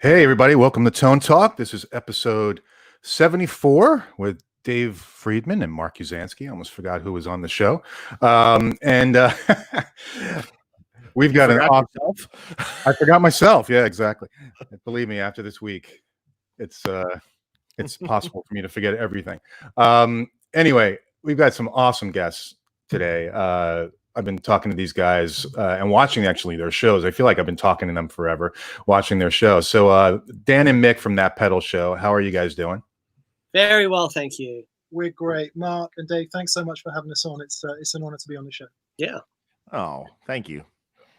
Hey, everybody. Welcome to Tone Talk. This is episode 74 with Dave Friedman and Marc Uzansky. I almost forgot who was on the show. We've got an awesome... I forgot myself. Yeah, exactly. Believe me, after this week, it's possible for me to forget everything. Anyway, we've got some awesome guests today. I've been talking to these guys and watching actually their shows. I feel like I've been talking to them forever, watching their shows. So Dan and Mick from That Pedal Show, how are you guys doing? Very well, thank you. We're great. Marc and Dave, thanks so much for having us on. It's an honor to be on the show. Yeah. Oh, thank you.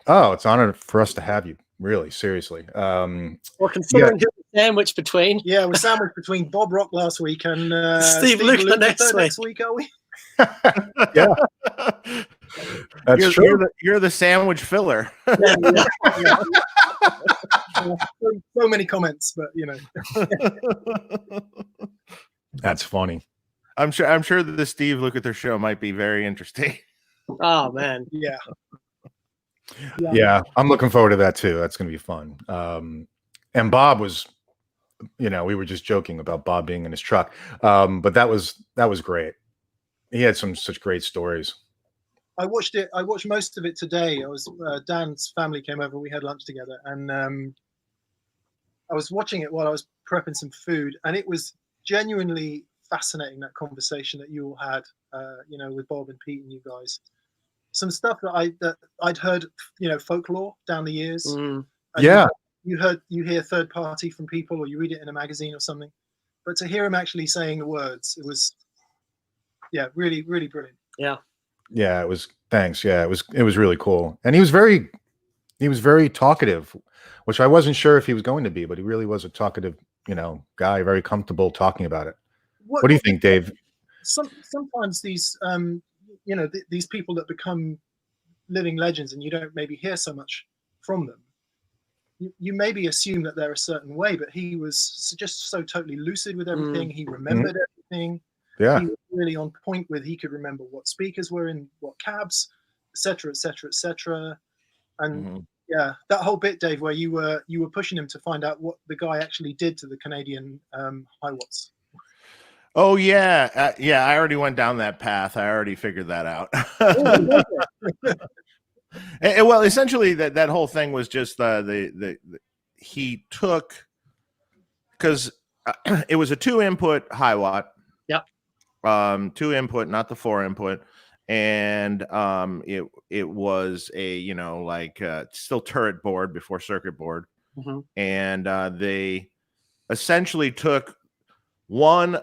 Oh, it's an honor for us to have you. Really, seriously. Well, considering who we're sandwiched between. Yeah, we're sandwiched between Bob Rock last week and Steve Lukather next week, are we? Yeah. That's true. You're the sandwich filler. So many comments, but you know. That's funny. I'm sure that the Steve Lukather show might be very interesting. Oh man. Yeah, I'm looking forward to that too. That's going to be fun. And Bob was, we were just joking about Bob being in his truck, but that was great. He had such great stories. I watched it. I watched most of it today. I was Dan's family came over. We had lunch together, and I was watching it while I was prepping some food, and it was genuinely fascinating, that conversation that you all had, with Bob and Pete and you guys. Some stuff that I'd heard, folklore down the years. Yeah, you hear third party from people, or you read it in a magazine or something, but to hear him actually saying the words, it was, really, really brilliant. Yeah, it was. Thanks. Yeah, it was really cool, and he was very talkative, which I wasn't sure if he was going to be, but he really was a talkative, guy, very comfortable talking about it. What do you think, Dave? Sometimes these, these people that become living legends, and you don't maybe hear so much from them. You maybe assume that they're a certain way, but he was just so totally lucid with everything. He remembered everything. Yeah, he was really on point with. He could remember what speakers were in what cabs, etc., etc., etc. And that whole bit, Dave, where you were pushing him to find out what the guy actually did to the Canadian Hiwatts. Oh yeah, I already went down that path. I already figured that out. Well, essentially, that whole thing was just he took, because it was a 2-input Hiwatt. Yep. 2-input, not the 4-input, and it was a still turret board before circuit board, and they essentially took one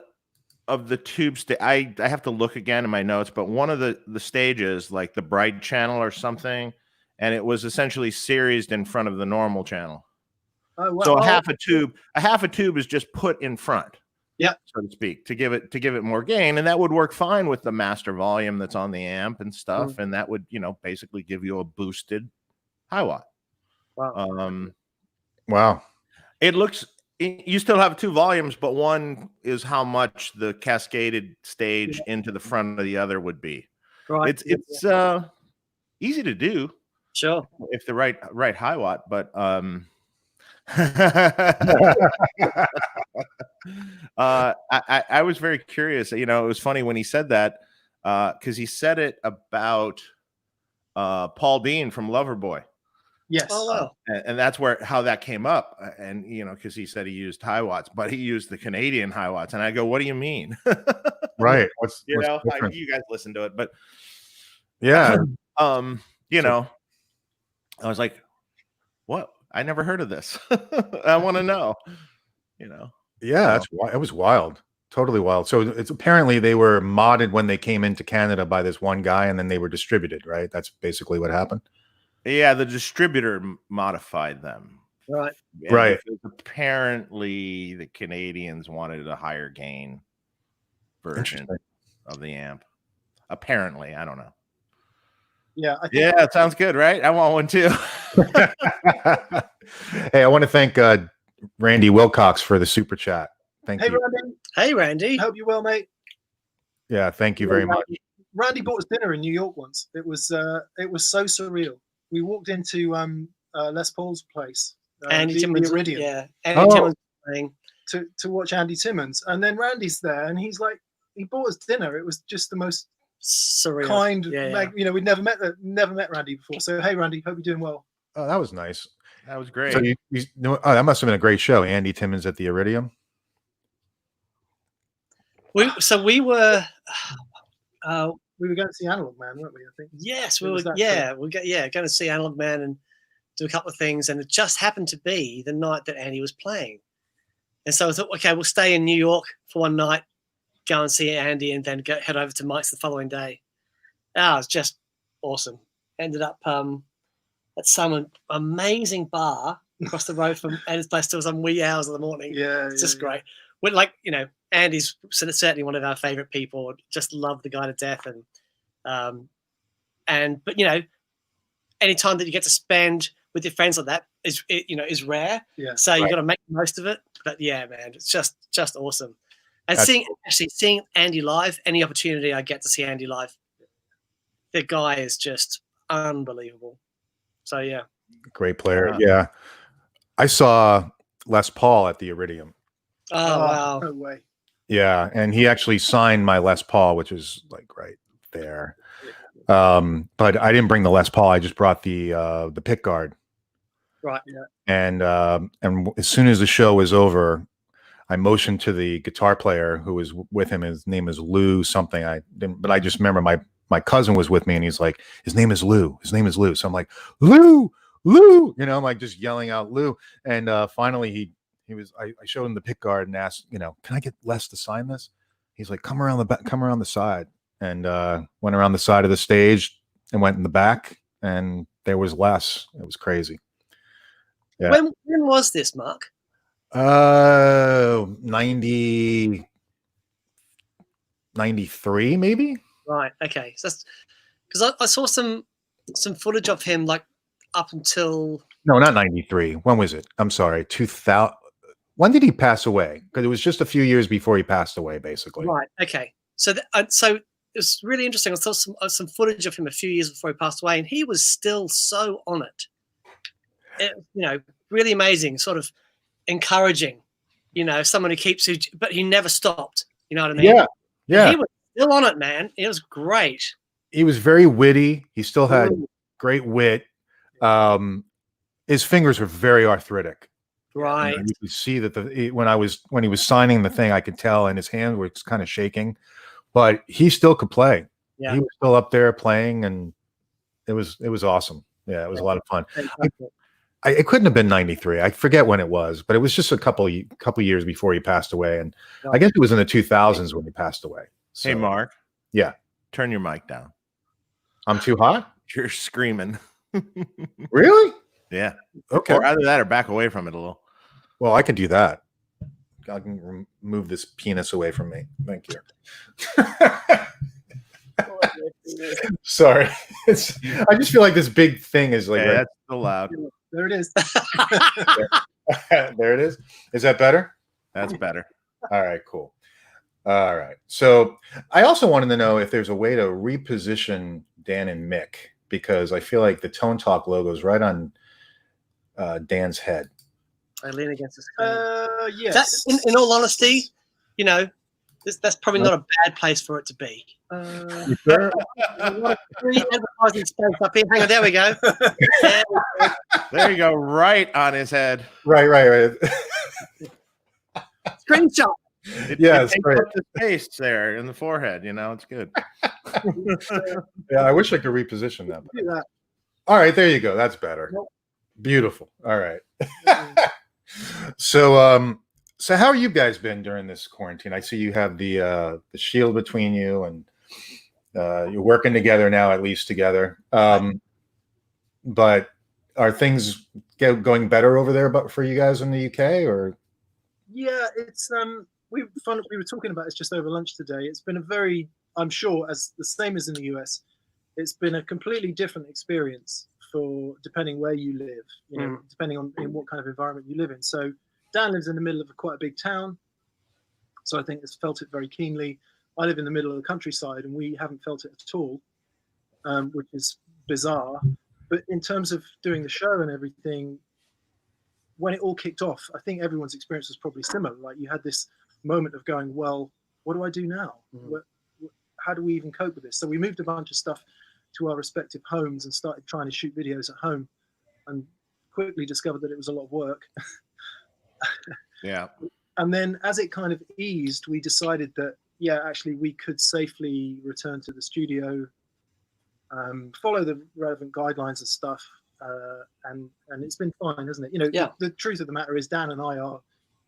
of the tubes. I have to look again in my notes, but one of the stages, like the bright channel or something, and it was essentially seriesed in front of the normal channel. Oh, wow. So a half a tube is just put in front, so to speak, to give it more gain, and that would work fine with the master volume that's on the amp and stuff, and that would basically give you a boosted Hiwatt. Wow. Wow. It looks. You still have 2 volumes, but one is how much the cascaded stage into the front of the other would be. Right. It's easy to do, sure, if the right Hiwatt, but I was very curious. It was funny when he said that, because he said it about Paul Dean from Loverboy. Yes. Oh wow. And that's how that came up. And because he said he used Hiwatts, but he used the Canadian Hiwatts. And I go, what do you mean? Right. What's you different? guys listen to it, but yeah. I was like, what? I never heard of this. I want to know. Yeah, it was wild. Totally wild. So it's apparently they were modded when they came into Canada by this one guy, and then they were distributed, right? That's basically what happened. Yeah, the distributor modified them. Right. And right. Apparently, the Canadians wanted a higher gain version of the amp. Apparently, I don't know. Yeah. It sounds good, right? I want one too. Hey, I want to thank Randy Wilcox for the super chat. Thank you. Randy. Hey, Randy. Hope you're well, mate. Yeah, thank you very much. Randy bought us dinner in New York once. It was so surreal. We walked into Les Paul's place, Andy the Timmons, Iridium, yeah, Andy Oh. Timmons playing. to watch Andy Timmons, and then Randy's there, and he's like, he bought us dinner. It was just the most Surreal. kind, Yeah. we'd never met Randy before. So hey, Randy, hope you're doing well. Oh, that was nice. That was great. So you know, oh, that must have been a great show. Andy Timmons at the Iridium. We were going to see Analog Man, weren't we? I think. Yes, It we was were. that Yeah, we're going to see Analog Man and do a couple of things, and it just happened to be the night that Andy was playing, and so I thought, okay, we'll stay in New York for one night, go and see Andy, and then head over to Mike's the following day. It was just awesome. Ended up at some amazing bar across the road from Andy's place till some wee hours of the morning. Yeah, It's just great. We're like, Andy's certainly one of our favorite people. Just love the guy to death, but any time that you get to spend with your friends like that is rare. Yeah. So you got to make the most of it. But yeah, man, it's just awesome. And seeing Andy live, any opportunity I get to see Andy live, the guy is just unbelievable. So yeah, Great player. Yeah, I saw Les Paul at the Iridium. Oh wow! No way. Yeah, and he actually signed my Les Paul, which is like right there. But I didn't bring the Les Paul. I just brought the pickguard. Right. Yeah. And as soon as the show was over, I motioned to the guitar player who was with him. His name is Lou something. I didn't, but I just remember my cousin was with me, and he's like, "His name is Lou. His name is Lou." So I'm like, "Lou, Lou," I'm like just yelling out Lou. And finally I showed him the pickguard and asked, "Can I get Les to sign this?" He's like, "Come around the back, come around the side." And went around the side of the stage and went in the back, and there was Les. It was crazy. Yeah. When was this, Marc? 93 maybe. Right. Okay. So that's because I saw some footage of him like up until. No, not 93. When was it? I'm sorry. 2000. When did he pass away? Because it was just a few years before he passed away, basically. Right. Okay. So so it was really interesting. I saw some footage of him a few years before he passed away, and he was still so on it. Really amazing, sort of encouraging. Someone who but he never stopped. You know what I mean? Yeah. Yeah. And he was still on it, man. It was great. He was very witty. He still had great wit. His fingers were very arthritic. Right. You could see that when he was signing the thing, I could tell, and his hands were kind of shaking, but he still could play. Yeah. He was still up there playing, and it was awesome. Yeah, it was a lot of fun. It couldn't have been 93. I forget when it was, but it was just a couple years before he passed away, and I guess it was in the 2000s when he passed away. So, hey, Marc. Yeah. Turn your mic down. I'm too hot? You're screaming. Really? Yeah. Okay. Or either that or back away from it a little. Well, I can do that. I can remove this penis away from me. Thank you. Sorry. I just feel like this big thing is like... That's so loud. There it is. There it is. Is that better? That's better. All right, cool. All right. So I also wanted to know if there's a way to reposition Dan and Mick, because I feel like the Tone Talk logo is right on Dan's head. I lean against the screen. Yes. In all honesty, that's probably not a bad place for it to be. You sure? Free advertising space up here. Hang on, there we go. There you go, right on his head. Right. Screenshot. It Yes, takes right. up the space there in the forehead. It's good. Yeah, I wish I could reposition that. Do that. All right, there you go. That's better. Yep. Beautiful. All right. So how are you guys been during this quarantine? I see you have the shield between you, and you're working together now, at least together. But are things going better over there, but for you guys in the UK, or? Yeah, it's we were talking about this just over lunch today. It's been a very, I'm sure, as the same as in the US, it's been a completely different experience for depending where you live, depending on in what kind of environment you live in. So Dan lives in the middle of quite a big town, so I think has felt it very keenly. I live in the middle of the countryside, and we haven't felt it at all, which is bizarre. But in terms of doing the show and everything, when it all kicked off, I think everyone's experience was probably similar. Like you had this moment of going, well, what do I do now? How do we even cope with this? So we moved a bunch of stuff to our respective homes and started trying to shoot videos at home, and quickly discovered that it was a lot of work. Yeah. And then as it kind of eased, we decided that, yeah, actually we could safely return to the studio, follow the relevant guidelines and stuff. And it's been fine, hasn't it? You know, the truth of the matter is Dan and I are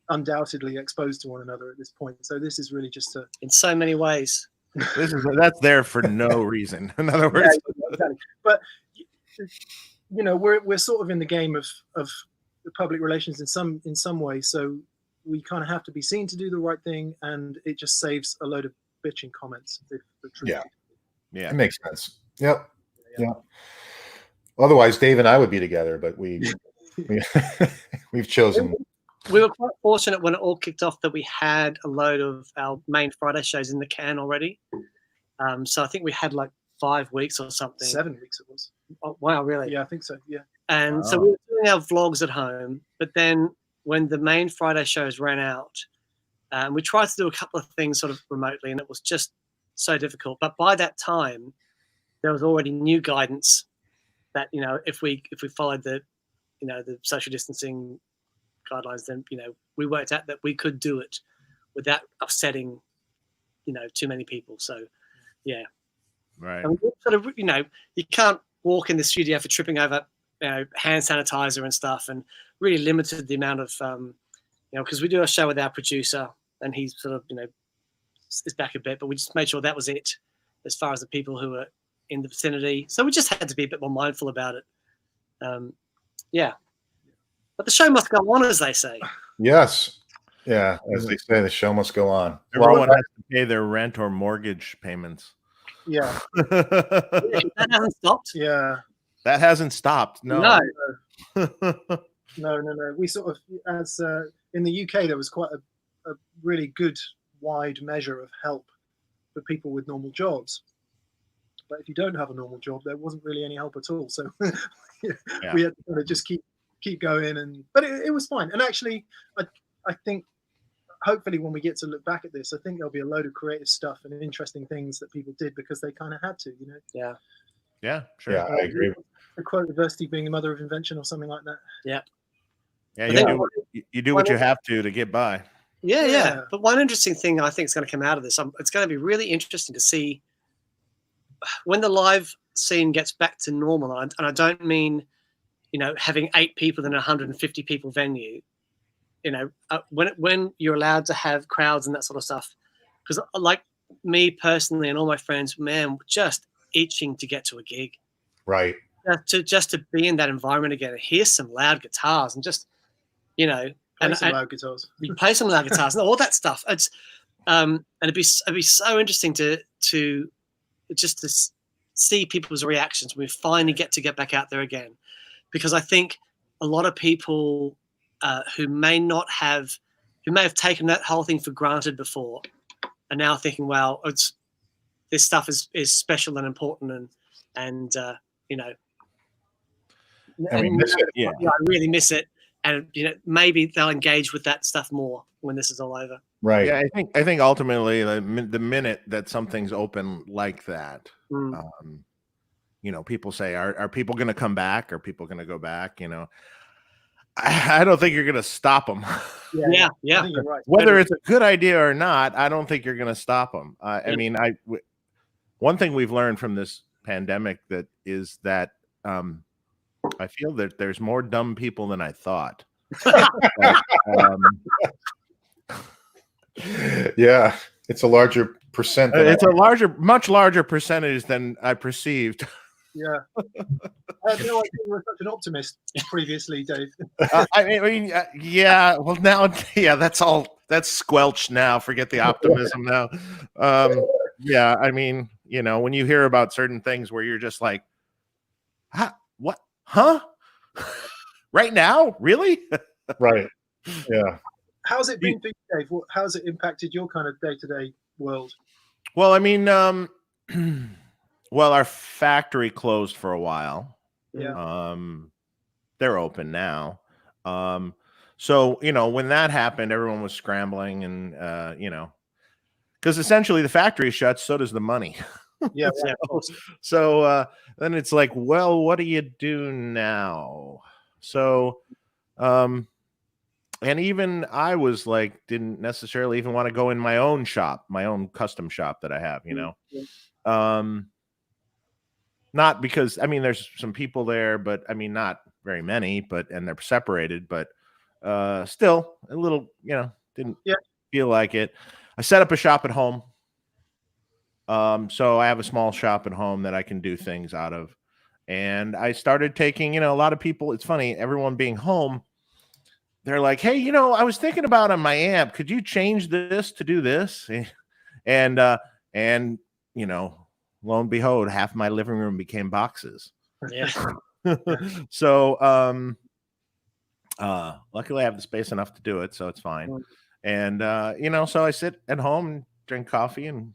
undoubtedly exposed to one another at this point. So this is really just in so many ways. That's there for no reason. In other words, exactly. But you know, we're sort of in the game of the public relations in some way. So we kind of have to be seen to do the right thing, and it just saves a load of bitching comments. If the truth. Yeah, it makes sense. Yep. Yeah. Otherwise, Dave and I would be together, but we've chosen. We were quite fortunate when it all kicked off that we had a load of our main Friday shows in the can already. So I think we had like 5 weeks or something. 7 weeks it was. Oh, wow, really? Yeah, I think so. Yeah. And so we were doing our vlogs at home, but then when the main Friday shows ran out, we tried to do a couple of things sort of remotely, and it was just so difficult. But by that time, there was already new guidance that, you know, if we followed the, you know, the social distancing guidelines, then, you know, we worked out that we could do it without upsetting, you know, too many people. So, yeah. Right. And sort of, you know, you can't walk in the studio for tripping over, you know, hand sanitizer and stuff, and really limited the amount of, you know, because we do a show with our producer and he's sort of, you know, is back a bit, but we just made sure that was it as far as the people who were in the vicinity. So we just had to be a bit more mindful about it. Yeah. But the show must go on, as they say. Yes. Yeah. As they say, the show must go on. Everyone has to pay their rent or mortgage payments. Yeah. That hasn't stopped. Yeah. That hasn't stopped. No. No. We sort of, as in the UK, there was quite a really good wide measure of help for people with normal jobs. But if you don't have a normal job, there wasn't really any help at all. So we had to kind of just keep going. But it was fine. And actually, I think hopefully when we get to look back at this, I think there'll be a load of creative stuff and interesting things that people did because they kind of had to, you know? Yeah. Yeah, sure. Yeah, I agree. The quote, adversity being the mother of invention or something like that. Yeah. Yeah, you do what you have to get by. Yeah. But one interesting thing I think is going to come out of this, it's going to be really interesting to see when the live scene gets back to normal. And I don't mean, you know, having 8 people in a 150 people venue, you know, when you're allowed to have crowds and that sort of stuff. Because like me personally and all my friends, man, just itching to get to a gig. Right. Just to be in that environment again and hear some loud guitars and just, you know, Play some loud guitars. You play some loud guitars and all that stuff. It's and it'd be so interesting to see people's reactions when we finally get back out there again, because I think a lot of people who may have taken that whole thing for granted before are now thinking, well, this stuff is special and important and you know, and we miss it. Yeah, I really miss it. And you know, maybe they'll engage with that stuff more when this is all over. Right. Yeah, I think ultimately the minute that something's open like that, you know, people say, are people going to come back? Are people going to go back? You know, I don't think you're going to stop them. Yeah. I think you're right. Whether it's a good idea or not, I don't think you're going to stop them. I mean, one thing we've learned from this pandemic is that I feel that there's more dumb people than I thought. Yeah, it's a larger percent. It's much larger percentage than I perceived. Yeah. I had no idea you were such an optimist previously, Dave. I mean, yeah. Well, now, yeah, that's squelched now. Forget the optimism now. Yeah, I mean, you know, when you hear about certain things where you're just like, what? Huh? Right now? Really? Right. Yeah. How's it been for you, Dave? How's it impacted your kind of day-to-day world? Well, I mean, well, our factory closed for a while. Yeah. They're open now. So, you know, when that happened, everyone was scrambling and, you know, because essentially the factory shuts, so does the money. Yeah. Yeah, of course. So then it's like, well, what do you do now? So, and even I was like, didn't necessarily even want to go in my own shop, my own custom shop that I have, you know. Not because, I mean, there's some people there, but I mean, not very many, but, and they're separated, but still a little, you know, didn't feel like it. I set up a shop at home. So I have a small shop at home that I can do things out of. And I started taking, you know, a lot of people, it's funny, everyone being home, they're like, hey, you know, I was thinking about on my amp, could you change this to do this? And, you know, lo and behold, half my living room became boxes. Yeah. So, luckily I have the space enough to do it, so it's fine. And, you know, so I sit at home and drink coffee and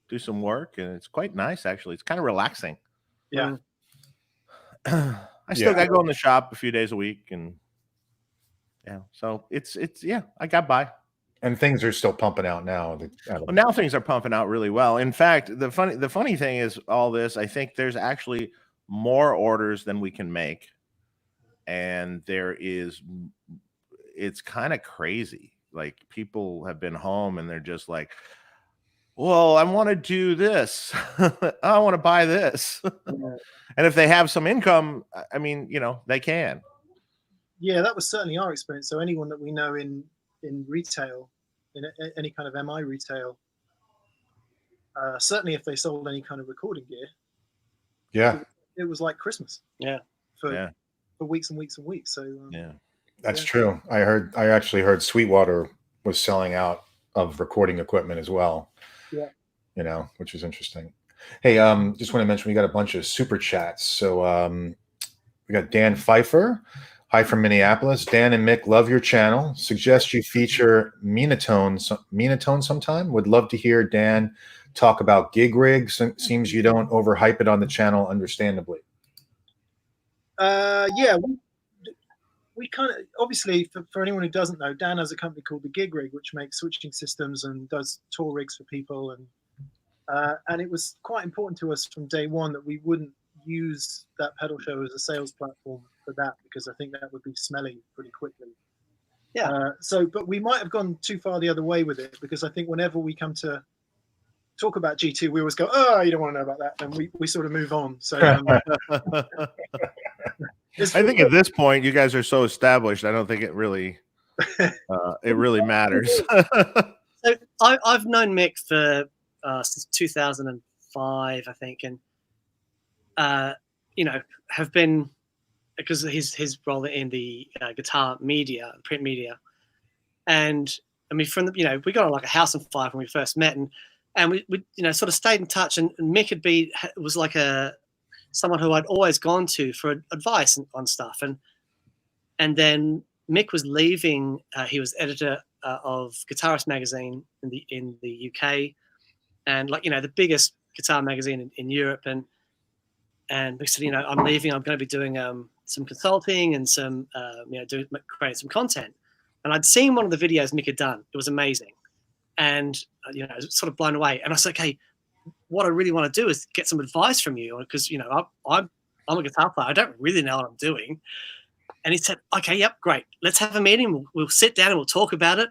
do some work, and it's quite nice, actually. It's kind of relaxing. Yeah. I still got to go in the shop a few days a week, and yeah, so it's yeah, I got by. And things are still pumping out now. Well, now things are pumping out really well. In fact, the funny thing is all this, I think there's actually more orders than we can make. And it's kind of crazy. Like, people have been home and they're just like, well, I want to do this. I want to buy this. And if they have some income, I mean, you know, they can. Yeah, that was certainly our experience. So anyone that we know in retail, in any kind of MI retail, certainly if they sold any kind of recording gear, it was like Christmas. Yeah. For weeks and weeks and weeks. So that's true. I actually heard Sweetwater was selling out of recording equipment as well. Yeah. You know, which is interesting. Hey, just want to mention we got a bunch of super chats. So we got Dan Pfeifer. Hi from Minneapolis. Dan and Mick, love your channel. Suggest you feature Menatone sometime. Would love to hear Dan talk about GigRig. Seems you don't overhype it on the channel, understandably. Yeah, we kind of, obviously, for anyone who doesn't know, Dan has a company called the GigRig, which makes switching systems and does tour rigs for people. And it was quite important to us from day one that we wouldn't use that pedal show as a sales platform for that, because I think that would be smelly pretty quickly. Yeah. But we might have gone too far the other way with it, because I think whenever we come to talk about G2, we always go, oh, you don't want to know about that, and we sort of move on. So I think at this point you guys are so established, I don't think it really matters. So I've known Mick for since 2005, I think, and you know, have been, because of his role in the guitar media, print media, and I mean, from the, you know, we got on like a house on fire when we first met, and we you know, sort of stayed in touch, and Mick was like someone who I'd always gone to for advice on stuff, and then Mick was leaving. He was editor of Guitarist magazine in the UK, and, like, you know, the biggest guitar magazine in Europe, and we said, you know, I'm leaving. I'm going to be doing some consulting and some you know, creating some content. And I'd seen one of the videos Mick had done. It was amazing, and you know, I was sort of blown away. And I said, okay, what I really want to do is get some advice from you, because, you know, I'm a guitar player. I don't really know what I'm doing. And he said, okay, yep, great. Let's have a meeting. We'll sit down and we'll talk about it.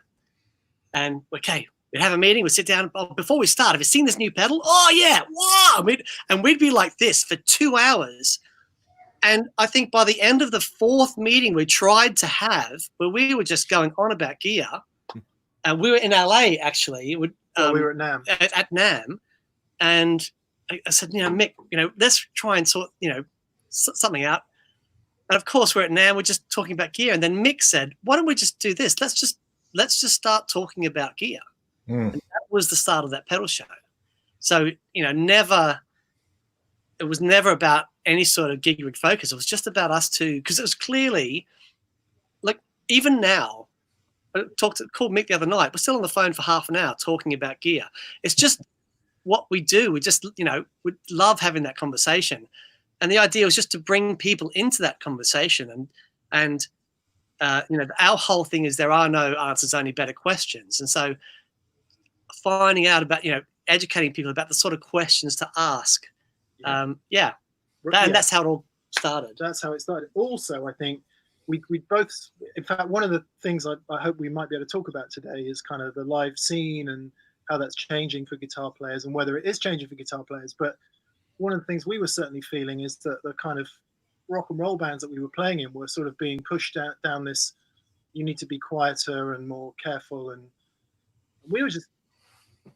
And okay, we'd have a meeting. We'd sit down. Oh, before we start, have you seen this new pedal? Oh yeah, wow! We'd be like this for 2 hours. And I think by the end of the fourth meeting we tried to have, where we were just going on about gear, and we were in LA actually. We were at NAMM. At NAMM, and I said, you know, Mick, you know, let's try and sort, you know, something out. And of course, we're at NAMM. We're just talking about gear, and then Mick said, "Why don't we just do this? Let's just start talking about gear." And that was the start of that pedal show. So, you know, it was never about any sort of GigRig focus. It was just about us two, because it was clearly, like, even now, I called Mick the other night. We're still on the phone for half an hour talking about gear. It's just what we do. We just, you know, we love having that conversation. And the idea was just to bring people into that conversation and our whole thing is there are no answers, only better questions. And so finding out about, educating people about the sort of questions to ask. And that's how it all started. That's how it started. Also, I think we both, in fact, one of the things I hope we might be able to talk about today is kind of the live scene and how that's changing for guitar players and whether it is changing for guitar players. But one of the things we were certainly feeling is that the kind of rock and roll bands that we were playing in were sort of being pushed down this, you need to be quieter and more careful. And we were just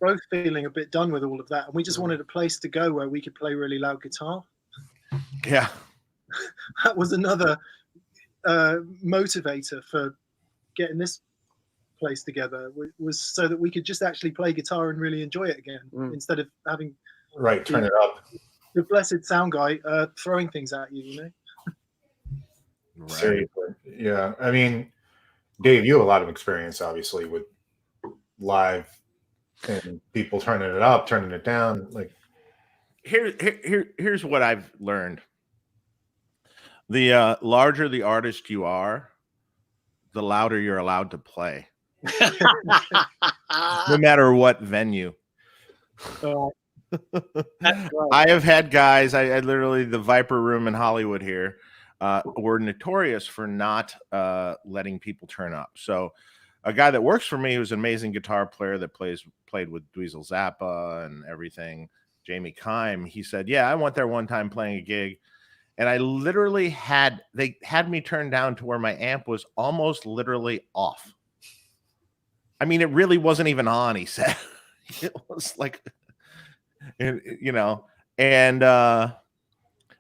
both feeling a bit done with all of that. And we just wanted a place to go where we could play really loud guitar. Yeah. That was another motivator for getting this place together, was so that we could just actually play guitar and really enjoy it again, instead of having turn it up. The blessed sound guy throwing things at you, Right. Seriously. Yeah. I mean, Dave, you have a lot of experience, obviously, with live and people turning it up, turning it down. Like, here's what I've learned. The larger the artist you are, the louder you're allowed to play, no matter what venue. I have had guys, I literally, the Viper Room in Hollywood here, were notorious for not letting people turn up. So a guy that works for me, who's an amazing guitar player that played with Dweezil Zappa and everything, Jamie Kime, he said, yeah, I went there one time playing a gig, and I literally they had me turned down to where my amp was almost literally off. I mean, it really wasn't even on, he said. It was like, and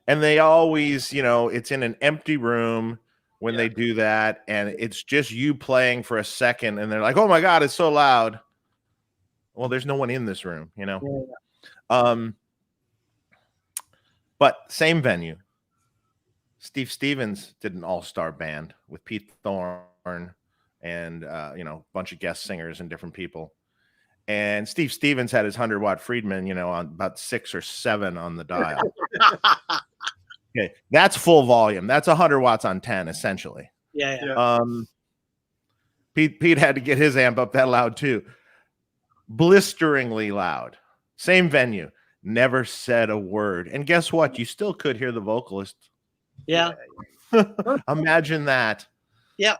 they always, it's in an empty room when they do that, and it's just you playing for a second, and they're like, oh my God, it's so loud. Well, there's no one in this room, but same venue. Steve Stevens did an all-star band with Pete Thorne and a bunch of guest singers and different people. And Steve Stevens had his 100-watt Friedman, on about 6 or 7 on the dial. Okay, that's full volume. That's 100 watts on 10, essentially. Yeah. Pete had to get his amp up that loud too, blisteringly loud. Same venue, never said a word. And guess what? You still could hear the vocalist. Yeah. Imagine that. Yeah.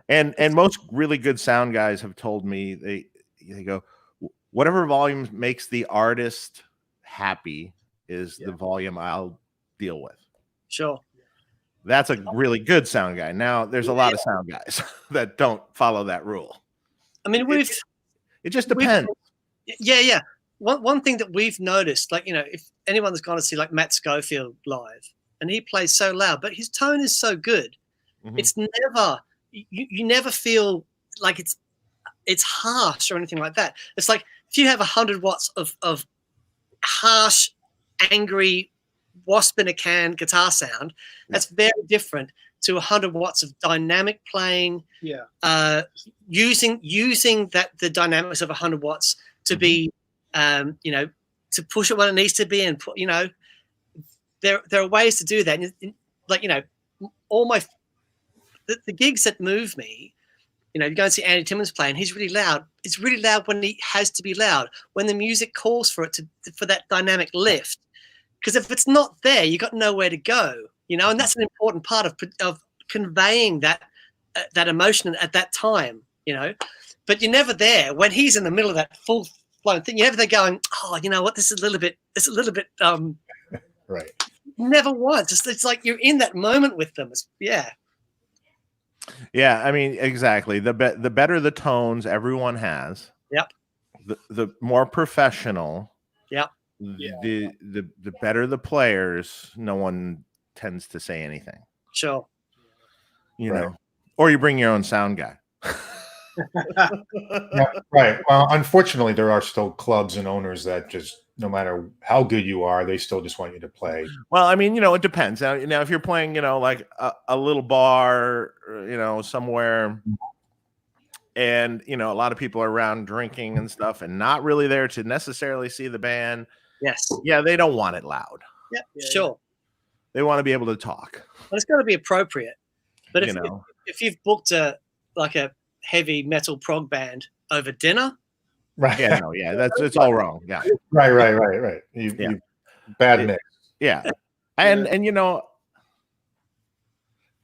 And most really good sound guys have told me they go, whatever volume makes the artist happy is the volume I'll deal with. Sure. That's a really good sound guy. Now, there's a lot of sound guys that don't follow that rule. I mean, it just depends. Yeah. One thing that we've noticed, if anyone's gone to see like Matt Schofield live, and he plays so loud, but his tone is so good. Mm-hmm. It's never, you never feel like it's harsh or anything like that. It's like if you have 100 watts of harsh, angry, wasp in a can guitar sound, that's very different to 100 watts of dynamic playing. Yeah. Using that the dynamics of 100 watts to be, to push it when it needs to be, and put, there are ways to do that. And, all the gigs that move me. You go and see Andy Timmons play, and he's really loud. It's really loud when he has to be loud, when the music calls for it for that dynamic lift. Because if it's not there, you got nowhere to go. And that's an important part of conveying that emotion at that time. But you're never there when he's in the middle of that full blown thing. You're never there going, oh, you know what? It's a little bit. Right. Never once. It's like you're in that moment with them. Yeah, I mean, exactly. The better the tones everyone has. Yep. The more professional. Yep. The better the players. No one tends to say anything. Sure. Or you bring your own sound guy. Yeah, right. Well, unfortunately, there are still clubs and owners that just, no matter how good you are, they still just want you to play. Well, I mean, it depends. Now, if you're playing, like a little bar, somewhere, and a lot of people are around drinking and stuff, and not really there to necessarily see the band. Yes. Yeah, they don't want it loud. Yeah, sure. They want to be able to talk. Well, it's got to be appropriate. But if you've booked a heavy metal prog band over dinner, Right. Yeah, no, yeah, it's all wrong. Yeah, Right. You bad mix. yeah, and you know,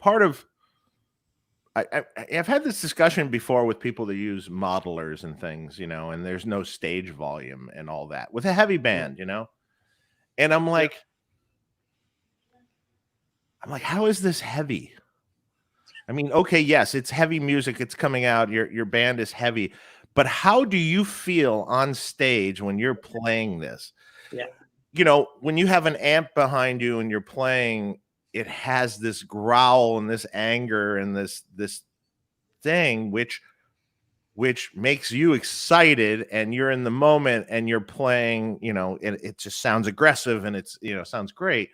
part of I've had this discussion before with people that use modelers and things, you know, and there's no stage volume and all that with a heavy band, you know, and I'm like, how is this heavy? I mean, okay, yes, it's heavy music. It's coming out. Your band is heavy, but how do you feel on stage when you're playing this? Yeah. You know, when you have an amp behind you and you're playing, it has this growl and this anger and this thing, which makes you excited and you're in the moment and you're playing, you know, it just sounds aggressive and it's, you know, sounds great.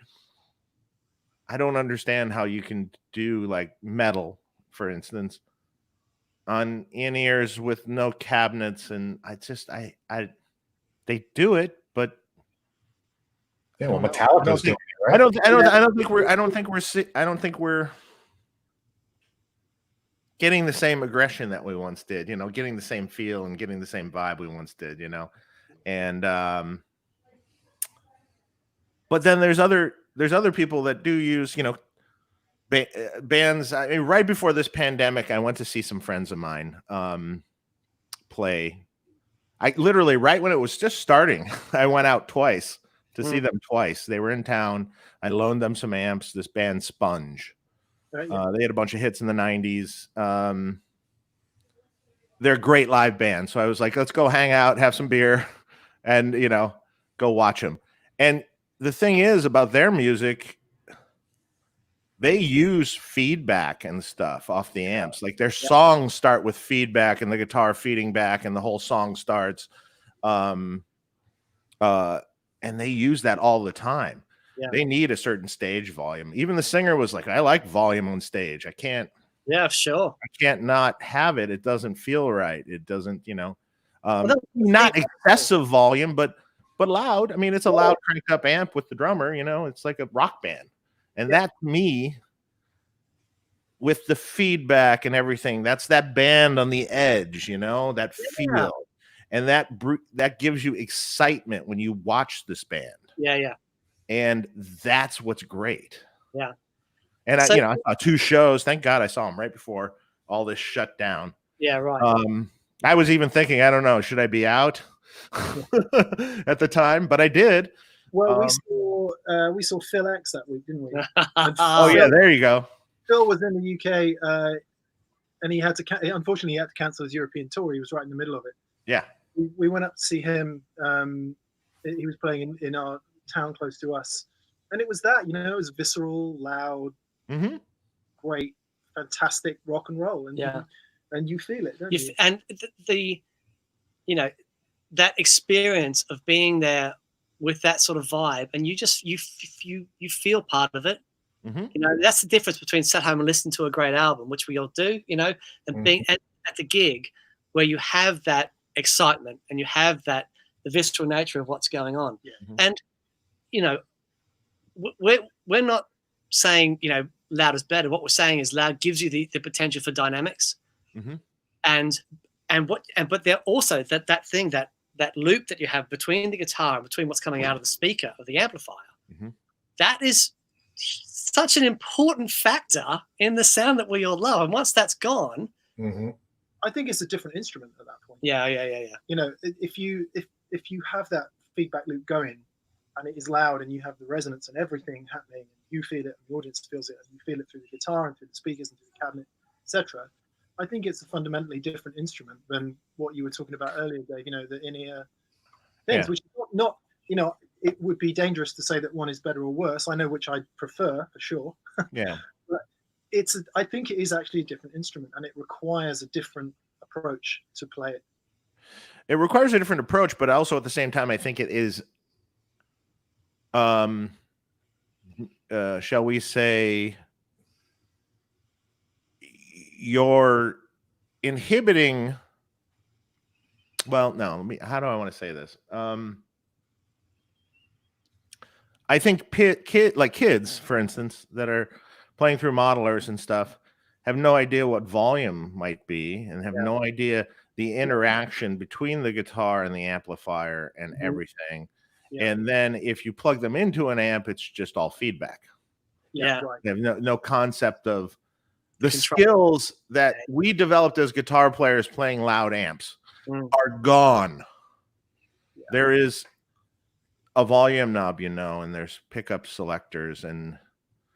I don't understand how you can do like metal, for instance, on in-ears with no cabinets, and they do it, but Yeah, well, Metallica's doing it, right? I don't think we're getting the same aggression that we once did, you know, getting the same feel and getting the same vibe we once did, you know, and but then there's other people that do use, you know, bands. I mean, right before this pandemic, I went to see some friends of mine play. I literally, right when it was just starting, I went out twice to see them twice. They were in town. I loaned them some amps. This band Sponge. They had a bunch of hits in the 90s. They're a great live band. So I was like, let's go hang out, have some beer, and, you know, go watch them. And the thing is about their music, they use feedback and stuff off the amps. Like their songs start with feedback and the guitar feeding back and the whole song starts. And they use that all the time. Yeah. They need a certain stage volume. Even the singer was like, I like volume on stage. I can't. Yeah, sure. I can't not have it. It doesn't feel right. It doesn't, you know, not excessive volume, but loud. I mean, it's a loud cranked up amp with the drummer, you know, it's like a rock band. And that, me, with the feedback and everything, that's that band on the edge, you know, that feel. And that gives you excitement when you watch this band. Yeah. And that's what's great. Yeah. And I saw 2 shows. Thank God I saw them right before all this shut down. Yeah, right. I was even thinking, I don't know, should I be out at the time? But I did. Well, we saw Phil X that week, didn't we? Oh yeah, there you go. Phil was in the UK, and he had to. Unfortunately, he had to cancel his European tour. He was right in the middle of it. Yeah. We went up to see him. He was playing in our town close to us, and it was that, you know, it was visceral, loud, great, fantastic rock and roll, and and you feel it, don't you? And the you know, that experience of being there with that sort of vibe, and you feel part of it. You know, that's the difference between sat home and listening to a great album, which we all do, you know, and being at the gig where you have that excitement and you have the visceral nature of what's going on. And you know, we're not saying, you know, loud is better. What we're saying is loud gives you the potential for dynamics, but they're also that thing, that loop that you have between the guitar and between what's coming out of the speaker of the amplifier. That is such an important factor in the sound that we all love. And once that's gone, I think it's a different instrument at that point. Yeah. You know, if you have that feedback loop going, and it is loud, and you have the resonance and everything happening, and you feel it, and the audience feels it, and you feel it through the guitar and through the speakers and through the cabinet, etc. I think it's a fundamentally different instrument than what you were talking about earlier, Dave. You know, the in-ear things, which not, you know, it would be dangerous to say that one is better or worse. I know which I prefer for sure. Yeah. But I think it is actually a different instrument, and it requires a different approach to play it. It requires a different approach, but also at the same time, I think it is, shall we say, you're inhibiting. Well, no. How do I want to say this? I think kids, for instance, that are playing through modelers and stuff, have no idea what volume might be, and have no idea the interaction between the guitar and the amplifier and everything. And then if you plug them into an amp, it's just all feedback. Yeah. Right. They have no concept of the Control. skills that we developed as guitar players playing loud amps are gone. There is a volume knob, and there's pickup selectors, and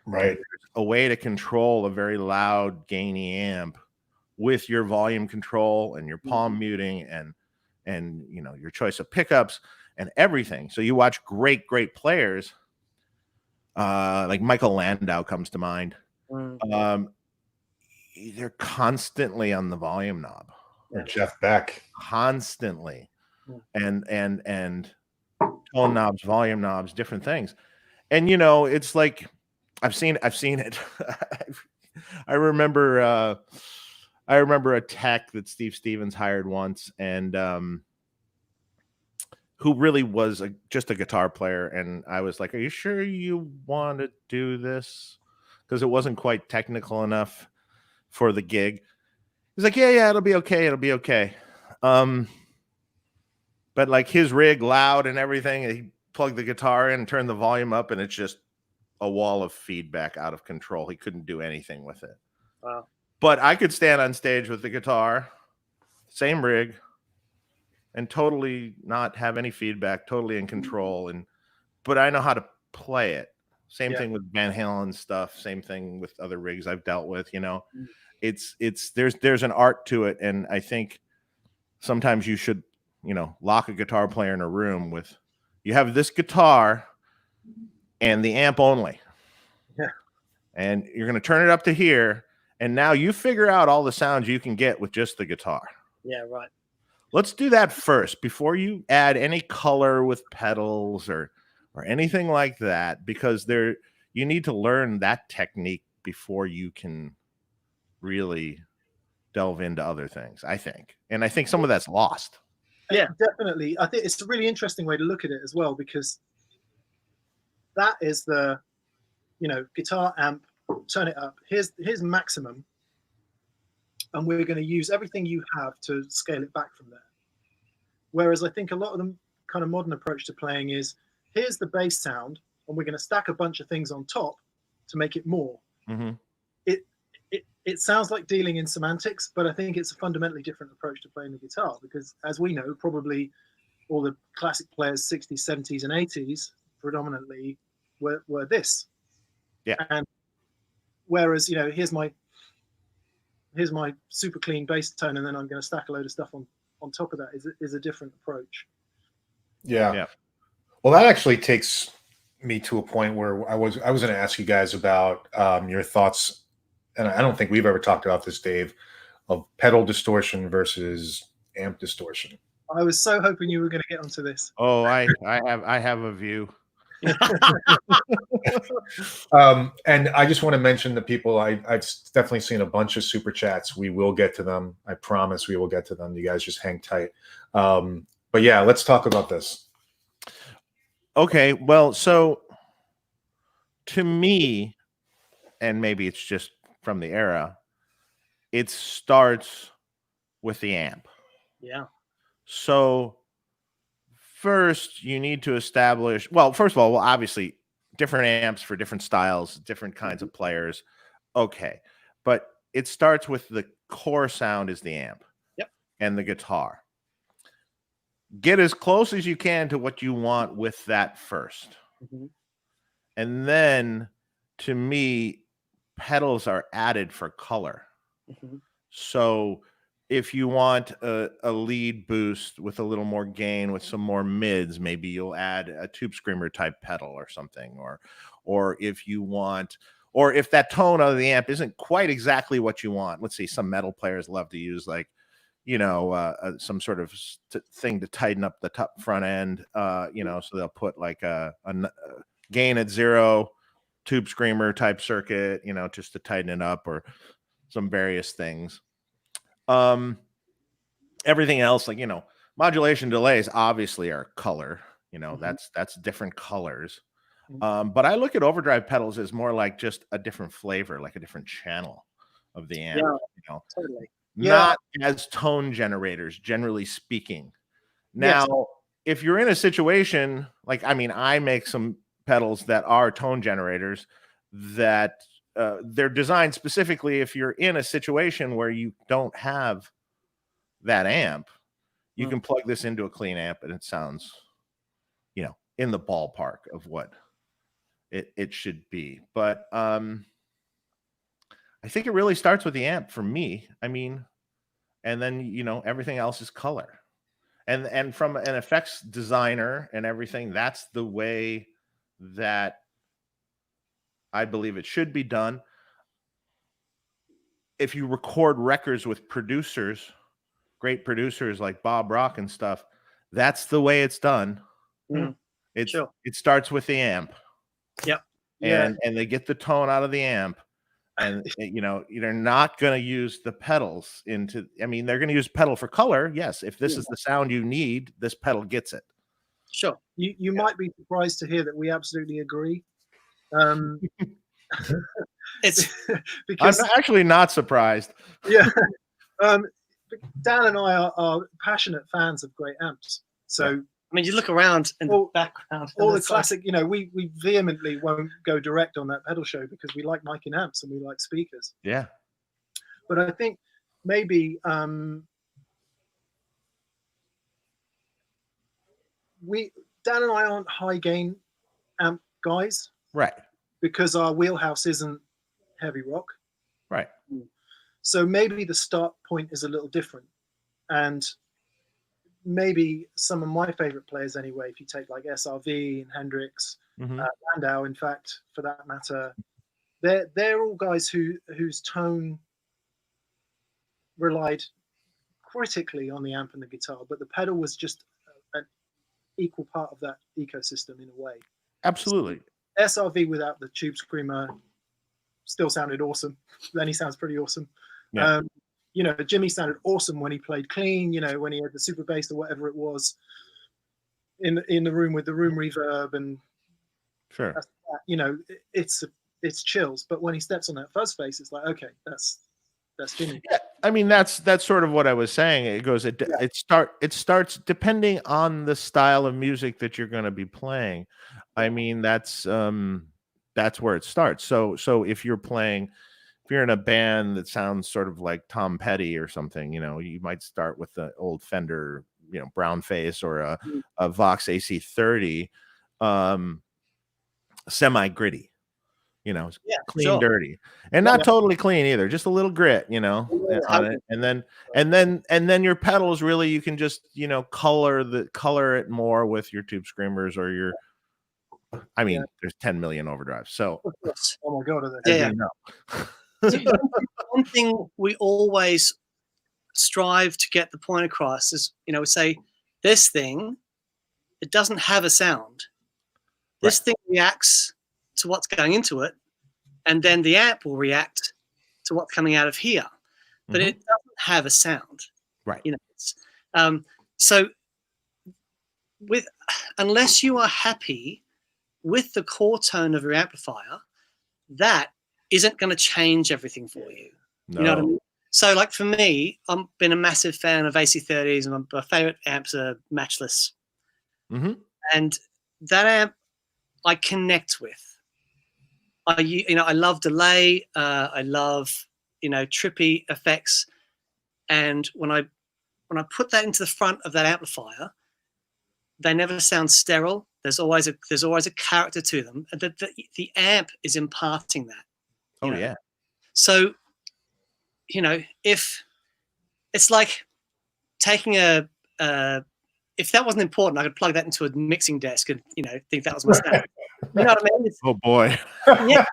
there's a way to control a very loud, gainy amp with your volume control and your palm muting and your choice of pickups and everything. So you watch great players, like Michael Landau comes to mind. They're constantly on the volume knob, or Jeff Beck, constantly, and tone knobs, volume knobs, different things. And it's like I've seen it. I remember a tech that Steve Stevens hired once, and who really was just a guitar player. And I was like, "Are you sure you want to do this?" Because it wasn't quite technical enough for the gig. He's like, yeah, it'll be okay. But like his rig, loud and everything, he plugged the guitar in, turned the volume up, and it's just a wall of feedback out of control. He couldn't do anything with it. Wow. But I could stand on stage with the guitar, same rig, and totally not have any feedback, totally in control. But I know how to play it. Same thing with Van Halen stuff. Same thing with other rigs I've dealt with. There's an art to it, and I think sometimes you should, lock a guitar player in a room with, you have this guitar and the amp only, and you're going to turn it up to here, and now you figure out all the sounds you can get with just the guitar. Yeah, right. Let's do that first before you add any color with pedals or anything like that, because you need to learn that technique before you can really delve into other things, I think. And I think some of that's lost. Yeah, definitely. I think it's a really interesting way to look at it as well, because that is the, guitar amp, turn it up. Here's maximum, and we're going to use everything you have to scale it back from there. Whereas I think a lot of the kind of modern approach to playing is, here's the bass sound, and we're going to stack a bunch of things on top to make it more. It sounds like dealing in semantics, but I think it's a fundamentally different approach to playing the guitar, because as we know, probably all the classic players, 60s, 70s, and 80s predominantly were this. Yeah. And whereas, here's my super clean bass tone, and then I'm going to stack a load of stuff on top of that is a different approach. Yeah. Well, that actually takes me to a point where I was going to ask you guys about your thoughts, and I don't think we've ever talked about this, Dave, of pedal distortion versus amp distortion. I was so hoping you were going to get onto this. Oh, I have a view. And I just want to mention the people. I've definitely seen a bunch of super chats. We will get to them. I promise we will get to them. You guys just hang tight. But yeah, let's talk about this. Okay, well, so to me, and maybe it's just from the era, it starts with the amp. Yeah. So first you need to establish, first of all, obviously different amps for different styles, different kinds of players. Okay. But it starts with the core sound is the amp. Yep. And the guitar. Get as close as you can to what you want with that first. And then, to me, pedals are added for color. So if you want a lead boost with a little more gain, with some more mids, maybe you'll add a tube screamer type pedal or something. Or if you want, or if that tone of the amp isn't quite exactly what you want. Let's see, some metal players love to use some sort of thing to tighten up the top front end, so they'll put like a gain at 0 tube screamer type circuit, just to tighten it up, or some various things. Everything else, like, modulation delays obviously are color, that's different colors. But I look at overdrive pedals as more like just a different flavor, like a different channel. of the amp. Yeah, you know, totally. not as tone generators, generally speaking. Now, if you're in a situation like, I mean, I make some pedals that are tone generators that they're designed specifically if you're in a situation where you don't have that amp, you can plug this into a clean amp and it sounds, you know, in the ballpark of what it should be. But I think it really starts with the amp for me. I mean, and then, you know, everything else is color. And from an effects designer and everything, that's the way that I believe it should be done. If you record records with producers, great producers like Bob Rock and stuff, that's the way it's done. It starts with the amp. Yep. And they get the tone out of the amp. And you know, they're not going to use the pedals into, I mean, they're going to use pedal for color. Yes, if this is the sound you need, this pedal gets it. Sure. You might be surprised to hear that we absolutely agree. It's because I'm actually not surprised. Dan and I are passionate fans of great amps. So I mean, you look around in the background. All the classic, you know, we vehemently won't go direct on that pedal show because we like mic and amps and we like speakers. Yeah. But I think maybe Dan and I aren't high gain amp guys. Right. Because our wheelhouse isn't heavy rock. Right. So maybe the start point is a little different. And maybe some of my favorite players anyway, if you take like SRV and Hendrix, Landau, in fact, for that matter, they're all guys whose tone relied critically on the amp and the guitar, but the pedal was just an equal part of that ecosystem in a way. Absolutely. SRV without the tube screamer still sounded awesome. Then he sounds pretty awesome. Yeah. You know, Jimmy sounded awesome when he played clean, you know, when he had the super bass or whatever it was in the room with the room reverb and you know, it's chills. But when he steps on that fuzz face, it's like, okay, that's Jimmy. Yeah, I mean, that's sort of what I was saying. It goes, it starts depending on the style of music that you're going to be playing. I mean, that's where it starts. So if you're in a band that sounds sort of like Tom Petty or something, you know, you might start with the old Fender, you know, brown face or a Vox AC30, semi gritty, you know, clean, dirty, and not totally clean either, just a little grit, you know, on it. And then your pedals really, you can just, you know, color it more with your tube screamers or your, I mean, there's 10 million overdrives. So, oh my God, you know. One thing we always strive to get the point across is, you know, we say this thing, it doesn't have a sound. This thing reacts to what's going into it, and then the amp will react to what's coming out of here, but it doesn't have a sound. Right. You know, so unless you are happy with the core tone of your amplifier, that isn't going to change everything for you. No. You know what I mean? So, like for me, I've been a massive fan of AC30s, and my favorite amps are Matchless. And that amp I connect with. I love delay. I love, you know, trippy effects. And when I put that into the front of that amplifier, they never sound sterile. There's always a character to them. And the amp is imparting that. Oh, yeah. So, you know, if it's like taking if that wasn't important, I could plug that into a mixing desk and, you know, think that was my sound. You know what I mean? Oh boy. Yeah.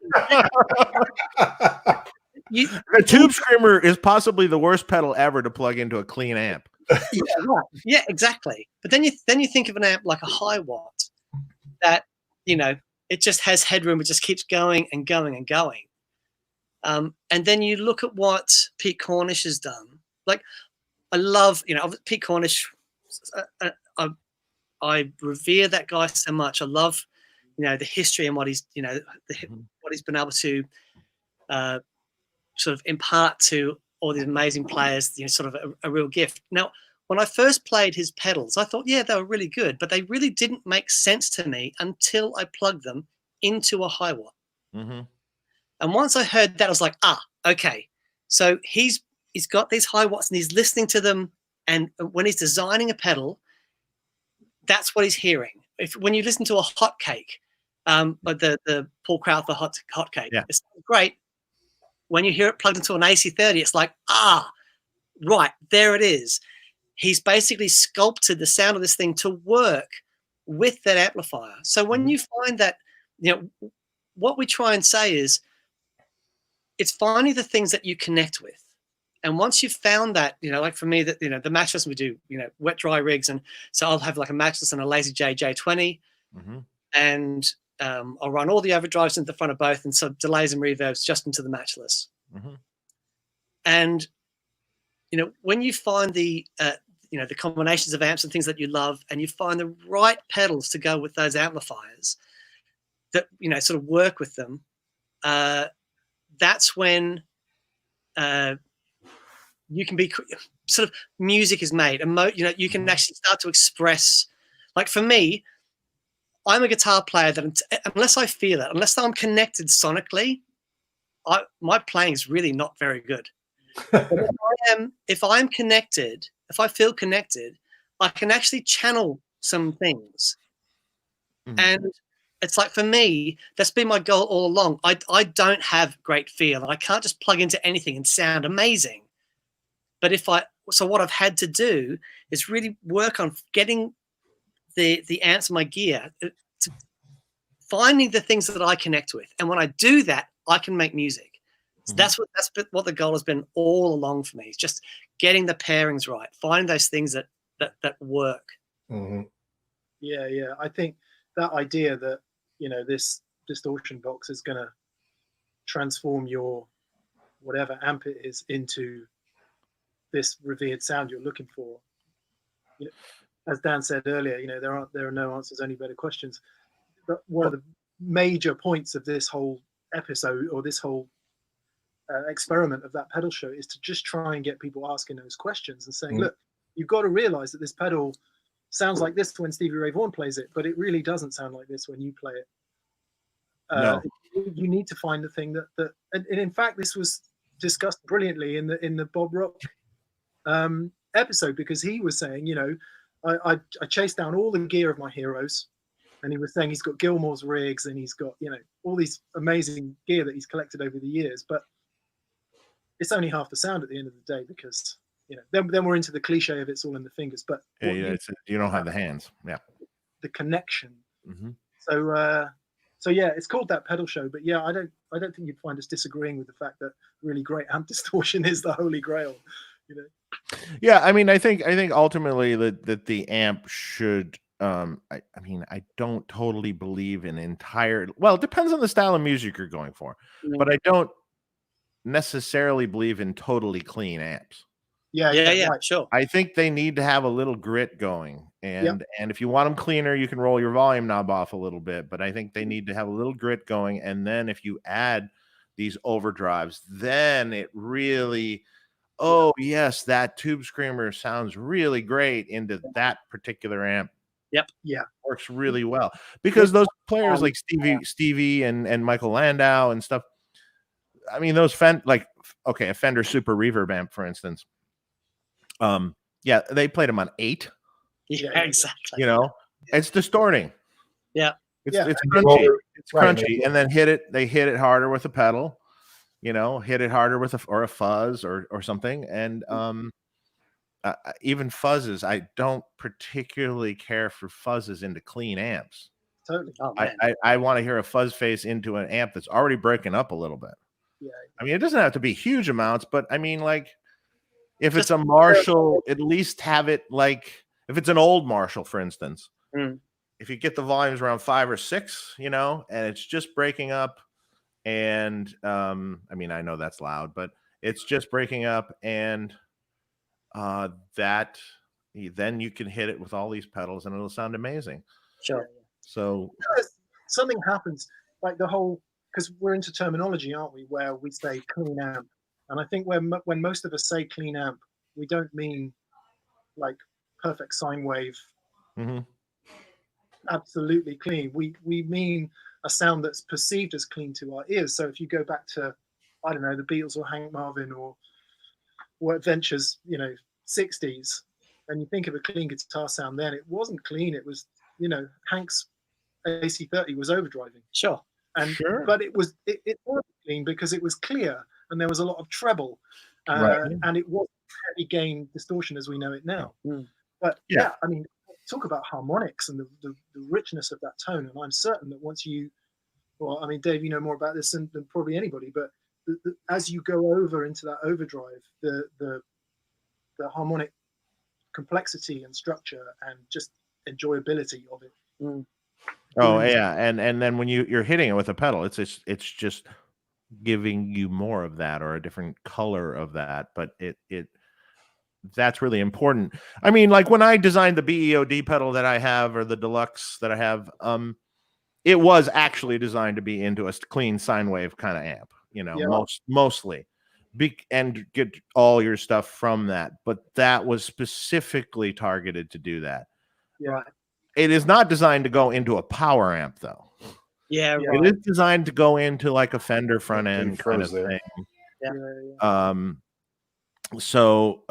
The tube screamer is possibly the worst pedal ever to plug into a clean amp. Yeah, exactly. But then you think of an amp like a Hiwatt that, you know, it just has headroom. It just keeps going and going and going. And then you look at what Pete Cornish has done. Like, I love, you know, Pete Cornish. I revere that guy so much. I love, you know, the history and what he's, you know, what he's been able to sort of impart to all these amazing players, sort of a real gift. Now, when I first played his pedals, I thought, yeah, they were really good, but they really didn't make sense to me until I plugged them into a Hiwatt. Mm-hmm. And once I heard that, I was like, okay. So he's got these Hiwatts and he's listening to them. And when he's designing a pedal, that's what he's hearing. When you listen to a hot cake, but the Paul Crowther hot cake, it's great. When you hear it plugged into an AC30, it's like, right, there it is. He's basically sculpted the sound of this thing to work with that amplifier. So when you find that, what we try and say is, it's finding the things that you connect with. And once you've found that, like for me, that, the matchless, we do, wet dry rigs. And so I'll have like a matchless and a Lazy J20. Mm-hmm. And I'll run all the overdrives into the front of both, and so delays and reverbs just into the matchless. Mm-hmm. And, when you find the combinations of amps and things that you love, and you find the right pedals to go with those amplifiers that, sort of work with them, that's when you can be sort of music is made. You can actually start to express. Like for me, I'm a guitar player that unless I feel it, unless I'm connected sonically, my playing is really not very good. But if I'm connected, if I feel connected, I can actually channel some things. Mm-hmm. And it's like, for me, that's been my goal all along. I don't have great feel. I can't just plug into anything and sound amazing. But so what I've had to do is really work on getting the amps in my gear, to finding the things that I connect with. And when I do that, I can make music. So that's what the goal has been all along for me. It's just getting the pairings right, finding those things that work. Mm-hmm. Yeah. I think that idea that, this distortion box is going to transform your whatever amp it is into this revered sound you're looking for. As Dan said earlier, there are no answers, only better questions. But one of the major points of this whole episode, or this whole experiment of that pedal show, is to just try and get people asking those questions and saying, look, you've got to realize that this pedal sounds like this when Stevie Ray Vaughan plays it, but it really doesn't sound like this when you play it. No. You need to find the thing that and in fact, this was discussed brilliantly in the Bob Rock episode, because he was saying, I chased down all the gear of my heroes, and he was saying he's got Gilmore's rigs and he's got, all these amazing gear that he's collected over the years, but it's only half the sound at the end of the day, because then we're into the cliche of it's all in the fingers, but you don't have the hands. Yeah, the connection. Mm-hmm. So yeah, it's called That Pedal Show, but yeah, I don't think you'd find us disagreeing with the fact that really great amp distortion is the holy grail. Yeah, I mean, I think ultimately that the amp should. I don't totally believe in entire. Well, it depends on the style of music you're going for, but I don't necessarily believe in totally clean amps. Yeah, right. Sure. I think they need to have a little grit going, and if you want them cleaner, you can roll your volume knob off a little bit. But I think they need to have a little grit going, and then if you add these overdrives, then it really. Oh yes, that tube screamer sounds really great into that particular amp. Yep. Yeah. Works really well, because those players like Stevie and Michael Landau and stuff. I mean, those a Fender Super Reverb amp, for instance. They played them on 8. Yeah, exactly. It's distorting. Yeah. It's crunchy. It's crunchy, and then they hit it harder with a pedal. Hit it harder with a fuzz or something. And even fuzzes, I don't particularly care for fuzzes into clean amps. Totally. Oh, I want to hear a fuzz face into an amp that's already breaking up a little bit. Yeah. I mean, it doesn't have to be huge amounts, but I mean, like, if it's a Marshall, at least have it like, if it's an old Marshall, for instance, if you get the volumes around 5 or 6, and it's just breaking up. And I mean, I know that's loud, but it's just breaking up, and then you can hit it with all these pedals, and it'll sound amazing. Sure. So something happens, like the whole, because we're into terminology, aren't we? Where we say clean amp, And I think when most of us say clean amp, we don't mean like perfect sine wave, absolutely clean. We mean a sound that's perceived as clean to our ears. So if you go back to, I don't know, the Beatles or Hank Marvin or What Ventures, 60s, and you think of a clean guitar sound then, it wasn't clean. It was, Hank's AC30 was overdriving. Sure. But it was clean because it was clear and there was a lot of treble, and it was heavy gain distortion as we know it now. But yeah, I mean, talk about harmonics and the richness of that tone. And I'm certain that once well, I mean, Dave, you know more about this than probably anybody, but as you go over into that overdrive, the harmonic complexity and structure and just enjoyability of it. Oh yeah, and then when you're hitting it with a pedal, it's just giving you more of that or a different color of that. But that's really important. I mean, like when I designed the BEOD pedal that I have, or the deluxe that I have, it was actually designed to be into a clean sine wave kind of amp. Mostly, and get all your stuff from that. But that was specifically targeted to do that. Yeah. It is not designed to go into a power amp, though. Yeah, right. It is designed to go into like a Fender front end kind of thing. Yeah. So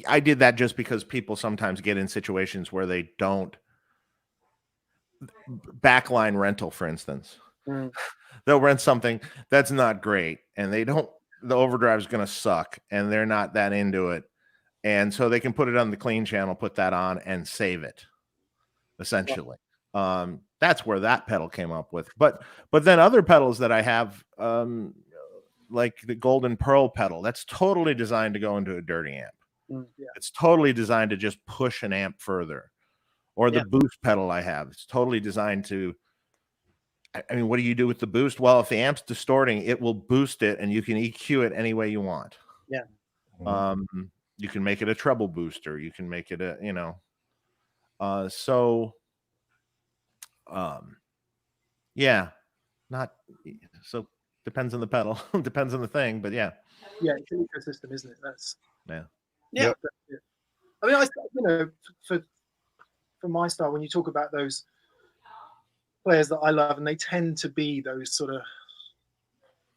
I did that just because people sometimes get in situations where they don't backline rental, for instance. They'll rent something that's not great, and the overdrive is going to suck, and they're not that into it. And so they can put it on the clean channel, put that on, and save it, essentially. That's where that pedal came up with. But then other pedals that I have, like the Golden Pearl pedal, that's totally designed to go into a dirty amp. It's totally designed to just push an amp further. Or the boost pedal I have, it's totally designed to, I mean, what do you do with the boost? Well, if the amp's distorting, it will boost it, and you can EQ it any way you want. Yeah. You can make it a treble booster. You can make it depends on the pedal, depends on the thing, but yeah. Yeah, it's an ecosystem, isn't it? That's yeah. I mean, for my style, when you talk about those players that I love, and they tend to be those sort of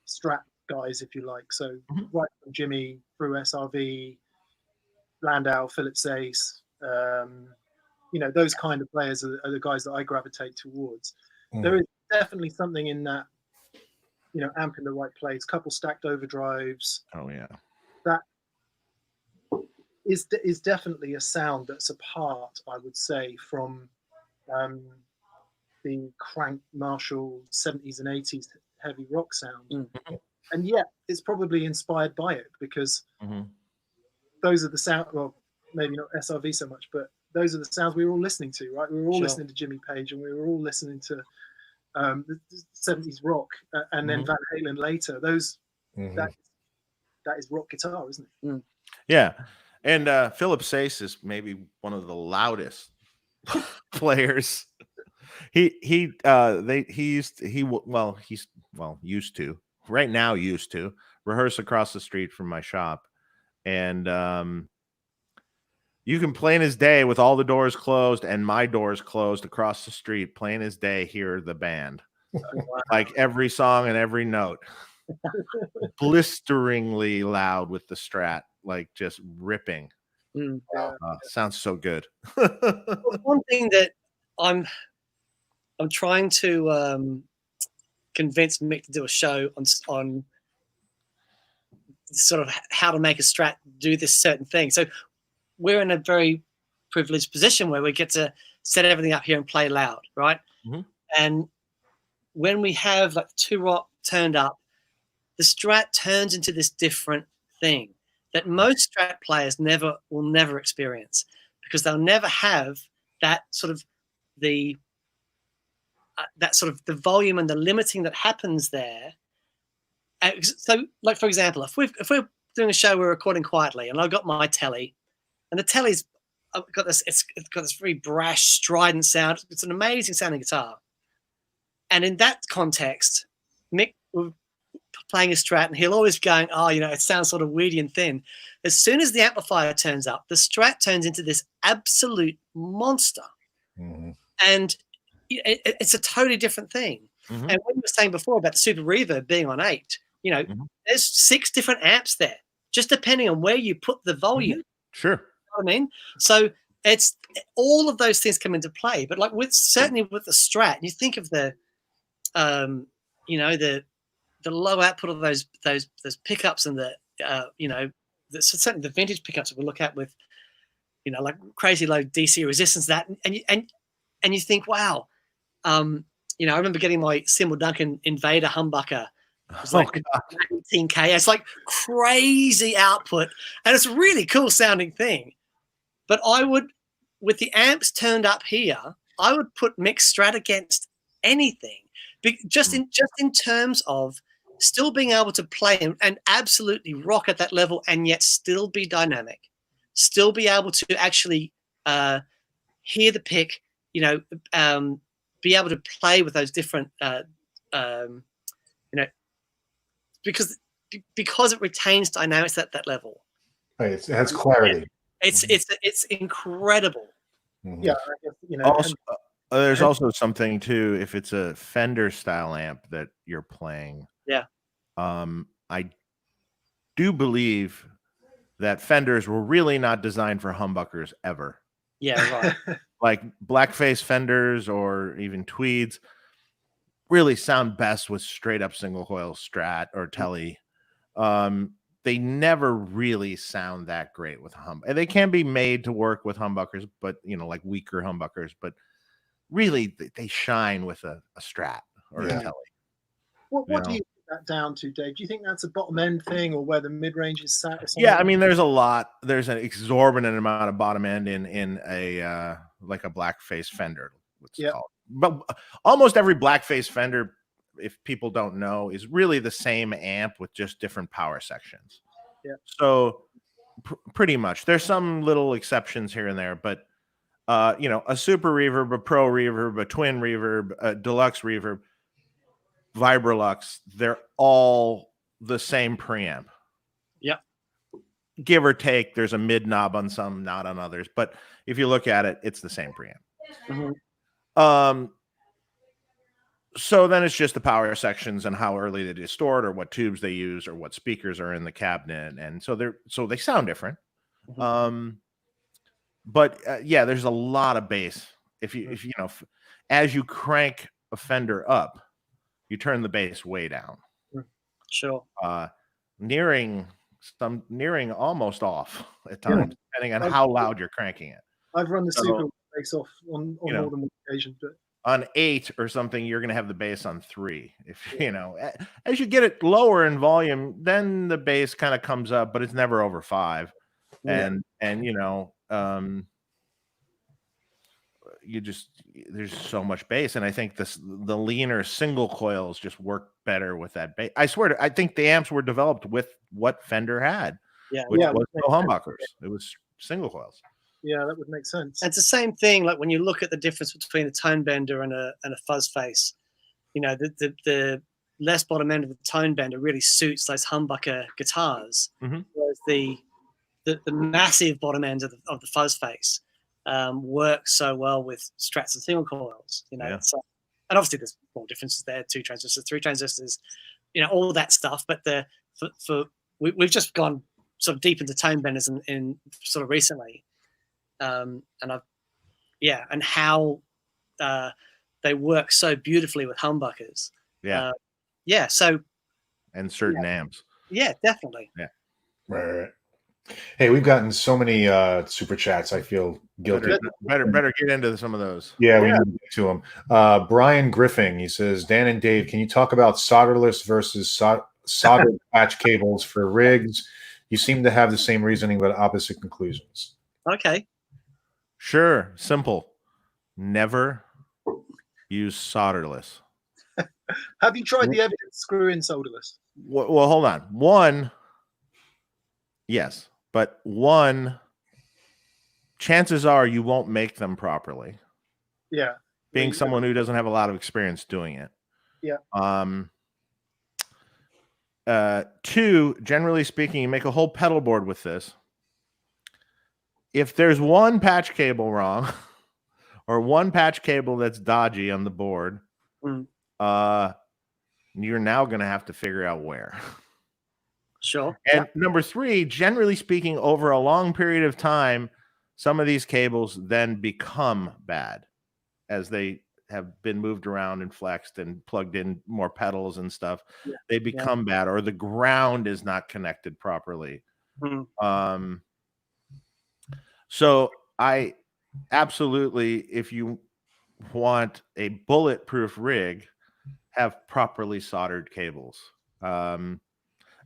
Strat guys, if you like. So right from Jimmy through SRV, Landau, Phillips Ace, those kind of players are the guys that I gravitate towards. There is definitely something in that, amp in the right place, couple stacked overdrives. Oh yeah, that is definitely a sound that's apart, I would say, from the crank Marshall 70s and 80s heavy rock sound. And yet it's probably inspired by it, because those are the sound, well, maybe not SRV so much, but those are the sounds we were all listening to, right? We were all listening to Jimmy Page, and we were all listening to the 70s rock, and then Van Halen later. That is rock guitar, isn't it? Yeah. And Philip Sace is maybe one of the loudest players. He used to rehearse across the street from my shop, and you can plain as day, with all the doors closed and my doors closed across the street, plain as day, hear the band. Like every song and every note. Blisteringly loud with the Strat, like just ripping. Sounds so good. One thing that I'm trying to convince Mick to do a show on sort of how to make a Strat do this certain thing. So we're in a very privileged position where we get to set everything up here and play loud, right? And when we have like 2-Rock turned up, the Strat turns into this different thing that most Strat players will never experience, because they'll never have that sort of the volume and the limiting that happens there. So, like for example, if we're doing a show, we're recording quietly, and I've got my telly, and the telly's got this, it's got this very brash, strident sound. It's an amazing sounding guitar, and in that context, Mick playing a Strat, and he'll always going, oh, it sounds sort of weedy and thin. As soon as the amplifier turns up, the Strat turns into this absolute monster. Mm-hmm. And it's a totally different thing. Mm-hmm. And what you were saying before about the Super Reverb being on 8, there's 6 different amps there, just depending on where you put the volume. Sure. You know what I mean? So it's all of those things come into play. But like certainly with the Strat, you think of the low output of those pickups and certainly the vintage pickups that we look at with like crazy low DC resistance, that and you think, wow, I remember getting my Symbol Duncan Invader humbucker. It was like 18K. It's like crazy output, and it's a really cool sounding thing. But I would, with the amps turned up here, I would put mixed Strat against anything, just in terms of still being able to play and absolutely rock at that level, and yet still be dynamic, still be able to actually hear the pick, be able to play with those different, because it retains dynamics at that level. Right, it has clarity. It's incredible. Mm-hmm. Yeah, I guess, Also, there's also something too, if it's a Fender style amp that you're playing. Yeah. I do believe that Fenders were really not designed for humbuckers ever. Yeah, right. Like blackface Fenders or even Tweeds really sound best with straight up single coil Strat or Tele. They never really sound that great with and they can be made to work with humbuckers, but like weaker humbuckers, but really they shine with a Strat or a Tele. What do you put that down to, Dave? Do you think that's a bottom end thing, or where the mid range is sat or something? Yeah, I mean, there's an exorbitant amount of bottom end in a like a blackface Fender, what's it called. But almost every blackface Fender, if people don't know, is really the same amp with just different power sections. Yeah. So pretty much, there's some little exceptions here and there, but a super reverb, a pro reverb, a twin reverb, a deluxe reverb, Vibrolux, they're all the same preamp. Yeah. Give or take, there's a mid knob on some, not on others, but if you look at it, it's the same preamp. Mm-hmm. So then it's just the power sections and how early they distort, or what tubes they use, or what speakers are in the cabinet, and so they sound different. Mm-hmm. But there's a lot of bass. If as you crank a Fender up, you turn the bass way down. Sure. Nearing almost off at times, depending on how loud you're cranking it. I've run the super bass off on more than one occasion, but on 8 or something, you're going to have the bass on 3. If as you get it lower in volume, then the bass kind of comes up, but it's never over 5. And there's so much bass, and I think the leaner single coils just work better with that bass. I think the amps were developed with what Fender had, which was no humbuckers. It was single coils. Yeah, that would make sense. And it's the same thing. Like when you look at the difference between a tone bender and a fuzz face, the less bottom end of the tone bender really suits those humbucker guitars, whereas the massive bottom end of the fuzz face works so well with Strats and single coils. So, and obviously there's more differences there: 2 transistors, 3 transistors, all that stuff. But we've just gone sort of deep into tone benders in sort of recently. And how they work so beautifully with humbuckers. So and certain amps. Yeah, definitely. Yeah. Right. Hey, we've gotten so many super chats. I feel guilty. Better get into some of those. Yeah, we need to get to them. Brian Griffing, he says, Dan and Dave, can you talk about solderless versus soldered patch cables for rigs? You seem to have the same reasoning but opposite conclusions. Okay. Sure. Simple. Never use solderless. Have you tried the evidence screw-in solderless? Well, hold on. One, yes. But chances are you won't make them properly. Yeah. Being someone who doesn't have a lot of experience doing it. Yeah. Two, generally speaking, you make a whole pedal board with this. If there's one patch cable wrong or one patch cable that's dodgy on the board, you're now going to have to figure out where. Sure. And number three, generally speaking, over a long period of time, some of these cables then become bad as they have been moved around and flexed and plugged in more pedals and stuff. Yeah. They become bad, or the ground is not connected properly. So I absolutely, if you want a bulletproof rig, have properly soldered cables.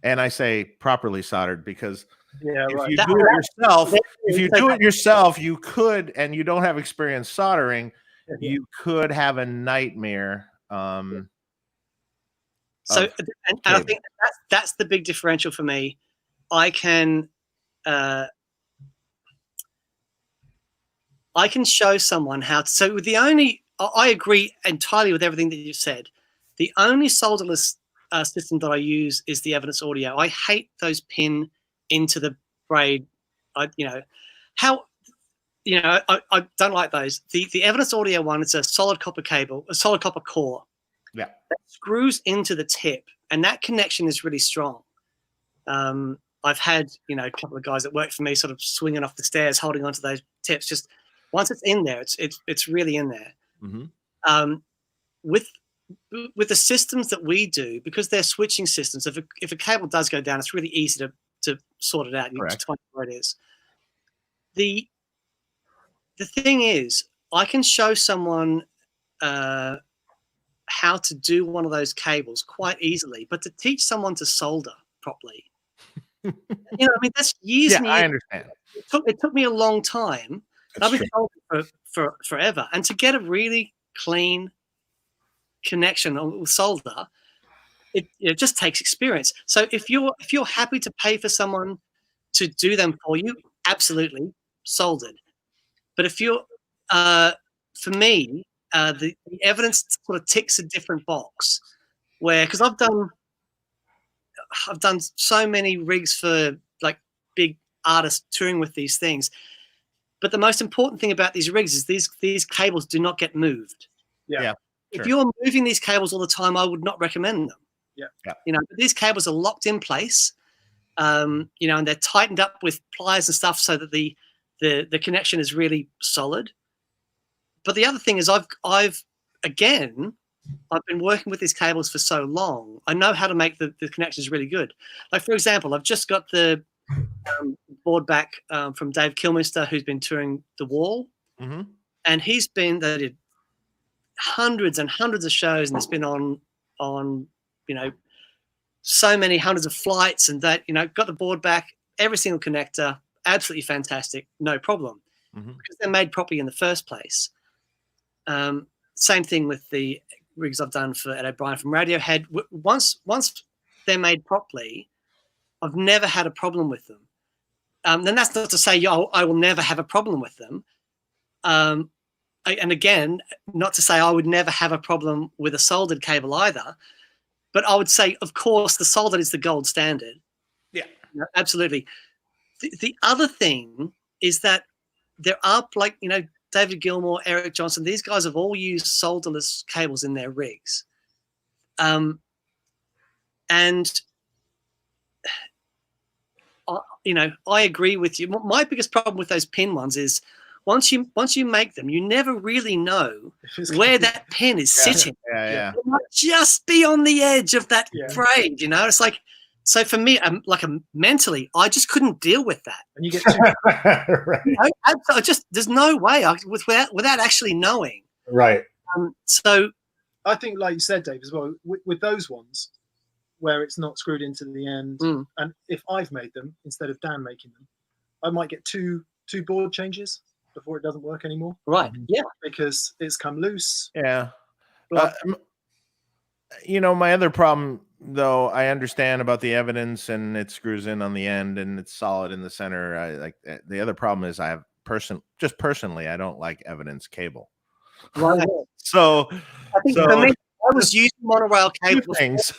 And I say properly soldered because if you do it yourself, you could, and you don't have experience soldering, you could have a nightmare. So, and I think that's the big differential for me. I can show someone how to. So I agree entirely with everything that you've said. The only solderless system that I use is the evidence audio. I hate those pin into the braid. I don't like those. The evidence audio one, it's a solid copper cable, a solid copper core. Yeah. That screws into the tip, and that connection is really strong. I've had, a couple of guys that work for me sort of swinging off the stairs, holding onto those tips. Just once it's in there, it's really in there. With the systems that we do, because they're switching systems, if a cable does go down, it's really easy to sort it out. You just find where it is. The thing is, I can show someone how to do one of those cables quite easily, but to teach someone to solder properly, that's years and years. I understand. It took me a long time. I've been soldering for forever, and to get a really clean connection with solder, it just takes experience. So if you're happy to pay for someone to do them for you, absolutely soldered. But if you're for me, the evidence sort of ticks a different box, where, because I've done so many rigs for like big artists touring with these things, but the most important thing about these rigs is these cables do not get moved. Yeah. If you're moving these cables all the time, I would not recommend them. But these cables are locked in place, and they're tightened up with pliers and stuff so that the connection is really solid. But the other thing is, I've been working with these cables for so long. I know how to make the connections really good. Like, for example, I've just got the board back from Dave Kilminster, who's been touring the Wall, and they did hundreds and hundreds of shows, and it's been on so many hundreds of flights, and that got the board back, every single connector, absolutely fantastic, no problem, because they're made properly in the first place. Same thing with the rigs I've done for Ed O'Brien from Radiohead. Once they're made properly, I've never had a problem with them. Then that's not to say I will never have a problem with them. And again, not to say I would never have a problem with a soldered cable either, but I would say, of course, the soldered is the gold standard. Yeah, absolutely. The other thing is that there are, David Gilmour, Eric Johnson, these guys have all used solderless cables in their rigs. And I agree with you. My biggest problem with those pin ones is once you make them, you never really know where that pin is sitting. Yeah. It might just be on the edge of that braid, It's like, so for me, mentally, I just couldn't deal with that. And you get there's no way without actually knowing. Right. So I think, like you said, Dave, as well, with those ones where it's not screwed into the end, and if I've made them instead of Dan making them, I might get two board changes before it doesn't work anymore. Right. Yeah. Because it's come loose. Yeah. My other problem, though, I understand about the evidence, and it screws in on the end, and it's solid in the center. I like the other problem is personally, I don't like evidence cable. Right. So I think for me, I was using monorail cables. Things.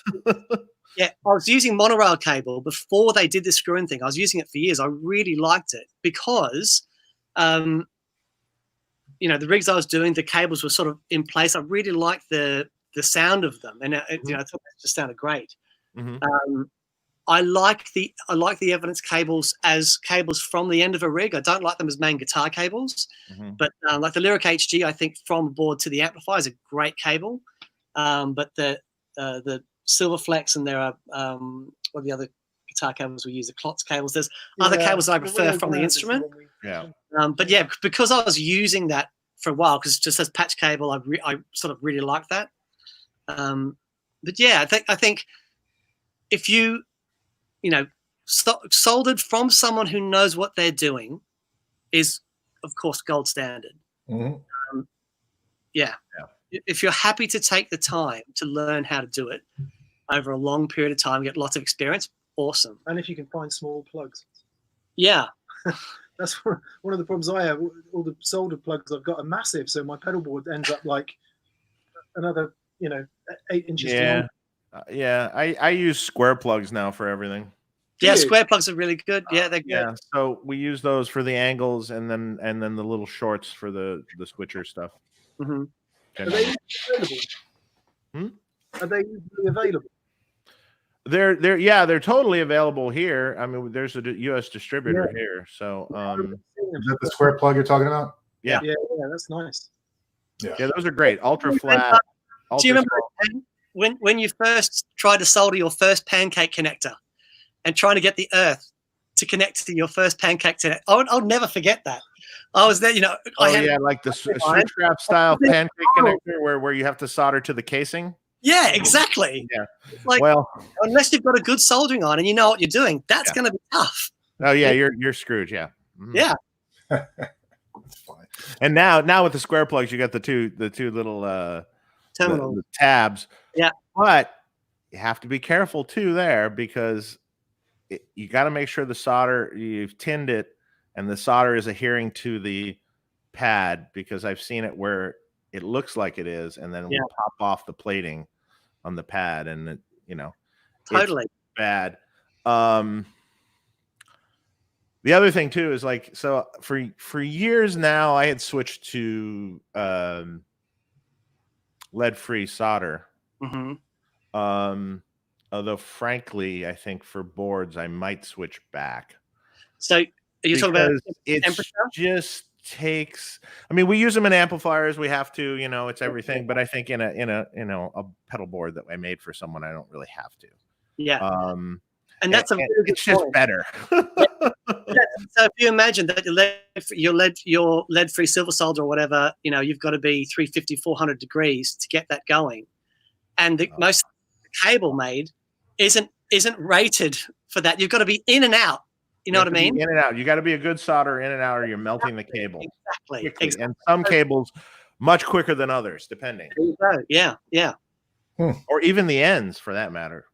Yeah, I was using monorail cable before they did the screwing thing. I was using it for years. I really liked it because, the rigs I was doing, the cables were sort of in place. I really liked the sound of them, and I thought it just sounded great. Mm-hmm. I like the evidence cables as cables from the end of a rig. I don't like them as main guitar cables, but like the Lyric HG, I think from board to the amplifier is a great cable. But the Silverflex and there are what are the other guitar cables we use? The Klotz cables. There's other cables that I prefer from the instrument. But yeah, because I was using that for a while, because it just as patch cable, I sort of really like that. But yeah, I think if you soldered from someone who knows what they're doing is, of course, gold standard. If you're happy to take the time to learn how to do it over a long period of time, get lots of experience, awesome. And if you can find small plugs. Yeah. That's one of the problems I have. All the soldered plugs I've got are massive, so my pedal board ends up like another, 8 inches long. I use square plugs now for everything. Yeah, square plugs are really good. Yeah, they're good. Yeah, so we use those for the angles and then the little shorts for the switcher stuff. Are they usually available? Are they usually available? They're totally available here. I mean, there's a U.S. distributor here. So is that the square plug you're talking about? Yeah, that's nice. Yeah, those are great. Ultra flat. Do you remember when you first tried to solder your first pancake connector and trying to get the earth to connect to your first pancake connector? I'll never forget that. I was there, like the switch wrap style pancake connector where you have to solder to the casing. Yeah, exactly. Yeah. Like, unless you've got a good soldering on and you know what you're doing, that's going to be tough. Oh yeah, you're screwed. Yeah. Yeah. And now with the square plugs, you got the two little terminal the tabs. Yeah. But you have to be careful too there, because you got to make sure the solder, you've tinned it and the solder is adhering to the pad, because I've seen it where it looks like it is, and then we'll pop off the plating on the pad, and it, totally it's bad. The other thing too is like, so for years now, I had switched to lead-free solder. Although frankly, I think for boards, I might switch back. So are you talking about it just takes, I mean, we use them in amplifiers, we have to, it's everything, but I think in a pedal board that I made for someone, I don't really have to. And that's it's just better. So if you imagine that your lead-free silver solder or whatever, you've got to be 350, 400 degrees to get that going, and most cable made isn't rated for that. You've got to be in and out. You know what I mean? In and out. You got to be a good solder in and out, or you're melting the cable. Exactly. And some cables much quicker than others, depending. There you go. Yeah. Or even the ends, for that matter.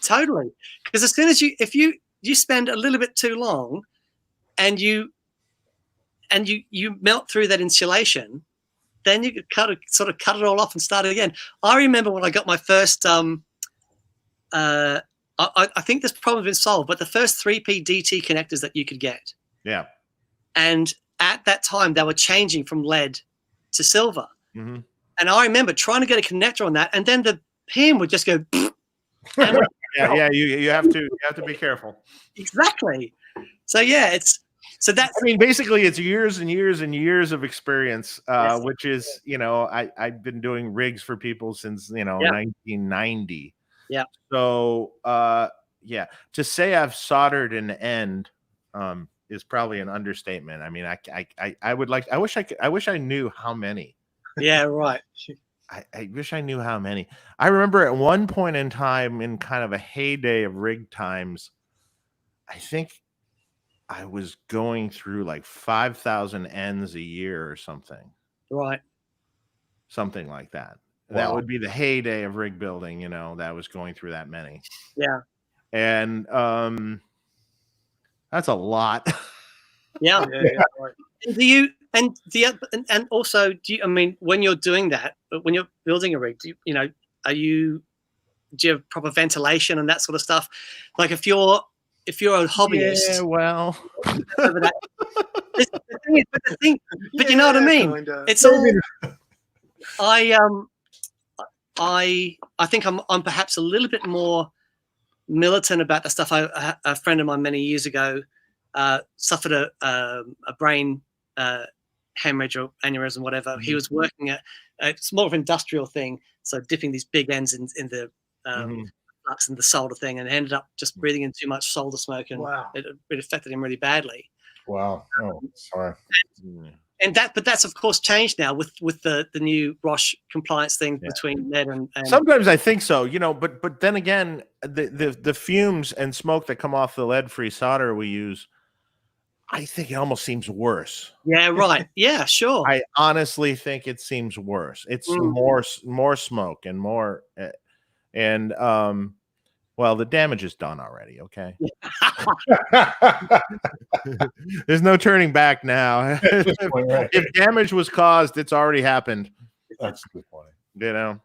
Totally. Because as soon as if you spend a little bit too long, and you melt through that insulation, then you could sort of cut it all off and start it again. I remember when I got my first I think this problem has been solved, but the first 3P DT connectors that you could get. Yeah. And at that time, they were changing from lead to silver. And I remember trying to get a connector on that, and then the pin would just go. You have to be careful. Exactly. So that's. I mean, basically, it's years and years and years of experience, which is, I've been doing rigs for people since 1990. Yeah. So to say I've soldered an end is probably an understatement. I mean, I wish I knew how many. Yeah, right. I wish I knew how many. I remember at one point in time, in kind of a heyday of rig times, I think I was going through like 5,000 ends a year or something. Right. Something like that. Wow. That would be the heyday of rig building, that was going through that many. Yeah. And that's a lot. Yeah. Right. And also, I mean, when you're doing that, when you're building a rig, are you do you have proper ventilation and that sort of stuff? Like if you're a hobbyist, Yeah, well, over that, but you know what I mean. Kinda. It's all. I think I'm perhaps a little bit more militant about the stuff. A friend of mine many years ago suffered a brain hemorrhage or aneurysm, whatever. He was working at it's more of an industrial thing, so dipping these big ends in the flux and the solder thing, and ended up just breathing in too much solder smoke, and it affected him really badly. Wow. Oh, sorry. But that's of course changed now with the new Roche compliance thing between lead and sometimes I think so, you know, but then again, the fumes and smoke that come off the lead-free solder we use, I think it almost seems worse. Yeah, right. Yeah, sure. I honestly think it seems worse. It's more smoke and more well, the damage is done already, okay? There's no turning back now. If damage was caused, it's already happened. That's a good point. You know?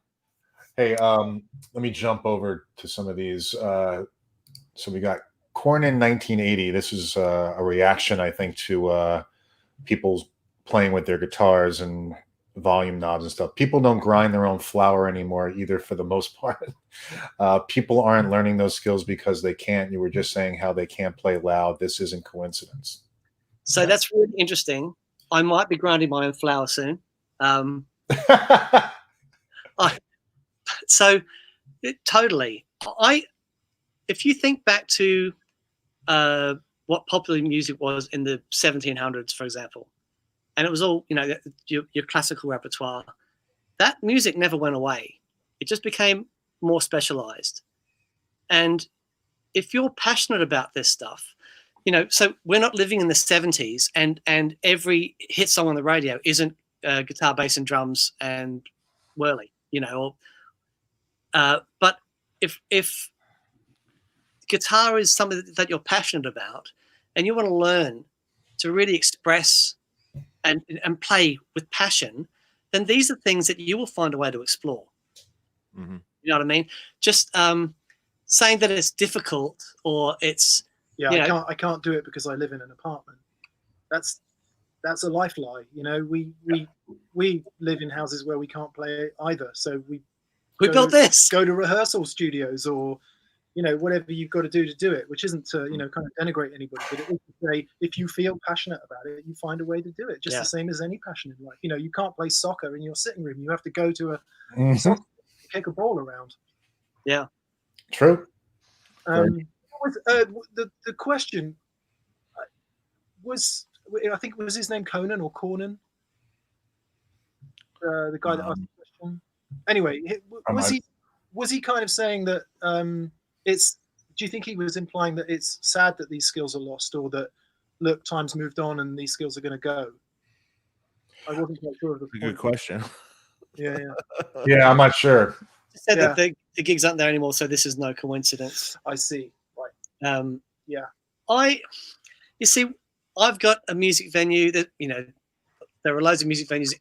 Hey, let me jump over to some of these. So we got Corn in 1980. This is a reaction, I think, to people playing with their guitars and volume knobs and stuff. People don't grind their own flour anymore either, for the most part. People aren't learning those skills because they can't. You were just saying how they can't play loud. This isn't coincidence. So that's really interesting. I might be grinding my own flour soon. Totally. If you think back to what popular music was in the 1700s, for example, and it was all, you know, your classical repertoire, that music never went away. It just became more specialized. And if you're passionate about this stuff, you know, so we're not living in the 70s and every hit song on the radio isn't guitar, bass, and drums and whirly, you know. But if guitar is something that you're passionate about and you want to learn to really express and play with passion, then these are things that you will find a way to explore. You know what I mean? Just saying that it's difficult or it's I can't do it because I live in an apartment. That's a life lie. You know, we live in houses where we can't play either. So we built this. Go to rehearsal studios or, you know, whatever you've got to do it, which isn't to, you know, kind of denigrate anybody, but it is to say, if you feel passionate about it, you find a way to do it, just the same as any passion in life. You know, you can't play soccer in your sitting room. You have to go to kick a ball around. Yeah. True. The question was, I think, was his name Conan or Cornan? The guy that asked the question. Anyway, was he kind of saying that do you think he was implying that it's sad that these skills are lost, or that, look, time's moved on and these skills are going to go? I wasn't quite sure of the point. Good question. Yeah, I'm not sure. Said that the gigs aren't there anymore, so this is no coincidence. I see. Right. You see, I've got a music venue that, you know, there are loads of music venues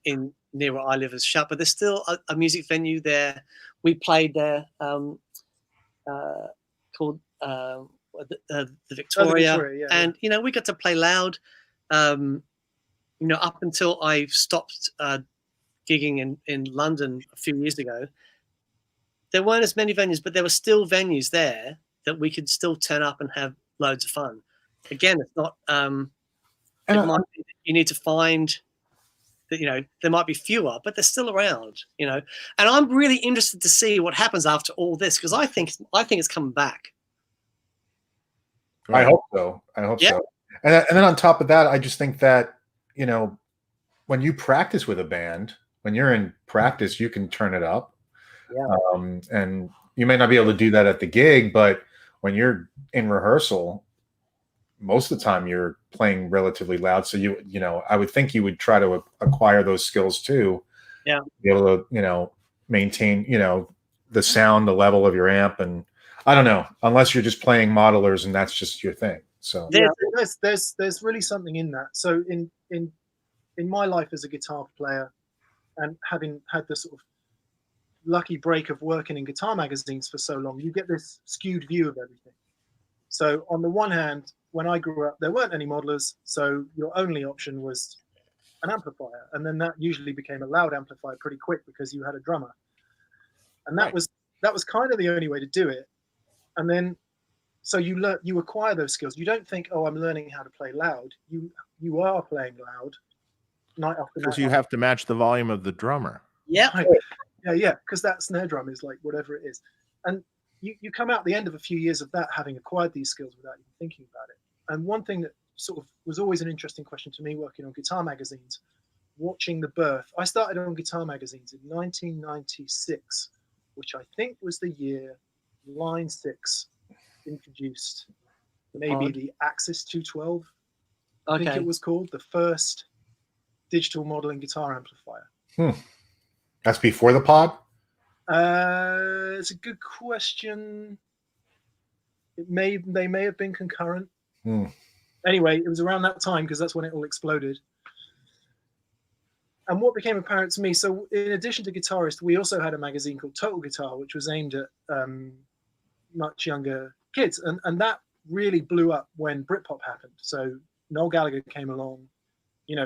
near where I live as shut, but there's still a music venue there. We played there called the Victoria, and you know, we got to play loud. You know, up until I stopped gigging in London a few years ago, there weren't as many venues, but there were still venues there that we could still turn up and have loads of fun. Again, it's not. It might be that you need to find that, you know, there might be fewer, but they're still around. You know, and I'm really interested to see what happens after all this, because I think it's coming back. I hope so. So. And then on top of that, I just think that, you know, when you practice with a band, when you're in practice, you can turn it up. And you may not be able to do that at the gig, but when you're in rehearsal, most of the time you're playing relatively loud. So you know, I would think you would try to acquire those skills too. Yeah. Be able to, you know, maintain, you know, the sound, the level of your amp, and I don't know, unless you're just playing modelers and that's just your thing. So there's really something in that. So in my life as a guitar player, and having had the sort of lucky break of working in guitar magazines for so long, you get this skewed view of everything. So on the one hand, when I grew up, there weren't any modelers, so your only option was an amplifier, and then that usually became a loud amplifier pretty quick because you had a drummer, and that was kind of the only way to do it. And then so you acquire those skills. You don't think, oh, I'm learning how to play loud. You are playing loud night after night. Because you have to match the volume of the drummer. Yeah. Yeah, because that snare drum is like whatever it is. And you come out the end of a few years of that having acquired these skills without even thinking about it. And one thing that sort of was always an interesting question to me working on guitar magazines, watching the birth. I started on guitar magazines in 1996, which I think was the year Line 6 introduced maybe the Axis 212. I think it was called, the first digital modeling guitar amplifier. That's before the pod? It's a good question. They may have been concurrent. Anyway, it was around that time because that's when it all exploded. And what became apparent to me, so in addition to Guitarist, we also had a magazine called Total Guitar, which was aimed at much younger kids. And that really blew up when Britpop happened. So Noel Gallagher came along,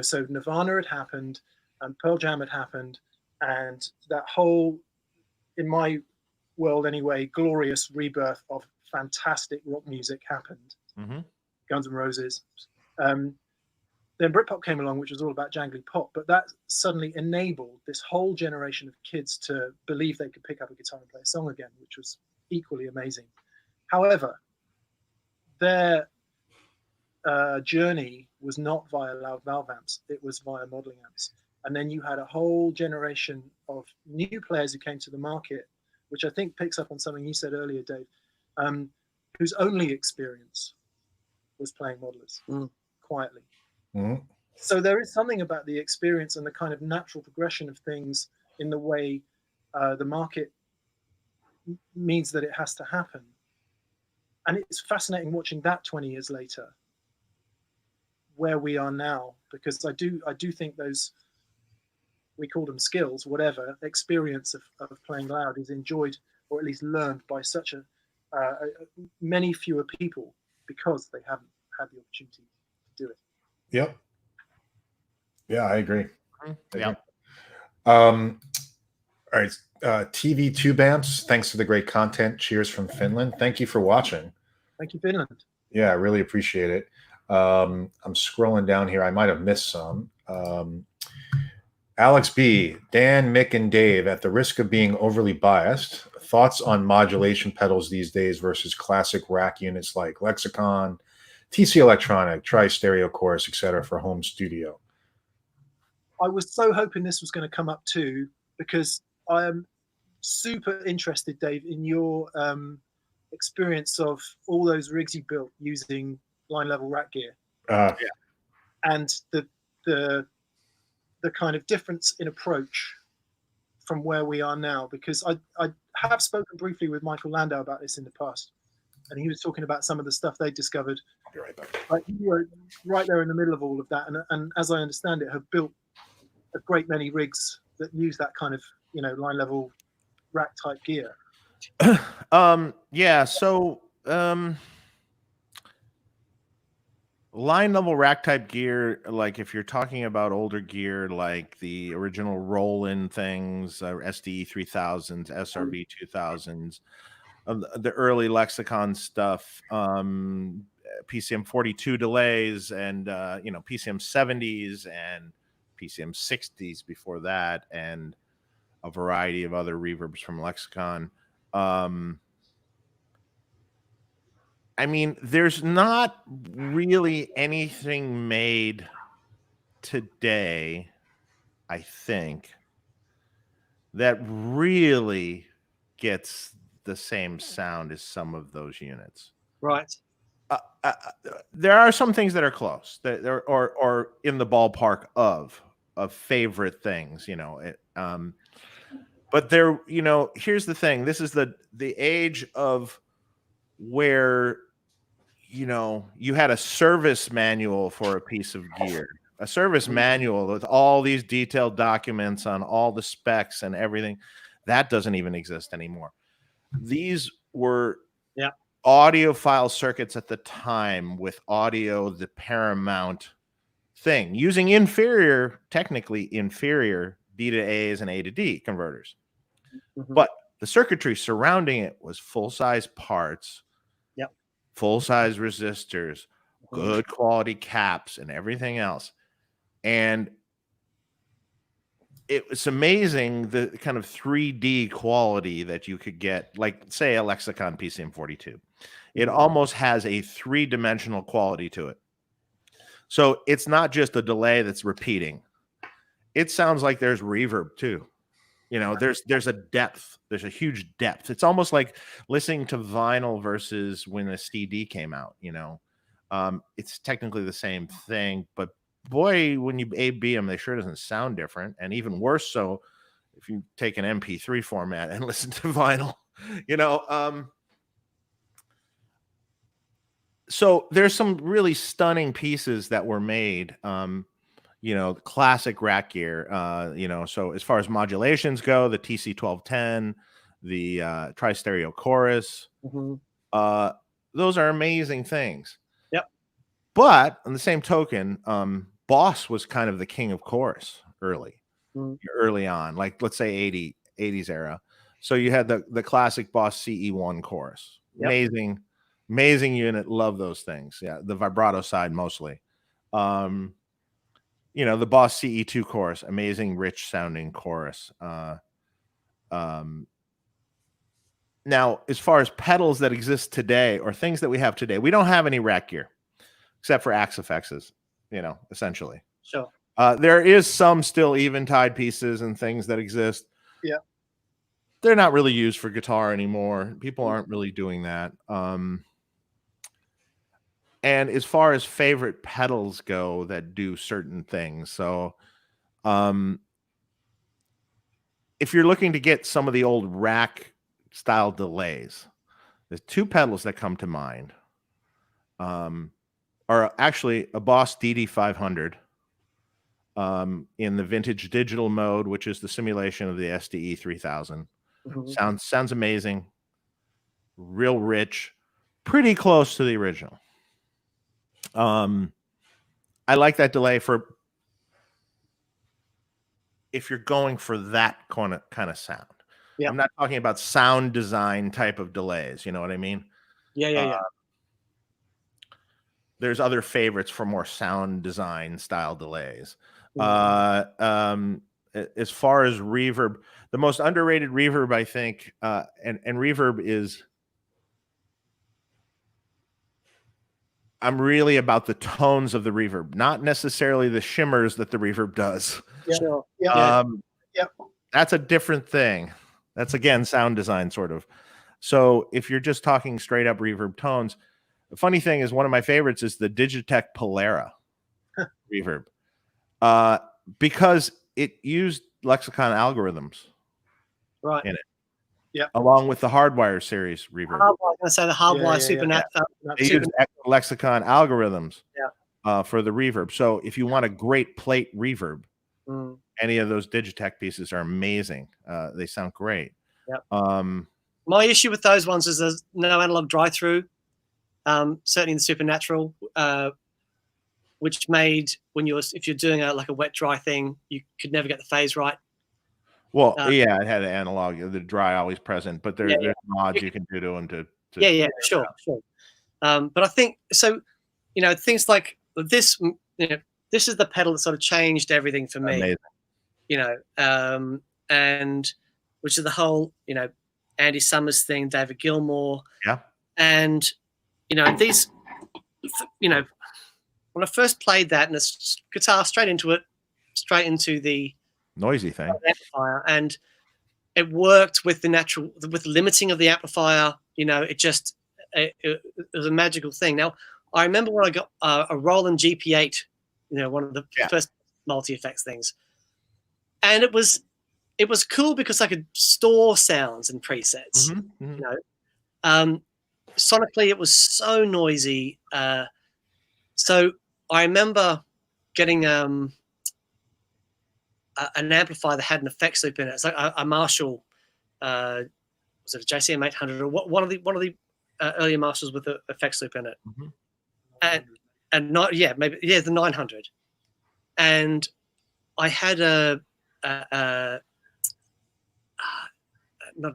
so Nirvana had happened and Pearl Jam had happened. And that whole, in my world anyway, glorious rebirth of fantastic rock music happened. Guns N' Roses. Then Britpop came along, which was all about jangly pop, but that suddenly enabled this whole generation of kids to believe they could pick up a guitar and play a song again, which was equally amazing. However, their journey was not via loud valve amps, it was via modeling amps. And then you had a whole generation of new players who came to the market, which I think picks up on something you said earlier, Dave, whose only experience was playing modelers quietly. So there is something about the experience and the kind of natural progression of things in the way the market means that it has to happen. And it's fascinating watching that 20 years later, where we are now, because I do think those, we call them skills, whatever, experience of playing loud is enjoyed or at least learned by such many fewer people because they haven't had the opportunity to do it. Yep. Yeah, I agree. Yeah. All right. TV Tube Amps, thanks for the great content. Cheers from Finland. Thank you for watching. Thank you, Finland. Yeah, I really appreciate it. I'm scrolling down here. I might have missed some. Alex B, Dan, Mick, and Dave, at the risk of being overly biased, thoughts on modulation pedals these days versus classic rack units like Lexicon, TC Electronic, Tri-Stereo Chorus, etc. for home studio? I was so hoping this was going to come up too, because I am super interested, Dave, in your experience of all those rigs you built using line level rack gear. And the kind of difference in approach from where we are now, because I have spoken briefly with Michael Landau about this in the past, and he was talking about some of the stuff they discovered. I'll be right back. You were right there in the middle of all of that, and as I understand it, have built a great many rigs that use that kind of line level rack type gear. Yeah, so line level rack type gear, like if you're talking about older gear like the original roll-in things, SDE 3000s, SRV 2000s, the early Lexicon stuff, PCM 42 delays, and PCM 70s and PCM 60s before that, and a variety of other reverbs from Lexicon. I mean, there's not really anything made today, I think, that really gets the same sound as some of those units. Right. There are some things that are close, that or in the ballpark of favorite things, but there, here's the thing. This is the age of where, you had a service manual for a piece of gear, a service manual with all these detailed documents on all the specs and everything. That doesn't even exist anymore. These were Yeah. audiophile circuits at the time, with audio the paramount thing, using technically inferior D to A's and A to D converters. Mhm. But the circuitry surrounding it was full-size parts, Yep. full-size resistors, good quality caps, and everything else. And it was amazing the kind of 3D quality that you could get, like, say, a Lexicon PCM42. It almost has a 3-dimensional quality to it. So it's not just a delay that's repeating. It sounds like there's reverb too. You know, there's a depth. There's a huge depth. It's almost like listening to vinyl versus when a CD came out, you know. It's technically the same thing, but boy, when you A/B them, they sure doesn't sound different. And even worse so if you take an MP3 format and listen to vinyl, you know. So there's some really stunning pieces that were made, you know, classic rack gear, you know. So as far as modulations go, the TC1210, the tri-stereo chorus, those are amazing things. Yep. But on the same token, Boss was kind of the king of chorus early on, like let's say 80s era. So you had the classic Boss CE1 chorus. Yep. Amazing unit. Love those things. Yeah, the vibrato side mostly. You know, the Boss CE2 chorus, amazing, rich sounding chorus. Now, as far as pedals that exist today or things that we have today, we don't have any rack gear except for Axe effects, you know, essentially. Sure. There is some still eventide pieces and things that exist. Yeah. They're not really used for guitar anymore. People aren't really doing that. And as far as favorite pedals go that do certain things, so if you're looking to get some of the old rack style delays, there's 2 pedals that come to mind. Are actually a Boss DD500 in the vintage digital mode, which is the simulation of the SDE 3000. Sounds amazing, real rich, pretty close to the original. I like that delay for if you're going for that kind of sound. Yeah. I'm not talking about sound design type of delays. You know what I mean? Yeah. There's other favorites for more sound design style delays. As far as reverb, the most underrated reverb, I think, and reverb is, I'm really about the tones of the reverb, not necessarily the shimmers that the reverb does. Yeah. Sure. That's a different thing. That's, again, sound design sort of. So if you're just talking straight up reverb tones, the funny thing is one of my favorites is the Digitech Polera reverb, because it used Lexicon algorithms in it. Yeah. Along with the Hardwire series reverb. I was going to say the Hardwire Supernatural. They use Lexicon algorithms for the reverb. So if you want a great plate reverb, any of those Digitech pieces are amazing. They sound great. Yep. My issue with those ones is there's no analog drive-through. Certainly in the Supernatural, which made if you're doing a wet dry thing, you could never get the phase right. Well, yeah, it had an analog, the dry always present, but there's mods you can do to them to sure. But I think so. You know, things like this. You know, this is the pedal that sort of changed everything for me. Amazing. You know, and which is the whole Andy Summers thing, David Gilmour. Yeah. And these. When I first played that and the guitar straight into the noisy thing amplifier, and it worked with the limiting of the amplifier. It was a magical thing. Now I remember when I got a Roland GP8, one of the first multi-effects things, and it was cool because I could store sounds and presets. Sonically it was so noisy. So I remember getting an amplifier that had an effects loop in it. It's like a Marshall was it a JCM 800 or one of the earlier masters with the effects loop in it, and not the 900, and I had not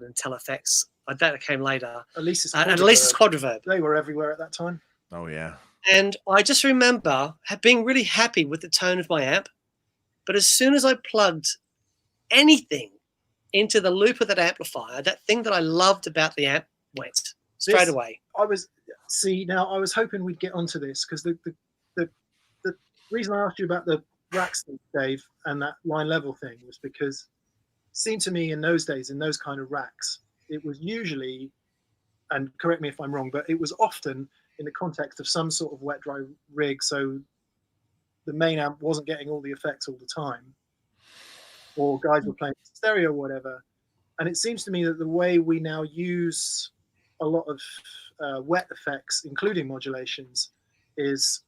an Intel effects. That came later. At least it's quad reverb. They were everywhere at that time. Oh yeah. And I just remember being really happy with the tone of my amp, but as soon as I plugged anything into the loop of that amplifier, that thing that I loved about the amp went straight away. I was hoping we'd get onto this because the reason I asked you about the racks, Dave, and that line level thing was because it seemed to me in those days, in those kind of racks, it was usually, and correct me if I'm wrong, but it was often in the context of some sort of wet dry rig, so the main amp wasn't getting all the effects all the time, or guys were playing stereo or whatever. And it seems to me that the way we now use a lot of wet effects, including modulations, is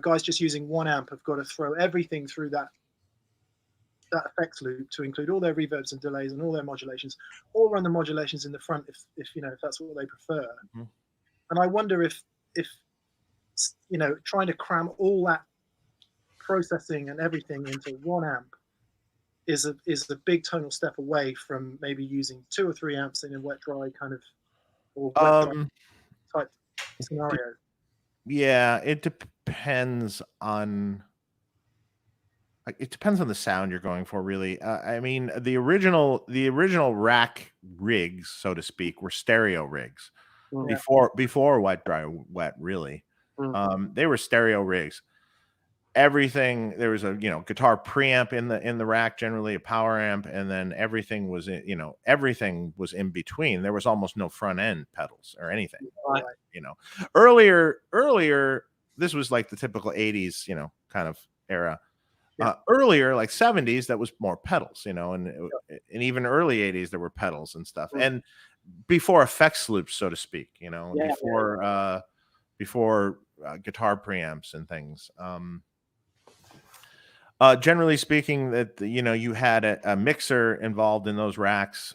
guys just using one amp have got to throw everything through that effects loop to include all their reverbs and delays and all their modulations, or run the modulations in the front if that's what they prefer. And I wonder if trying to cram all that processing and everything into one amp is a big tonal step away from maybe using 2 or 3 amps in a wet dry kind of or wet dry type scenario. Yeah, it depends on the sound you're going for, really. I mean, the original rack rigs, so to speak, were stereo rigs before wet dry wet, really. They were stereo rigs. Everything, there was a guitar preamp in the rack, generally a power amp, and then everything was in between. There was almost no front end pedals or anything. Right. Earlier, this was like the typical 80s, kind of era. Earlier, like 70s, that was more pedals, and even early 80s, there were pedals and stuff. And before effects loops, so to speak, before guitar preamps and things. Generally speaking, that you had a mixer involved in those racks,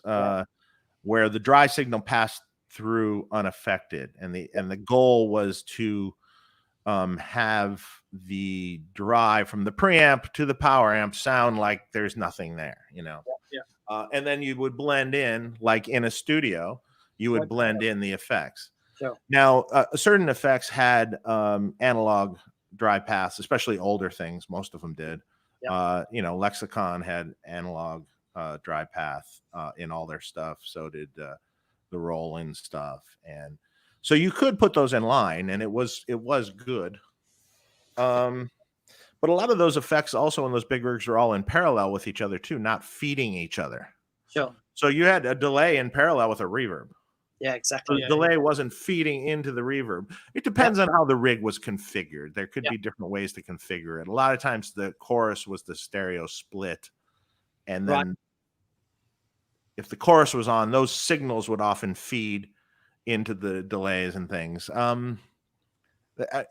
where the dry signal passed through unaffected, and the goal was to have the dry from the preamp to the power amp sound like there's nothing there, and then you would blend in, like in a studio, you would blend in the effects. Now, certain effects had analog dry paths, especially older things. Most of them did. Lexicon had analog dry path in all their stuff. So did the roll-in stuff, and so you could put those in line, and it was good. But a lot of those effects also in those big rigs are all in parallel with each other too, not feeding each other. Sure. So you had a delay in parallel with a reverb. Yeah, exactly. So the delay wasn't feeding into the reverb. It depends on how the rig was configured. There could be different ways to configure it. A lot of times the chorus was the stereo split, and then if the chorus was on, those signals would often feed into the delays and things.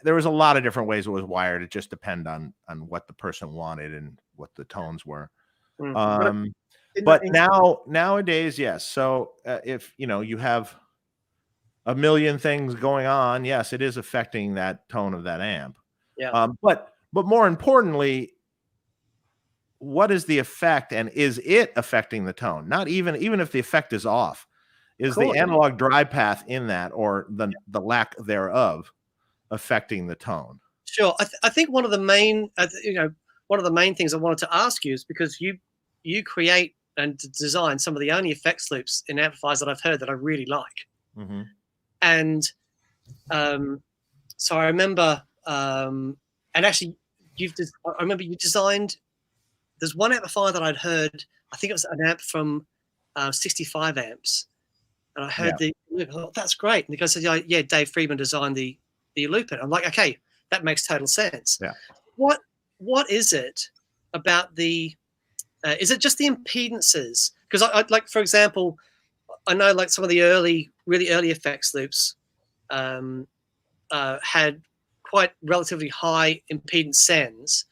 There was a lot of different ways it was wired. It just depended on what the person wanted and what the tones were. But nowadays, yes. So if you have a million things going on, yes, it is affecting that tone of that amp. Yeah. But more importantly, what is the effect, and is it affecting the tone? Not even if the effect is off, is the analog dry path in that, or the lack thereof, affecting the tone? Sure. I think one of the main things I wanted to ask you is because you create and design some of the only effects loops in amplifiers that I've heard that I really like. And so I remember, and actually I remember you designed, there's one amplifier that I'd heard, I think it was an amp from 65 amps. And I heard the loop. I thought, that's great. And the guy said, yeah, Dave Friedman designed the loop. And I'm like, okay, that makes total sense. Yeah. What is it about is it just the impedances? Because I like, for example, I know like some of the really early effects loops had quite relatively high impedance sends.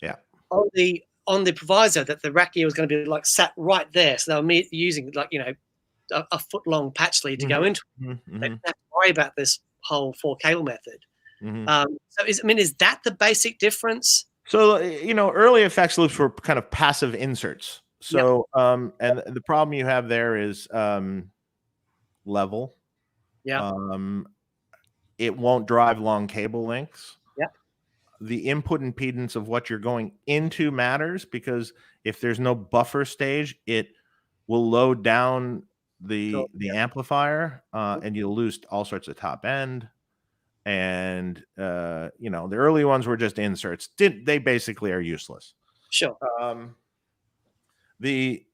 Yeah. On the on the proviso that the rack gear was going to be like sat right there, so they were using like a foot long patch lead to go into. They didn't have to worry about this whole 4 cable method. So is that the basic difference? So early effects loops were kind of passive inserts. So and the problem you have there is level. It won't drive long cable lengths. The input impedance of what you're going into matters, because if there's no buffer stage, it will load down the amplifier, and you'll lose all sorts of top end. And the early ones were just inserts. They basically are useless. Sure. The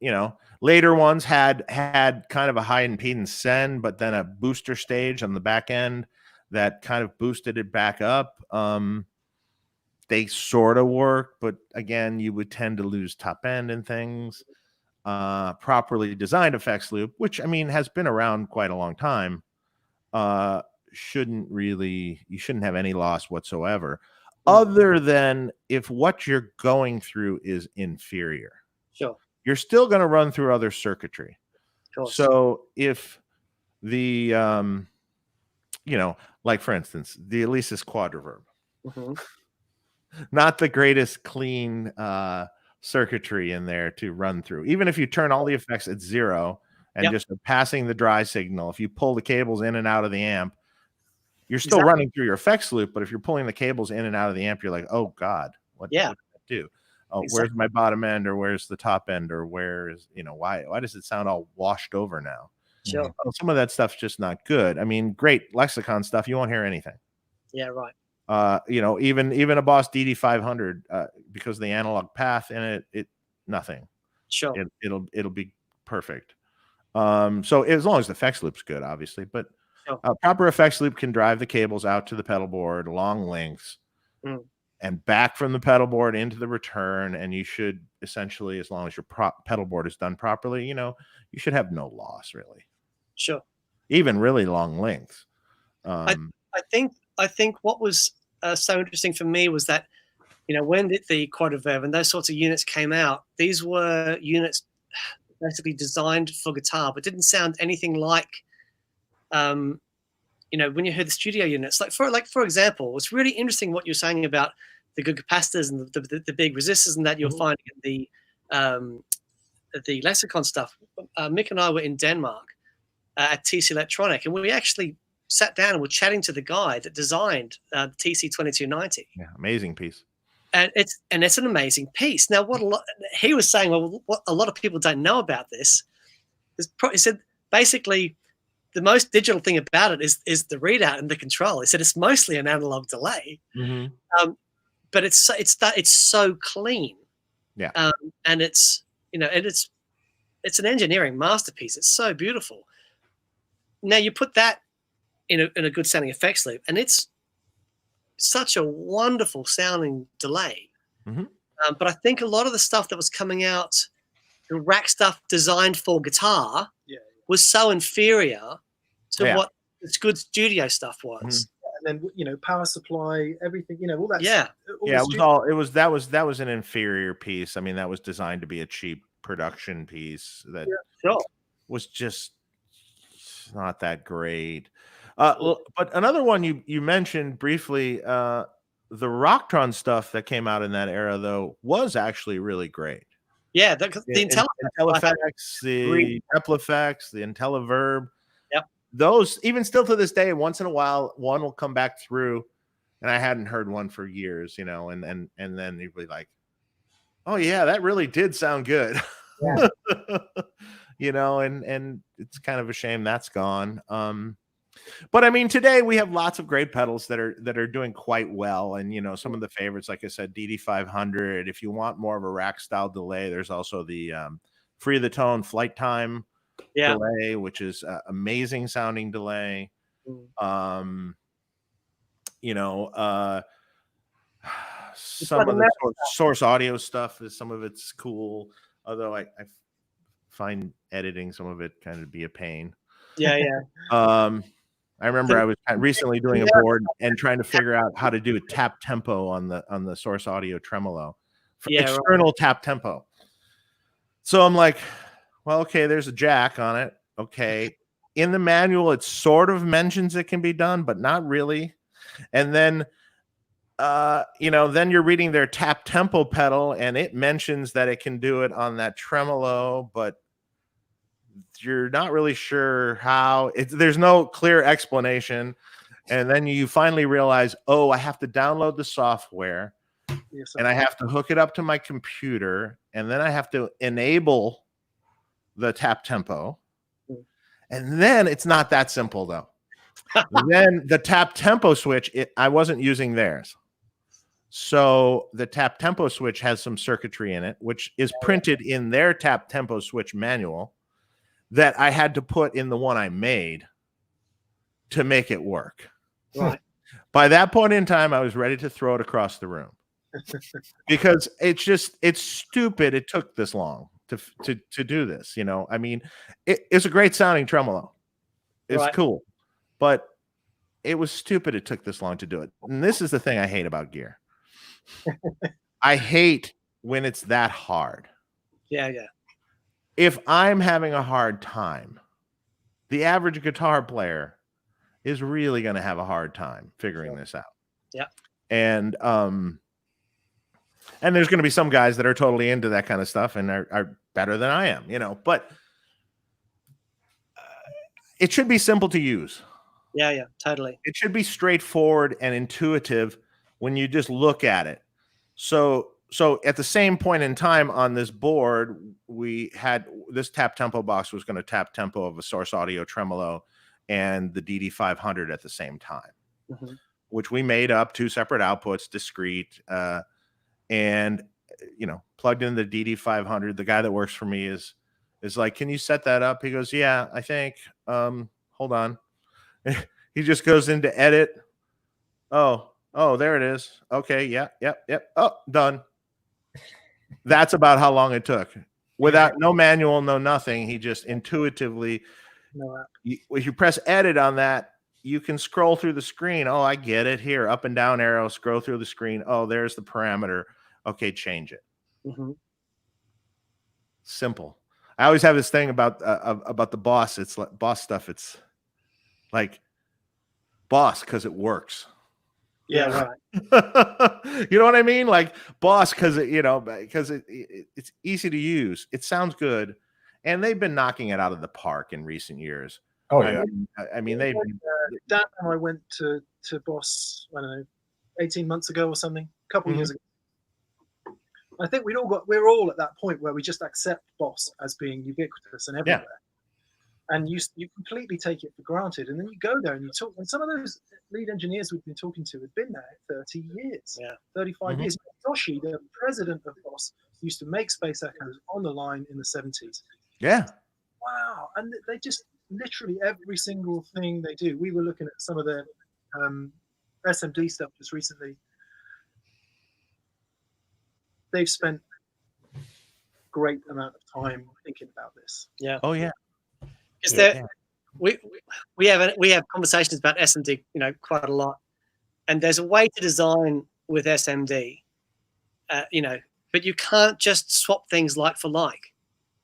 later ones had kind of a high impedance send, but then a booster stage on the back end that kind of boosted it back up. They sort of work, but again, you would tend to lose top end and things. Properly designed effects loop, which has been around quite a long time, you shouldn't have any loss whatsoever, other than if what you're going through is inferior. Sure. You're still going to run through other circuitry. So if the like for instance, the Alesis quad reverb, not the greatest clean circuitry in there to run through. Even if you turn all the effects at 0 and just passing the dry signal, if you pull the cables in and out of the amp, you're still running through your effects loop. But if you're pulling the cables in and out of the amp, you're like, oh God, what do I do? Oh, where's my bottom end, or where's the top end, or where is why does it sound all washed over now? Sure. Some of that stuff's just not good. Great lexicon stuff, you won't hear anything. Yeah, right. Even a Boss DD500, because the analog path in it nothing. Sure. It'll be perfect. So as long as the effects loop's good, obviously, but proper effects loop can drive the cables out to the pedal board long lengths and back from the pedal board into the return, and you should essentially, as long as your pedal board is done properly, you should have no loss really. Sure. Even really long lengths. I think what was so interesting for me was that, when the quad reverb and those sorts of units came out, these were units basically designed for guitar, but didn't sound anything like, when you heard the studio units. For example, it's really interesting what you're saying about the good capacitors and the big resistors and that you're finding in the lexicon stuff. Mick and I were in Denmark at TC Electronic, and we actually sat down and were chatting to the guy that designed the TC2290. Yeah, amazing piece. And it's an amazing piece. Now, he was saying, well, what a lot of people don't know about this is, he said, basically, the most digital thing about it is the readout and the control. He said it's mostly an analog delay, but it's so clean. Yeah, and it's it's an engineering masterpiece. It's so beautiful. Now you put that in a good sounding effects loop, and it's such a wonderful sounding delay. But I think a lot of the stuff that was coming out, the rack stuff designed for guitar, was so inferior to what this good studio stuff was. And then power supply, everything, all that. That was an inferior piece. That was designed to be a cheap production piece that was just not that great. But another one you mentioned briefly, the Rocktron stuff that came out in that era, though, was actually really great. Yeah, the IntelliFX, the Replifex, the IntelliVerb. Yep. Those, even still to this day, once in a while, one will come back through, and I hadn't heard one for years, and then you'd be like, oh yeah, that really did sound good. Yeah. And it's kind of a shame that's gone. But today we have lots of great pedals that are doing quite well, and some of the favorites, like I said, DD500. If you want more of a rack style delay, there's also the Free the Tone Flight Time delay, which is amazing sounding delay. Some of the source audio stuff is, some of it's cool, although I find editing some of it kind of be a pain. I remember I was recently doing a board and trying to figure out how to do a tap tempo on the source audio tremolo. external tap tempo. So I'm like, well, okay, there's a jack on it. Okay. In the manual, it sort of mentions it can be done, but not really. And then, then you're reading their tap tempo pedal, and it mentions that it can do it on that tremolo, but you're not really sure how. There's no clear explanation. And then you finally realize, oh, I have to download the software. Yes, and I have to hook it up to my computer, and then I have to enable the tap tempo. And then it's not that simple, though. Then the tap tempo switch, I wasn't using theirs. So the tap tempo switch has some circuitry in it, which is printed in their tap tempo switch manual that I had to put in the one I made to make it work. Right. By that point in time, I was ready to throw it across the room. Because it's stupid it took this long to do this. I mean, it's a great sounding tremolo. It's cool, but it was stupid it took this long to do it. And this is the thing I hate about gear. I hate when it's that hard. Yeah. If I'm having a hard time, the average guitar player is really going to have a hard time figuring this out. Yeah. And there's going to be some guys that are totally into that kind of stuff and are better than I am, but it should be simple to use. Yeah, totally. It should be straightforward and intuitive when you just look at it. So at the same point in time on this board, we had this tap tempo box was going to tap tempo of a Source Audio tremolo and the DD500 at the same time, which we made up 2 separate outputs, discrete, and plugged in the DD500. The guy that works for me is like, can you set that up? He goes, yeah, I think. Hold on. He just goes into edit. Oh, there it is. Okay, yep. Oh, done. That's about how long it took. Without no manual, no nothing. He just intuitively. If you press edit on that, you can scroll through the screen. Oh, I get it. Here, up and down arrow, scroll through the screen. Oh, there's the parameter. Okay, change it. Simple. I always have this thing about the Boss. It's like Boss stuff. It's like Boss because it works. Yeah, right. You know what I mean? Like Boss because it's easy to use. It sounds good, and they've been knocking it out of the park in recent years. Oh yeah. I mean they've. Dan and I went to Boss, I don't know, 18 months ago or something, a couple of years ago. I think we're all at that point where we just accept Boss as being ubiquitous and everywhere. Yeah. And you completely take it for granted. And then you go there and you talk, and some of those lead engineers we've been talking to had been there 30 years, 35 years. Yoshi, the president of Boss, used to make Space Echoes on the line in the 70s. Yeah. Wow. And they just literally every single thing they do. We were looking at some of their SMD stuff just recently. They've spent a great amount of time thinking about this. Yeah. Oh yeah. Because we have conversations about SMD, quite a lot, and there's a way to design with SMD, but you can't just swap things like for like.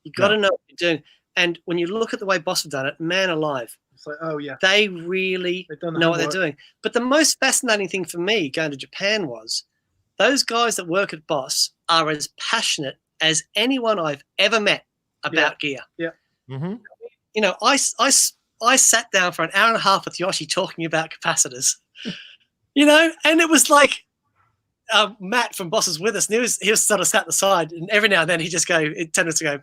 You got to know what you're doing. And when you look at the way Boss have done it, man alive, it's like, oh yeah, they really know what they're doing. But the most fascinating thing for me going to Japan was those guys that work at Boss are as passionate as anyone I've ever met about gear. Yeah. Mm-hmm. I sat down for an hour and a half with Yoshi talking about capacitors, and it was like Matt from Boss was with us, and he was sort of sat aside, and every now and then he just it tended to go,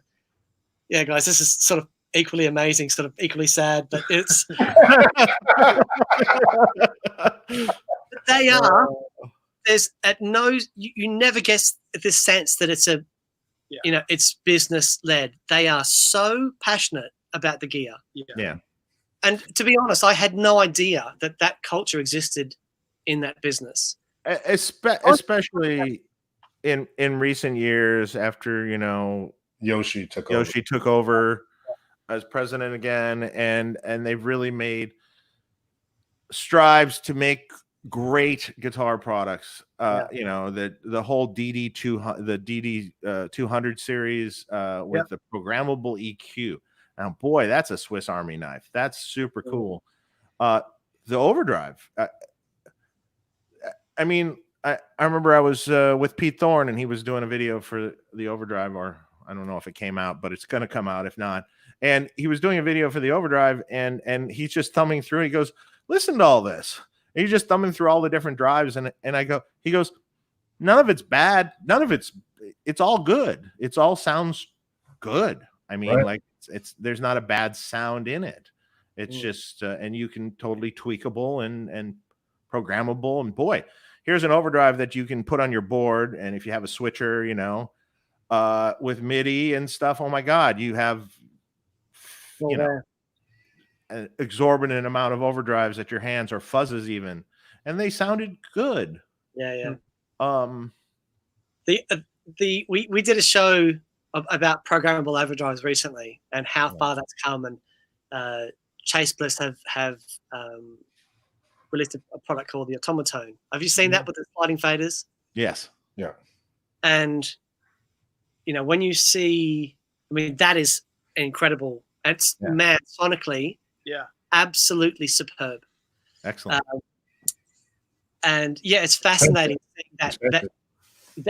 yeah, guys, this is sort of equally amazing, sort of equally sad, but it's but they are. There's you never get this sense that it's it's business led. They are so passionate about the gear. Yeah. And to be honest, I had no idea that culture existed in that business. Especially in recent years after, Yoshi took over as president again, and they've really made strides to make great guitar products. You know, the whole DD200, the DD 200 series with the programmable EQ. Now, boy, that's a Swiss Army knife. That's super cool. The overdrive. I mean, I remember I was with Pete Thorne, and he was doing a video for the overdrive, or I don't know if it came out, but it's going to come out if not. And he was doing a video for the overdrive, and he's just thumbing through. He goes, "Listen to all this." And he's just thumbing through all the different drives, and he goes, "None of it's bad. None of it's all good. It's all sounds good." I mean, like there's not a bad sound in it. It's just and you can totally tweakable and programmable. And boy, here's an overdrive that you can put on your board, and if you have a switcher, you know, with MIDI and stuff, oh my God, you have an exorbitant amount of overdrives at your hands, or fuzzes even, and they sounded good. Yeah. We did a show about programmable overdrives recently, and how far that's come. And Chase Bliss have released a product called the Automatone. Have you seen that with the sliding faders? Yes. Yeah. And you know, when you see, I mean, that is incredible. It's sonically, absolutely superb. Excellent. And it's fascinating that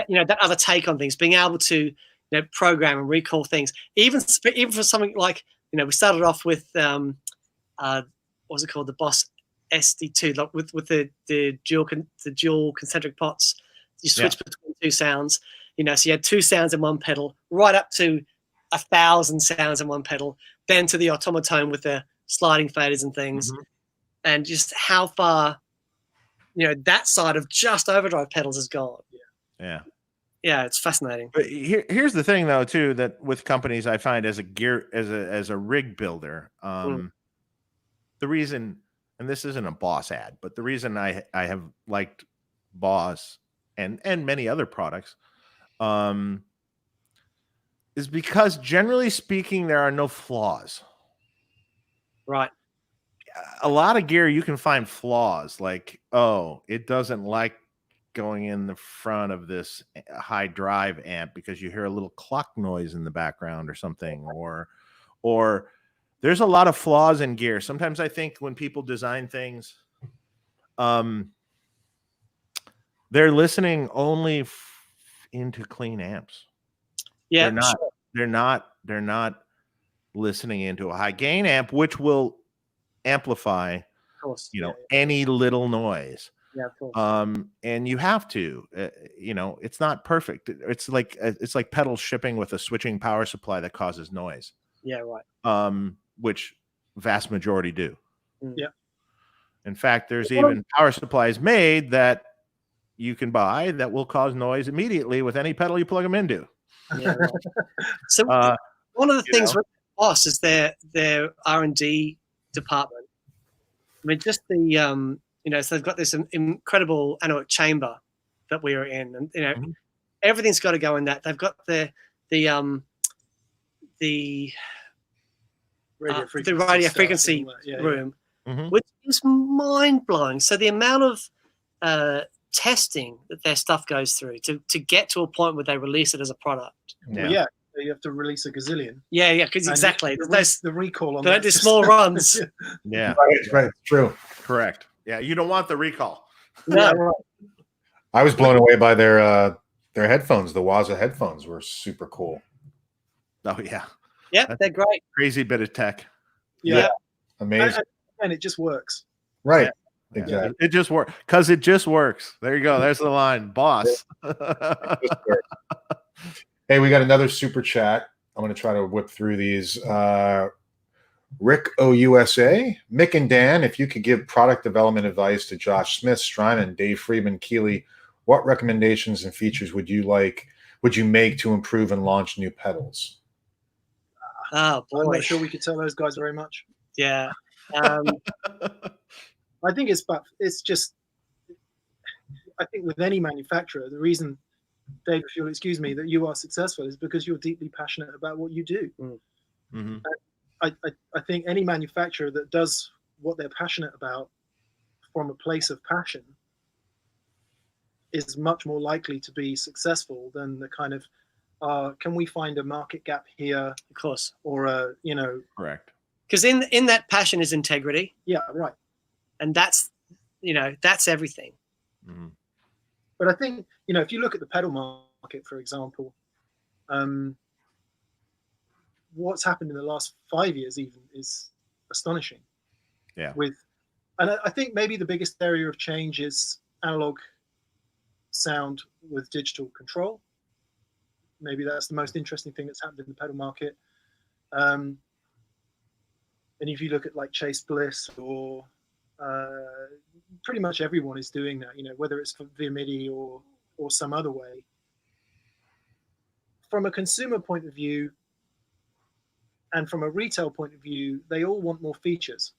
you know, that other take on things, being able to, you know, program and recall things, even for something like, you know, we started off with what was it called, the Boss SD2, like with the dual concentric pots. You switch between two sounds, you know, so you had two sounds in one pedal, right up to 1,000 sounds in one pedal, then to the Automatone with the sliding faders and things, and just how far, you know, that side of just overdrive pedals has gone. Yeah, it's fascinating. But here's the thing, though, too, that with companies, I find as a rig builder, the reason, and this isn't a Boss ad, but the reason I have liked Boss and many other products, is because generally speaking, there are no flaws. Right. A lot of gear you can find flaws, like, oh, it doesn't like going in the front of this high drive amp because you hear a little clock noise in the background or something, or there's a lot of flaws in gear. Sometimes I think when people design things, they're listening only into clean amps. Yeah, they're not listening into a high gain amp, which will amplify, of course, you know, any little noise. Yeah, of course. And you have to, you know, it's not perfect. It's like pedals shipping with a switching power supply that causes noise. Yeah, right. Which vast majority do. Yeah. In fact, there's even power supplies made that you can buy that will cause noise immediately with any pedal you plug them into. Yeah, right. So one of the things with Boss is their R&D department. I mean, just the you know, so they've got this incredible analog chamber that we are in, and you know, everything's got to go in that. They've got the radio frequency room, which is mind blowing. So the amount of testing that their stuff goes through to get to a point where they release it as a product. Yeah. You have to release a gazillion. Yeah, because exactly. The recall on they don't do small runs. Yeah, right. True. Correct. Yeah, you don't want the recall. No, right. I was blown away by their headphones. The Waza headphones were super cool. Oh yeah. Yeah, they're great. Crazy bit of tech. Yeah. Amazing. And it just works. Right. Yeah. Exactly. It just works because it just works. There you go. There's the line, Boss. Hey, we got another super chat. I'm going to try to whip through these. Rick OUSA, Mick and Dan, if you could give product development advice to Josh Smith, Strymon, Dave Friedman, Keeley, what recommendations and features would you make to improve and launch new pedals? Oh boy, I'm not sure we could tell those guys very much. Yeah. I think it's just, I think with any manufacturer, the reason, Dave, if you'll excuse me, that you are successful is because you're deeply passionate about what you do. Mm-hmm. I think any manufacturer that does what they're passionate about from a place of passion is much more likely to be successful than the kind of can we find a market gap here, Of course. or a, you know, Correct. Because in that passion is integrity, yeah, right. and that's, you know, that's everything. Mhm. But I think, you know, if you look at the pedal market, for example, what's happened in the last 5 years even is astonishing. Yeah. And I think maybe the biggest area of change is analog sound with digital control. Maybe that's the most interesting thing that's happened in the pedal market. And if you look at like Chase Bliss, or pretty much everyone is doing that, you know, whether it's via MIDI or some other way. From a consumer point of view and from a retail point of view, they all want more features.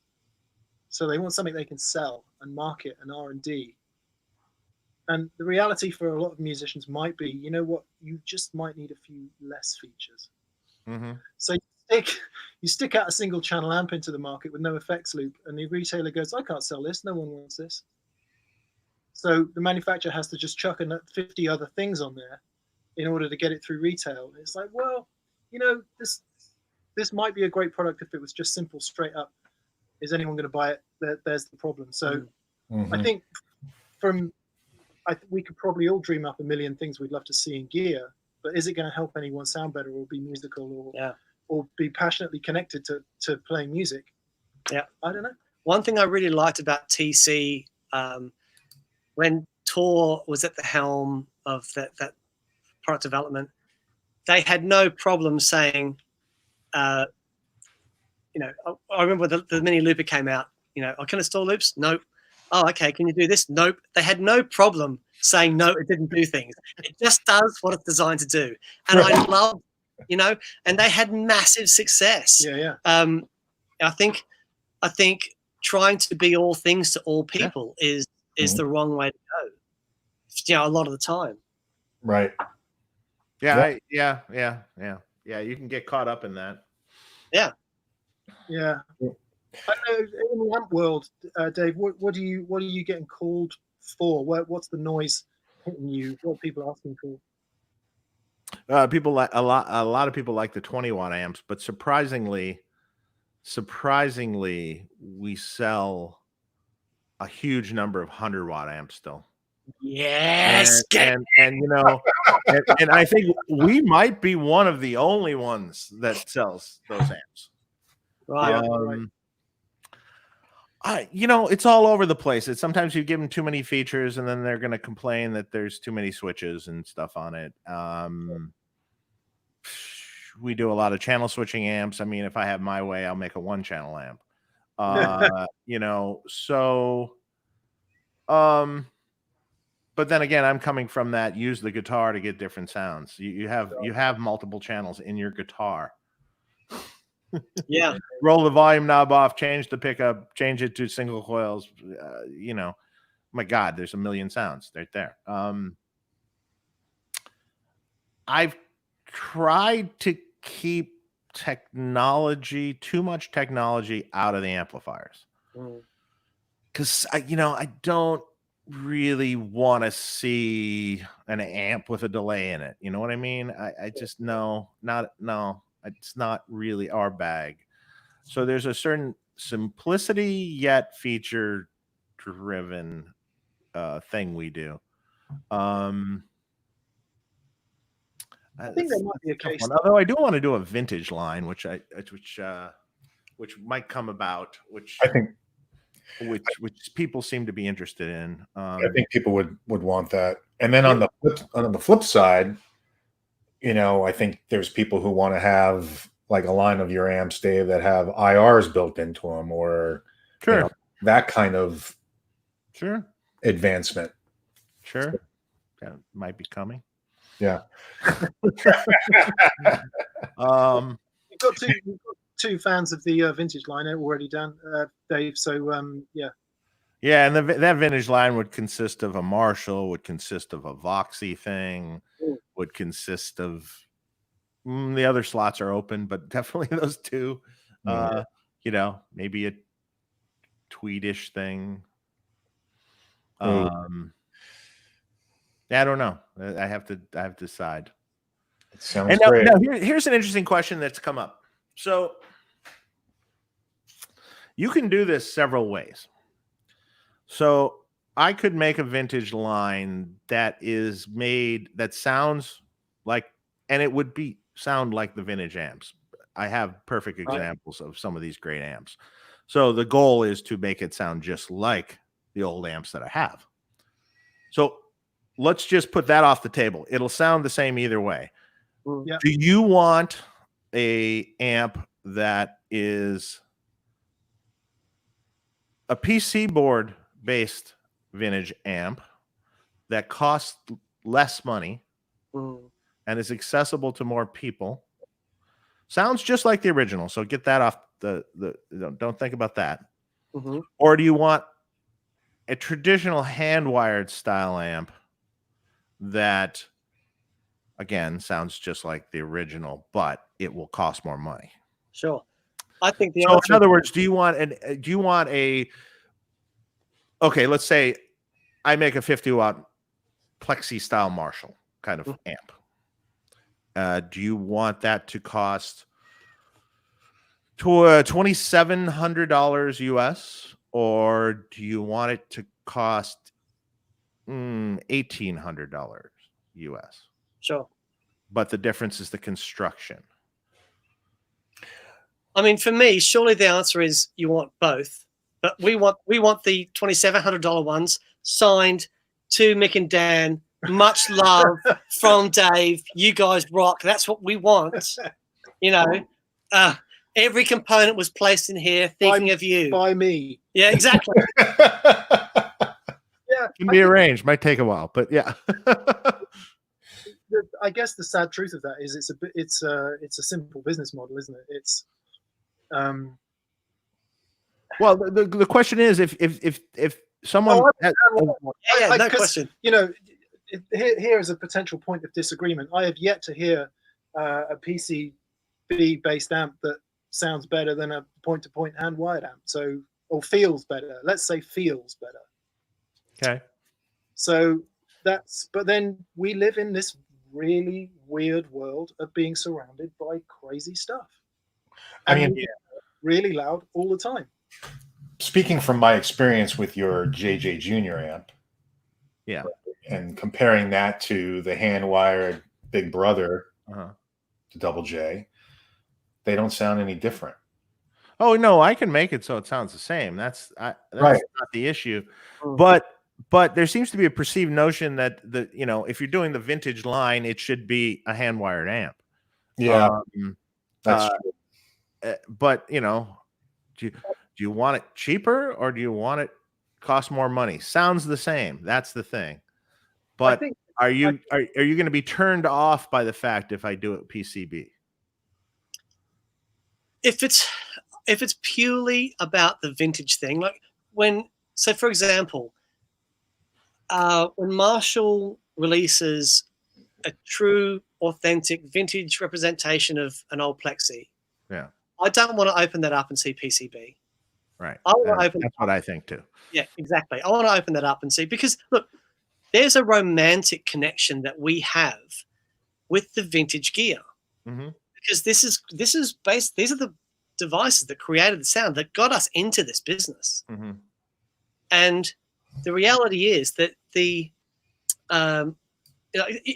So they want something they can sell and market and R&D. And the reality for a lot of musicians might be, you know what, you just might need a few less features. Mm-hmm. So you stick out a single channel amp into the market with no effects loop, and the retailer goes, I can't sell this, no one wants this. So the manufacturer has to just chuck 50 other things on there in order to get it through retail. It's like, well, you know, this might be a great product if it was just simple, straight up. Is anyone going to buy it? There's the problem. So I think we could probably all dream up a million things we'd love to see in gear, but is it going to help anyone sound better or be musical or be passionately connected to playing music? Yeah, I don't know. One thing I really liked about TC, when Tor was at the helm of that product development, they had no problem saying, you know, I remember the mini looper came out, you know, can I store loops? Nope. Oh, okay. Can you do this? Nope. They had no problem saying, no, it didn't do things. It just does what it's designed to do. And I love, you know, and they had massive success. Yeah. I think trying to be all things to all people is the wrong way to go, you know, a lot of the time. Right. Yeah. You can get caught up in that. Yeah. I know in the amp world, Dave, what are you getting called for? What's the noise hitting you? What are people asking for? People like a lot of people like the 20-watt amps, but surprisingly, we sell a huge number of 100-watt amps still. Yes, and you know, and I think we might be one of the only ones that sells those amps. Right. You know, it's all over the place. It's sometimes you give them too many features, and then they're going to complain that there's too many switches and stuff on it. We do a lot of channel switching amps. I mean, if I have my way, I'll make a one-channel amp. You know, so but then again, I'm coming from that use the guitar to get different sounds. You have multiple channels in your guitar. Yeah. Roll the volume knob off, change the pickup, change it to single coils. You know, my God, there's a million sounds right there. I've tried to keep too much technology out of the amplifiers, because I don't really want to see an amp with a delay in it. You know what I mean? I just it's not really our bag. So there's a certain simplicity yet feature driven thing we do. I think there might be a case. Although I do want to do a vintage line, which might come about, which people seem to be interested in. I think people would want that. And then on the flip side, you know, I think there's people who want to have like a line of your amps, Dave, that have IRs built into them, or you know, that kind of advancement. Sure, that might be coming. Yeah. You've got two fans of the vintage line already, Dan, Dave. So yeah, and that vintage line would consist of a Marshall, would consist of a Voxy thing, would consist of the other slots are open, but definitely those two. You know, maybe a Tweedish thing. I don't know. I have to decide. It sounds And great. now here's an interesting question that's come up. So you can do this several ways. So I could make a vintage line that is made that sounds like, and it would sound like the vintage amps. I have perfect examples of some of these great amps. So the goal is to make it sound just like the old amps that I have. So let's just put that off the table. It'll sound the same either way. Yeah. Do you want a amp that is a PC board based vintage amp that costs less money and is accessible to more people? Sounds just like the original, so get that off the don't think about that. Or do you want a traditional hand wired style amp that again sounds just like the original, but it will cost more money? Sure. I think the so answer, in other words, do you want a okay, let's say I make a 50-watt plexi style Marshall kind of amp. Do you want that to cost $2,700 US, or do you want it to cost $1,800 US? sure. But the difference is the construction. I mean, for me, surely the answer is you want both. But we want the $2,700 ones signed to Mick and Dan. Much love from Dave. You guys rock. That's what we want. You know, every component was placed in here thinking of you. By me. Yeah, exactly. Yeah. Can be arranged. Might take a while, but yeah. I guess the sad truth of that is it's a simple business model, isn't it? It's well, the question is if someone no question. You know, here is a potential point of disagreement. I have yet to hear a PCB based amp that sounds better than a point-to-point hand wired amp. So, or feels better. Let's say feels better. Okay. So but then we live in this really weird world of being surrounded by crazy stuff. I mean, really loud all the time. Speaking from my experience with your JJ Junior amp, yeah, and comparing that to the hand wired Big Brother, to Double J, they don't sound any different. Oh no, I can make it so it sounds the same. That's right. Not the issue, but there seems to be a perceived notion that if you're doing the vintage line, it should be a hand wired amp. Yeah, that's true. But do you want it cheaper or do you want it cost more money? Sounds the same. That's the thing. But are you going to be turned off by the fact if I do it PCB? If it's purely about the vintage thing, like for example, when Marshall releases a true, authentic, vintage representation of an old plexi, I don't want to open that up and see PCB. Right. I want to open. That's what I think too. Yeah, exactly. I want to open that up and see, because look, there's a romantic connection that we have with the vintage gear, because this is based. These are the devices that created the sound that got us into this business, and the reality is that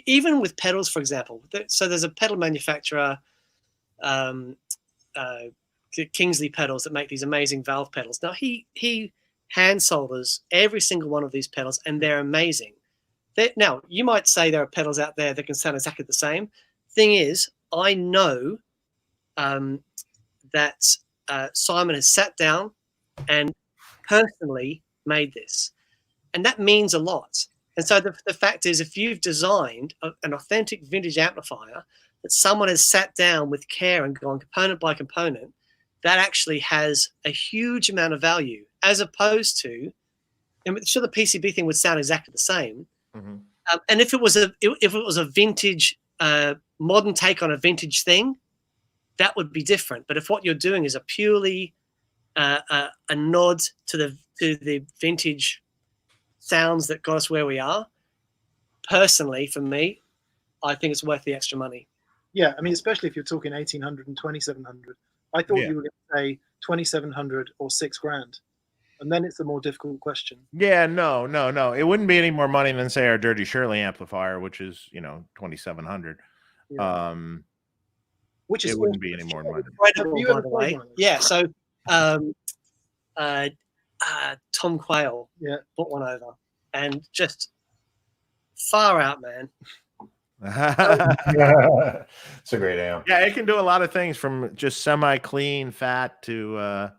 even with pedals, for example, so there's a pedal manufacturer, Kingsley Pedals, that make these amazing valve pedals. Now he hand solders every single one of these pedals, and they're amazing. Now you might say there are pedals out there that can sound exactly the same. Thing is, I know that Simon has sat down and personally made this, and that means a lot. And so the fact is, if you've designed an authentic vintage amplifier that someone has sat down with care and gone component by component, that actually has a huge amount of value, as opposed to, and sure, the PCB thing would sound exactly the same. And if it was a vintage, modern take on a vintage thing, that would be different. But if what you're doing is a purely a nod to the vintage sounds that got us where we are, personally, for me, I think it's worth the extra money. Yeah, I mean, especially if you're talking 1800 and 2700. I thought Yeah. you were going to say 2700 or $6,000, and then it's a more difficult question. Yeah, no. It wouldn't be any more money than say our Dirty Shirley amplifier, which is 2,700. Yeah. Which is It wouldn't be any more money. Incredible, you by ever the played way. one of those? Yeah. So, Tom Quayle brought one over, and just far out, man. It's a great amp. Yeah, it can do a lot of things from just semi-clean fat to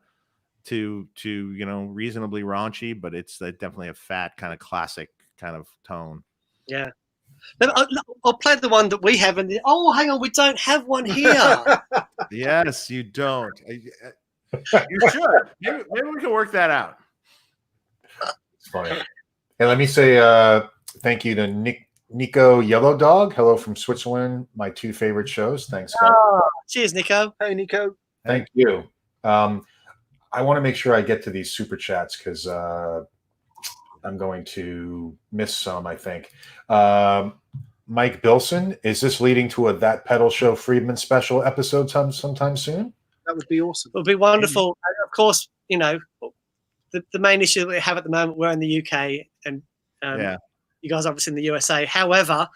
reasonably raunchy, but it's definitely a fat kind of classic kind of tone. Yeah. I'll play the one that we have. And hang on, we don't have one here. Yes, you don't. You should. Maybe we can work that out. It's funny. Hey, let me say thank you to Nico Yellow Dog. Hello from Switzerland. My 2 favorite shows. Thanks, guys. Cheers, Nico. Hey, Nico. Thank you. I want to make sure I get to these super chats because I'm going to miss some, I think. Mike Bilson, is this leading to a That Pedal Show Friedman special episode sometime soon? That would be awesome. It would be wonderful. And of course, the main issue that we have at the moment, we're in the UK, and you guys are obviously in the USA. However,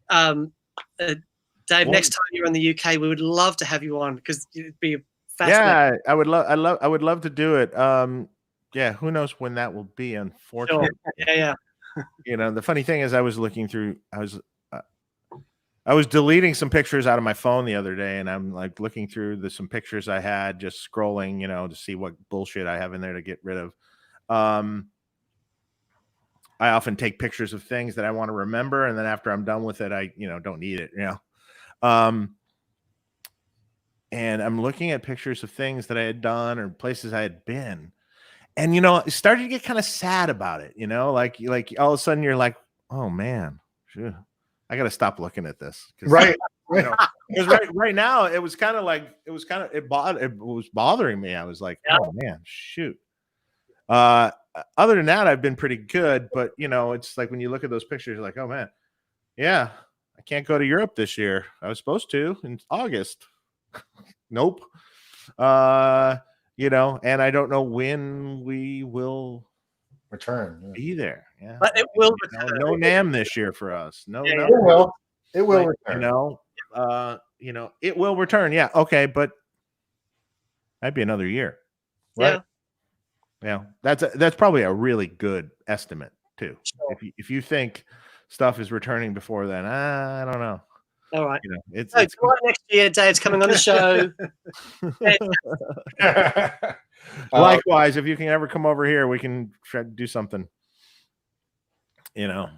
Dave, next time you're in the UK, we would love to have you on because it'd be fascinating. Yeah, I would love to do it. Yeah, who knows when that will be, unfortunately. Sure. Yeah. The funny thing is I was looking through, I was deleting some pictures out of my phone the other day, and I'm like looking through some pictures I had, just scrolling, to see what bullshit I have in there to get rid of. I often take pictures of things that I want to remember, and then after I'm done with it, I don't need it, and I'm looking at pictures of things that I had done or places I had been. And, it started to get kind of sad about it, like all of a sudden you're like, oh man, I got to stop looking at this. Right. Because right now it was bothering me. I was like, oh man, shoot. Other than that, I've been pretty good, but it's like when you look at those pictures, you're like, oh man, yeah, I can't go to Europe this year. I was supposed to in August. Nope. And I don't know when we will return. Be there. Yeah. But it will return. No NAMM this year for us. No. It will. It will return. It will return. Yeah. Okay, but that'd be another year. Right? Yeah. That's probably a really good estimate too. Sure. If you think stuff is returning before then, I don't know. All right. It's next year, Dave's coming on the show. Likewise, if you can ever come over here, we can try to do something. Or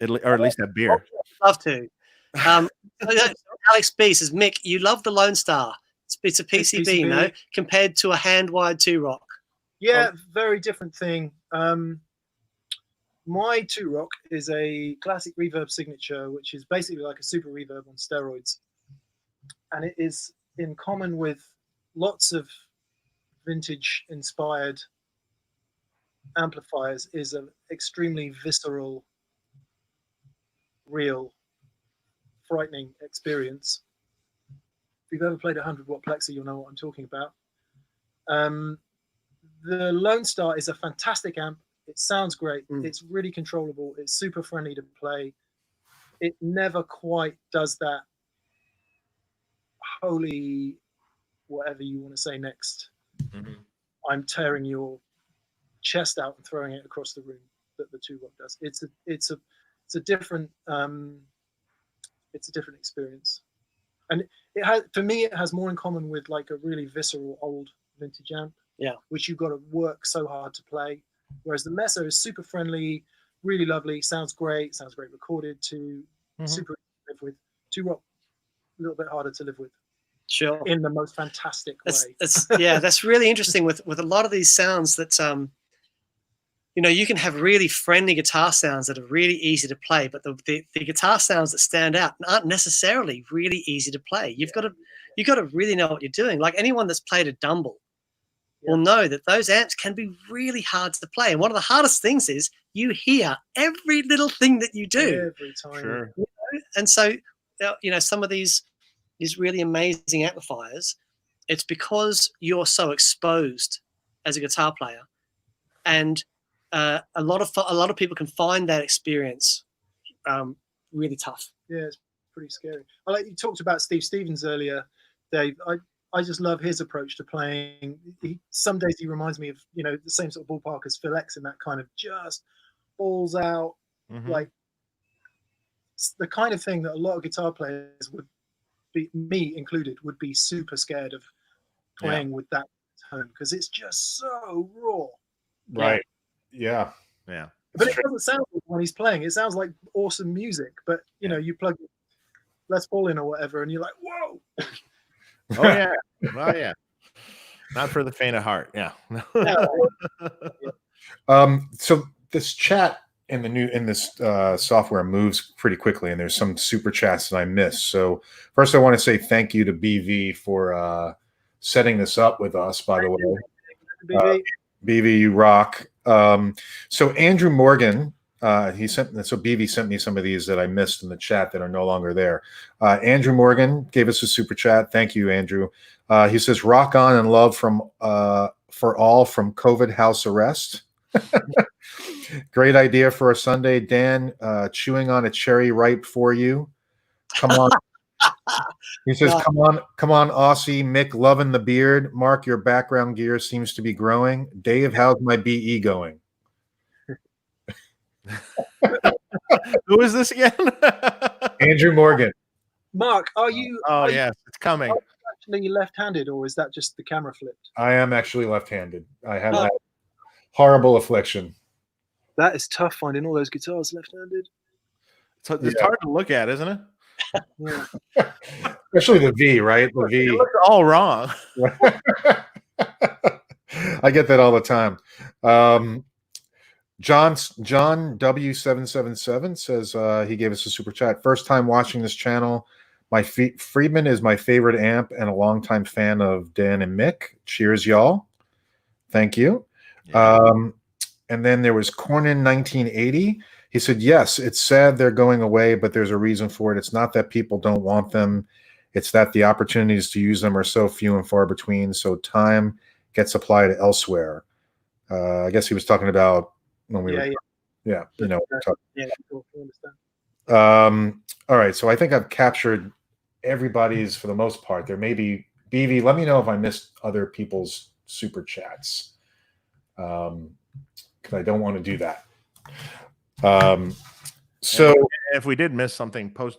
at least have beer. Love to. Alex B says, Mick, you love the Lone Star. It's a PCB, compared to a hand-wired 2-rock. Yeah, very different thing. My 2-rock is a classic reverb signature, which is basically like a super reverb on steroids. And it is in common with lots of vintage-inspired amplifiers, is an extremely visceral, real, frightening experience. If you've ever played a 100-watt plexi, you'll know what I'm talking about. The Lone Star is a fantastic amp. It sounds great. It's really controllable. It's super friendly to play. It never quite does that holy, whatever you want to say next. I'm tearing your chest out and throwing it across the room that the 2-rock does. It's a different experience, and it has, for me, it has more in common with like a really visceral old vintage amp. Yeah, which you've got to work so hard to play. Whereas the Meso is super friendly, really lovely, sounds great recorded, super live with. 2-rock, a little bit harder to live with. Sure. In the most fantastic way. That's really interesting with a lot of these sounds that you can have really friendly guitar sounds that are really easy to play, but the guitar sounds that stand out aren't necessarily really easy to play. You've got to really know what you're doing. Like anyone that's played a Dumble will know that those amps can be really hard to play. And one of the hardest things is you hear every little thing that you do. Every time. Sure. And so, some of these really amazing amplifiers, it's because you're so exposed as a guitar player, and a lot of people can find that experience really tough. Yeah, it's pretty scary. You talked about Steve Stevens earlier, Dave. I just love his approach to playing. Some days he reminds me of the same sort of ballpark as Phil X in that kind of just balls out, like the kind of thing that a lot of guitar players would be, me included, would be super scared of playing with that tone because it's just so raw. Right. Yeah. Yeah. But it doesn't sound good when he's playing. It sounds like awesome music. But you plug Les Paul in or whatever, and you're like, whoa. Oh yeah. Well, yeah. Not for the faint of heart. Yeah. So this chat in this software moves pretty quickly, and there's some super chats that I missed. So first, I want to say thank you to Beve for setting this up with us. By the way, Beve, you rock. So Andrew Morgan. Beve sent me some of these that I missed in the chat that are no longer there. Andrew Morgan gave us a super chat. Thank you, Andrew. He says, "Rock on and love from for all from COVID house arrest." Great idea for a Sunday, Dan. Chewing on a cherry ripe for you. Come on. He says, "Come on, Aussie Mick, loving the beard. Marc, your background gear seems to be growing. Dave, how's my BE going?" Who is this again? Andrew Morgan. Marc, are you? Oh yes, it's coming. Are you actually left-handed, or is that just the camera flipped? I am actually left-handed. I have that horrible affliction. That is tough finding all those guitars left-handed. So it's hard to look at, isn't it? Yeah. Especially the V, right? The V. It looks all wrong. I get that all the time. John W777 says he gave us a super chat. "First time watching this channel. My Friedman is my favorite amp and a longtime fan of Dan and Mick. Cheers, y'all." Thank you. Yeah. And then there was Cornyn 1980. He said, "Yes, it's sad they're going away, but there's a reason for it. It's not that people don't want them. It's that the opportunities to use them are so few and far between, so time gets applied elsewhere." I guess he was talking about when we were, all right, so I think I've captured everybody's for the most part. There may be, Beve, let me know if I missed other people's super chats, because I don't want to do that. So if we did miss something, post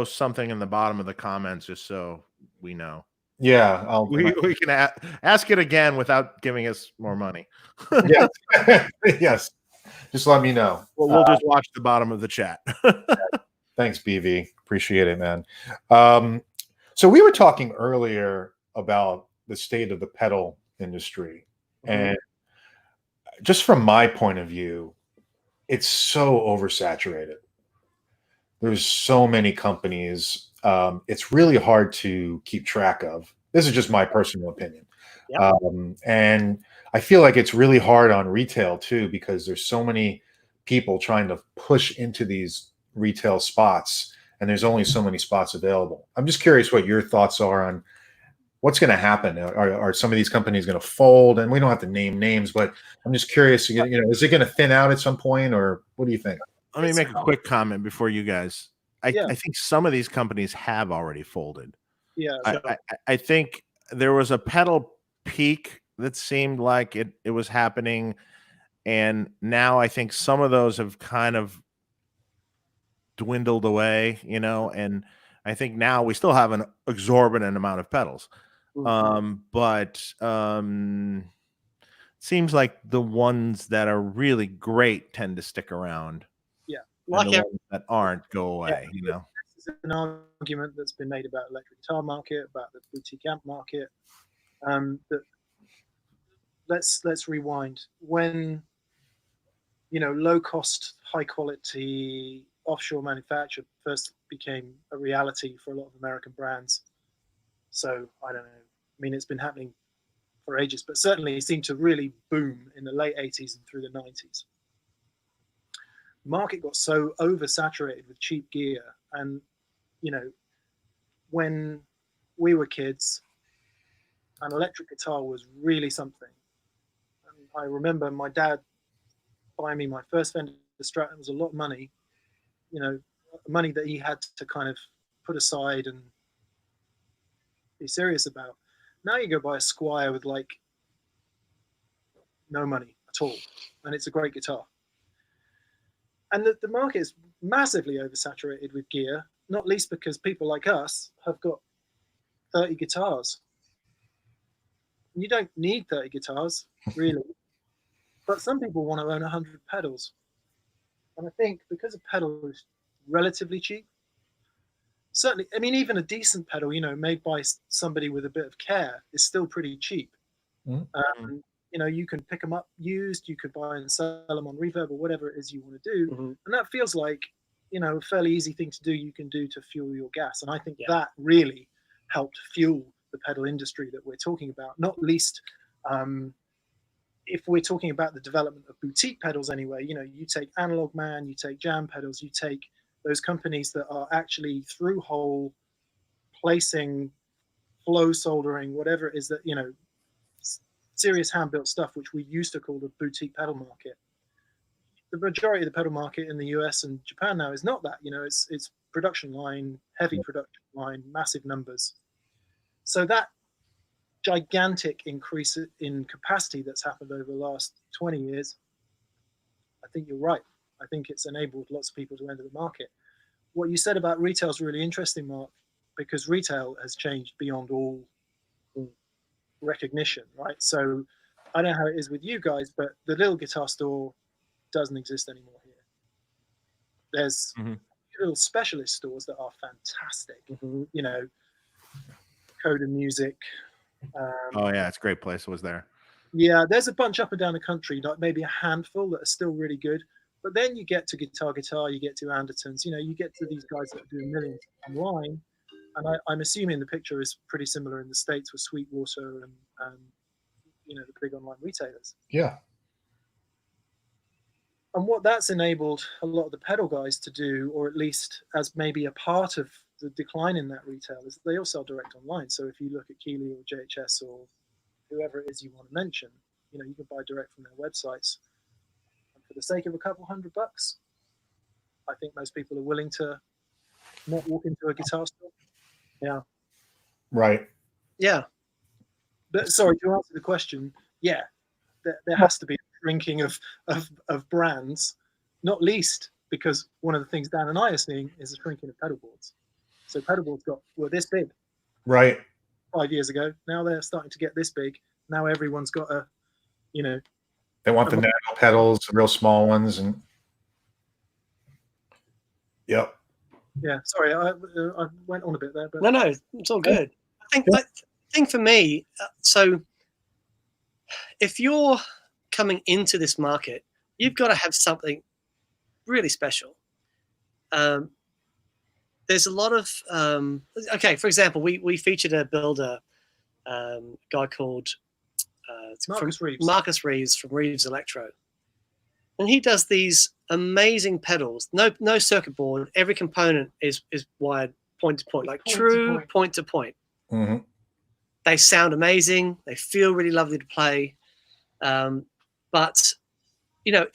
something in the bottom of the comments just so we know. Yeah, we can ask it again without giving us more money. Yes. Yes. Just let me know. Well, we'll just watch the bottom of the chat. Thanks, Beve. Appreciate it, man. So we were talking earlier about the state of the pedal industry. And just from my point of view, it's so oversaturated. There's so many companies. It's really hard to keep track of. This is just my personal opinion. Yep. And I feel like it's really hard on retail too, because there's so many people trying to push into these retail spots, and there's only so many spots available. I'm just curious what your thoughts are on what's going to happen. Are some of these companies going to fold? And we don't have to name names, but I'm just curious, is it going to thin out at some point, or what do you think? Let me make a quick comment before you guys. I think some of these companies have already folded. Yeah. I think there was a pedal peak that seemed like it was happening, and now I think some of those have kind of dwindled away, and I think now we still have an exorbitant amount of pedals. But seems like the ones that are really great tend to stick around. Yeah. Like the ones that aren't go away, This is an argument that's been made about electric guitar market, about the boutique amp market. That let's rewind. When low cost, high quality offshore manufacture first became a reality for a lot of American brands. So I don't know. I mean, it's been happening for ages, but certainly it seemed to really boom in the late 80s and through the 90s. market got so oversaturated with cheap gear. And, you know, when we were kids, an electric guitar was really something. And I remember my dad buying me my first Fender Strat. It was a lot of money, you know, money that he had to kind of put aside and be serious about. Now you go buy a Squire with like no money at all, and it's a great guitar. And the market is massively oversaturated with gear, not least because people like us have got 30 guitars. You don't need 30 guitars, really. But some people want to own 100 pedals. And I think because a pedal is relatively cheap, certainly, I mean, even a decent pedal, you know, made by somebody with a bit of care is still pretty cheap. Mm-hmm. You know, you can pick them up used, you could buy and sell them on Reverb or whatever it is you want to do. Mm-hmm. And that feels like, you know, a fairly easy thing to do, you can do to fuel your gas. And I think Yeah. that really helped fuel the pedal industry that we're talking about, not least if we're talking about the development of boutique pedals anyway. You know, you take Analog Man, you take Jam Pedals, you take those companies that are actually through hole placing, flow soldering, whatever it is that, you know, serious hand-built stuff, which we used to call the boutique pedal market. The majority of the pedal market in the US and Japan now is not that. You know, it's production line, heavy production line, massive numbers. So that gigantic increase in capacity that's happened over the last 20 years, I think you're right. I think it's enabled lots of people to enter the market. What you said about retail is really interesting, Mark, because retail has changed beyond all recognition, right? So I don't know how it is with you guys, but the little guitar store doesn't exist anymore here. There's little specialist stores that are fantastic. You know, Coda Music. Oh yeah, it's a great place. I was there. Yeah, there's a bunch up and down the country, like maybe a handful that are still really good. But then you get to Guitar, you get to Andertons, you know, you get to these guys that are doing millions online. And I'm assuming the picture is pretty similar in the States with Sweetwater and you know, the big online retailers. Yeah. And what that's enabled a lot of the pedal guys to do, or at least as maybe a part of the decline in that retail, is they all sell direct online. So if you look at Keeley or JHS or whoever it is you want to mention, you know, you can buy direct from their websites. And for the sake of a couple $100, I think most people are willing to not walk into a guitar store. Yeah. Right. Yeah. But sorry, to answer the question, yeah, there has to be a shrinking of brands, not least because one of the things Dan and I are seeing is a shrinking of pedal boards. So pedal boards were this big. Right. 5 years ago. Now they're starting to get this big. Now everyone's got a, you know. They want the nano pedals, the real small ones, and yep. Yeah, sorry, I went on a bit there, but no, it's all good. I think for me, so if you're coming into this market, you've got to have something really special. There's a lot of okay. For example, we featured a builder, guy called Marcus Reeves from Reeves Electro, and he does these amazing pedals. No circuit board. Every component is wired point to point, like true point to point. Mm-hmm. They sound amazing. They feel really lovely to play. But you know,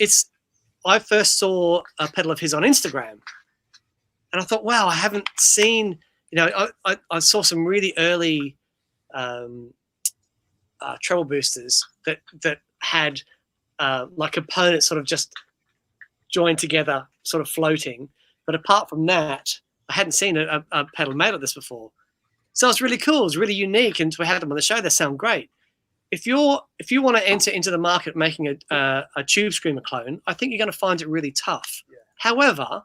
I first saw a pedal of his on Instagram. And I thought, wow, I haven't seen, you know, I saw some really early treble boosters that had like components sort of just joined together, sort of floating. But apart from that, I hadn't seen a pedal made like this before. So it's really cool. It's really unique. And to have them on the show, they sound great. If you want to enter into the market making a Tube Screamer clone, I think you're going to find it really tough. Yeah. However,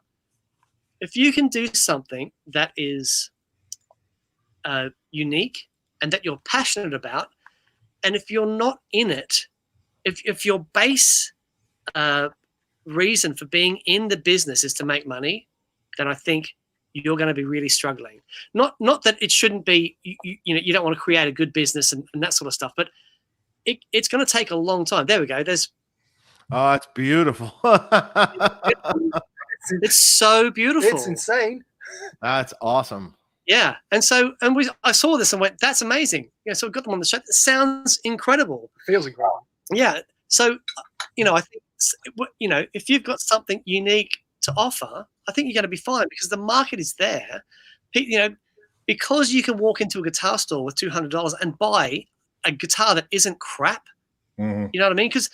if you can do something that is unique and that you're passionate about, and if you're not in it, if your base reason for being in the business is to make money, then I think you're going to be really struggling. Not that it shouldn't be, you know, you don't want to create a good business and that sort of stuff, but it's going to take a long time. There we go. Oh, it's beautiful. It's so beautiful. It's insane. That's awesome. Yeah, and I saw this and went, "That's amazing." So we got them on the show. It sounds incredible. It feels incredible. Yeah. So, I think, if you've got something unique to offer, I think you're going to be fine because the market is there. Because you can walk into a guitar store with $200 and buy a guitar that isn't crap. Mhm. You know what I mean? Because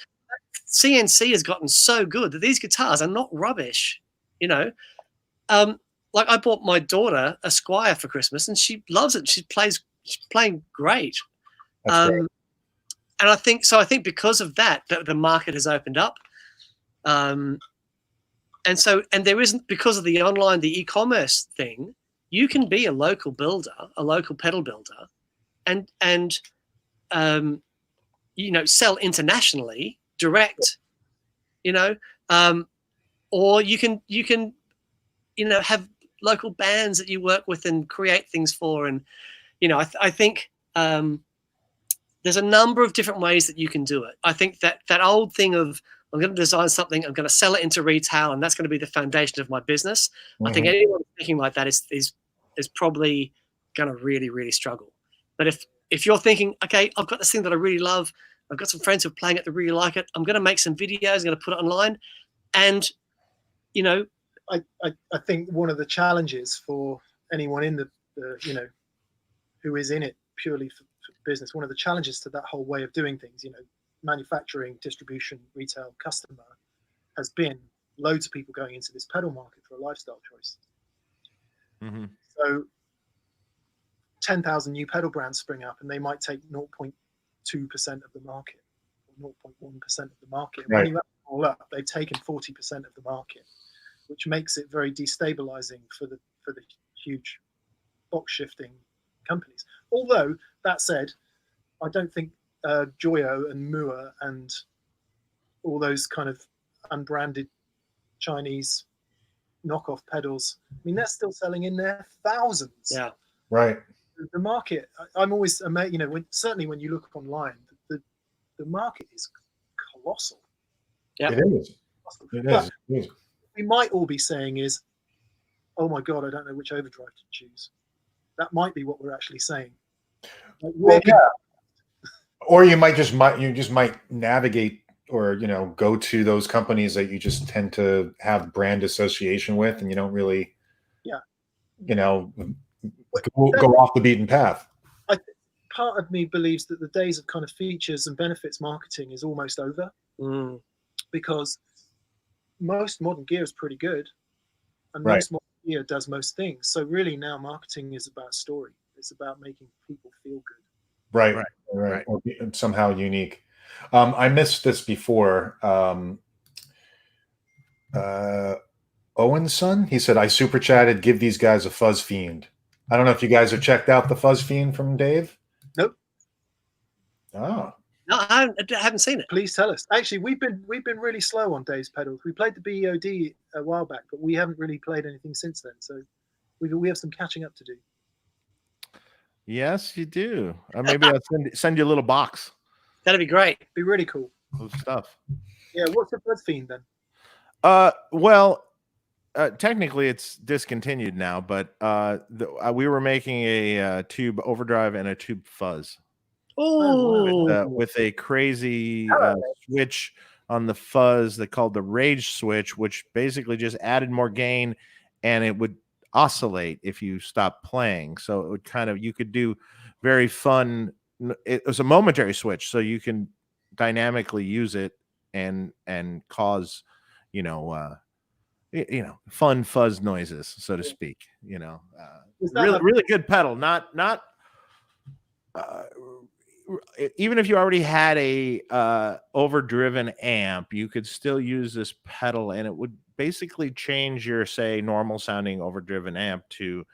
CNC has gotten so good that these guitars are not rubbish. Like I bought my daughter a Squire for Christmas, and she loves it. She's playing great. That's great. And I think because of that, the market has opened up. And there isn't, because of the online, the e-commerce thing, you can be a local builder, a local pedal builder, and sell internationally direct, or you can have local bands that you work with and create things for. And, I think there's a number of different ways that you can do it. I think that old thing of, I'm going to design something, I'm going to sell it into retail, and that's going to be the foundation of my business. Mm-hmm. I think anyone thinking like that is probably going to really, really struggle. But if you're thinking, okay, I've got this thing that I really love, I've got some friends who are playing it that really like it, I'm going to make some videos, I'm going to put it online, and I think one of the challenges for anyone in the who is in it purely for business, one of the challenges to that whole way of doing things, manufacturing, distribution, retail, customer, has been loads of people going into this pedal market for a lifestyle choice. Mm-hmm. So 10,000 new pedal brands spring up, and they might take 0.2% of the market, or 0.1% of the market. Right. When you add it all up, they've taken 40% of the market, which makes it very destabilizing for the huge box shifting companies. Although that said, I don't think Joyo and Mua and all those kind of unbranded Chinese knockoff pedals, I mean, they're still selling in their thousands. Yeah. Right. The market, I'm always amazed, certainly when you look online, the market is colossal. Yeah. It is. It is. We might all be saying is, oh my God, I don't know which overdrive to choose. That might be what we're actually saying. Like, Or you just might navigate or go to those companies that you just tend to have brand association with, and you don't really go off the beaten path. Part of me believes that the days of kind of features and benefits marketing is almost over, because most modern gear is pretty good, and most modern gear does most things. So really now marketing is about story. It's about making people feel good. Right. Or be somehow unique. I missed this before. Oansun, he said, I super chatted, give these guys a Fuzz Fiend. I don't know if you guys have checked out the Fuzz Fiend from Dave. Nope. Oh. No, I haven't seen it. Please tell us. Actually, we've been really slow on Dave's pedals. We played the BEOD a while back, but we haven't really played anything since then. So we have some catching up to do. Yes, you do. Maybe I'll send you a little box. That'd be great. Be really cool. Of stuff. Yeah. What's the Fuzz Fiend then? Technically it's discontinued now, but we were making a tube overdrive and a tube fuzz. Oh, with a crazy switch on the fuzz they called the rage switch, which basically just added more gain, and it would oscillate if you stopped playing. So it would you could do very fun. It was a momentary switch, so you can dynamically use it and cause fun fuzz noises, so to speak. Really good pedal. Not even if you already had a overdriven amp, you could still use this pedal, and it would basically change your, say, normal sounding overdriven amp to,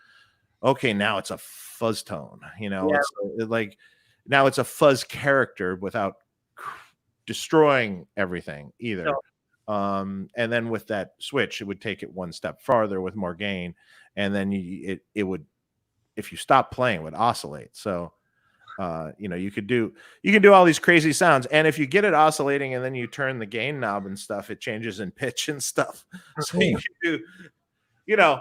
okay, now it's a fuzz tone. It's like now it's a fuzz character without destroying everything either. No. And then with that switch, it would take it one step farther with more gain, and then it would, if you stop playing, it would oscillate. So you can do all these crazy sounds, and if you get it oscillating and then you turn the gain knob and stuff, it changes in pitch and stuff. So you can do,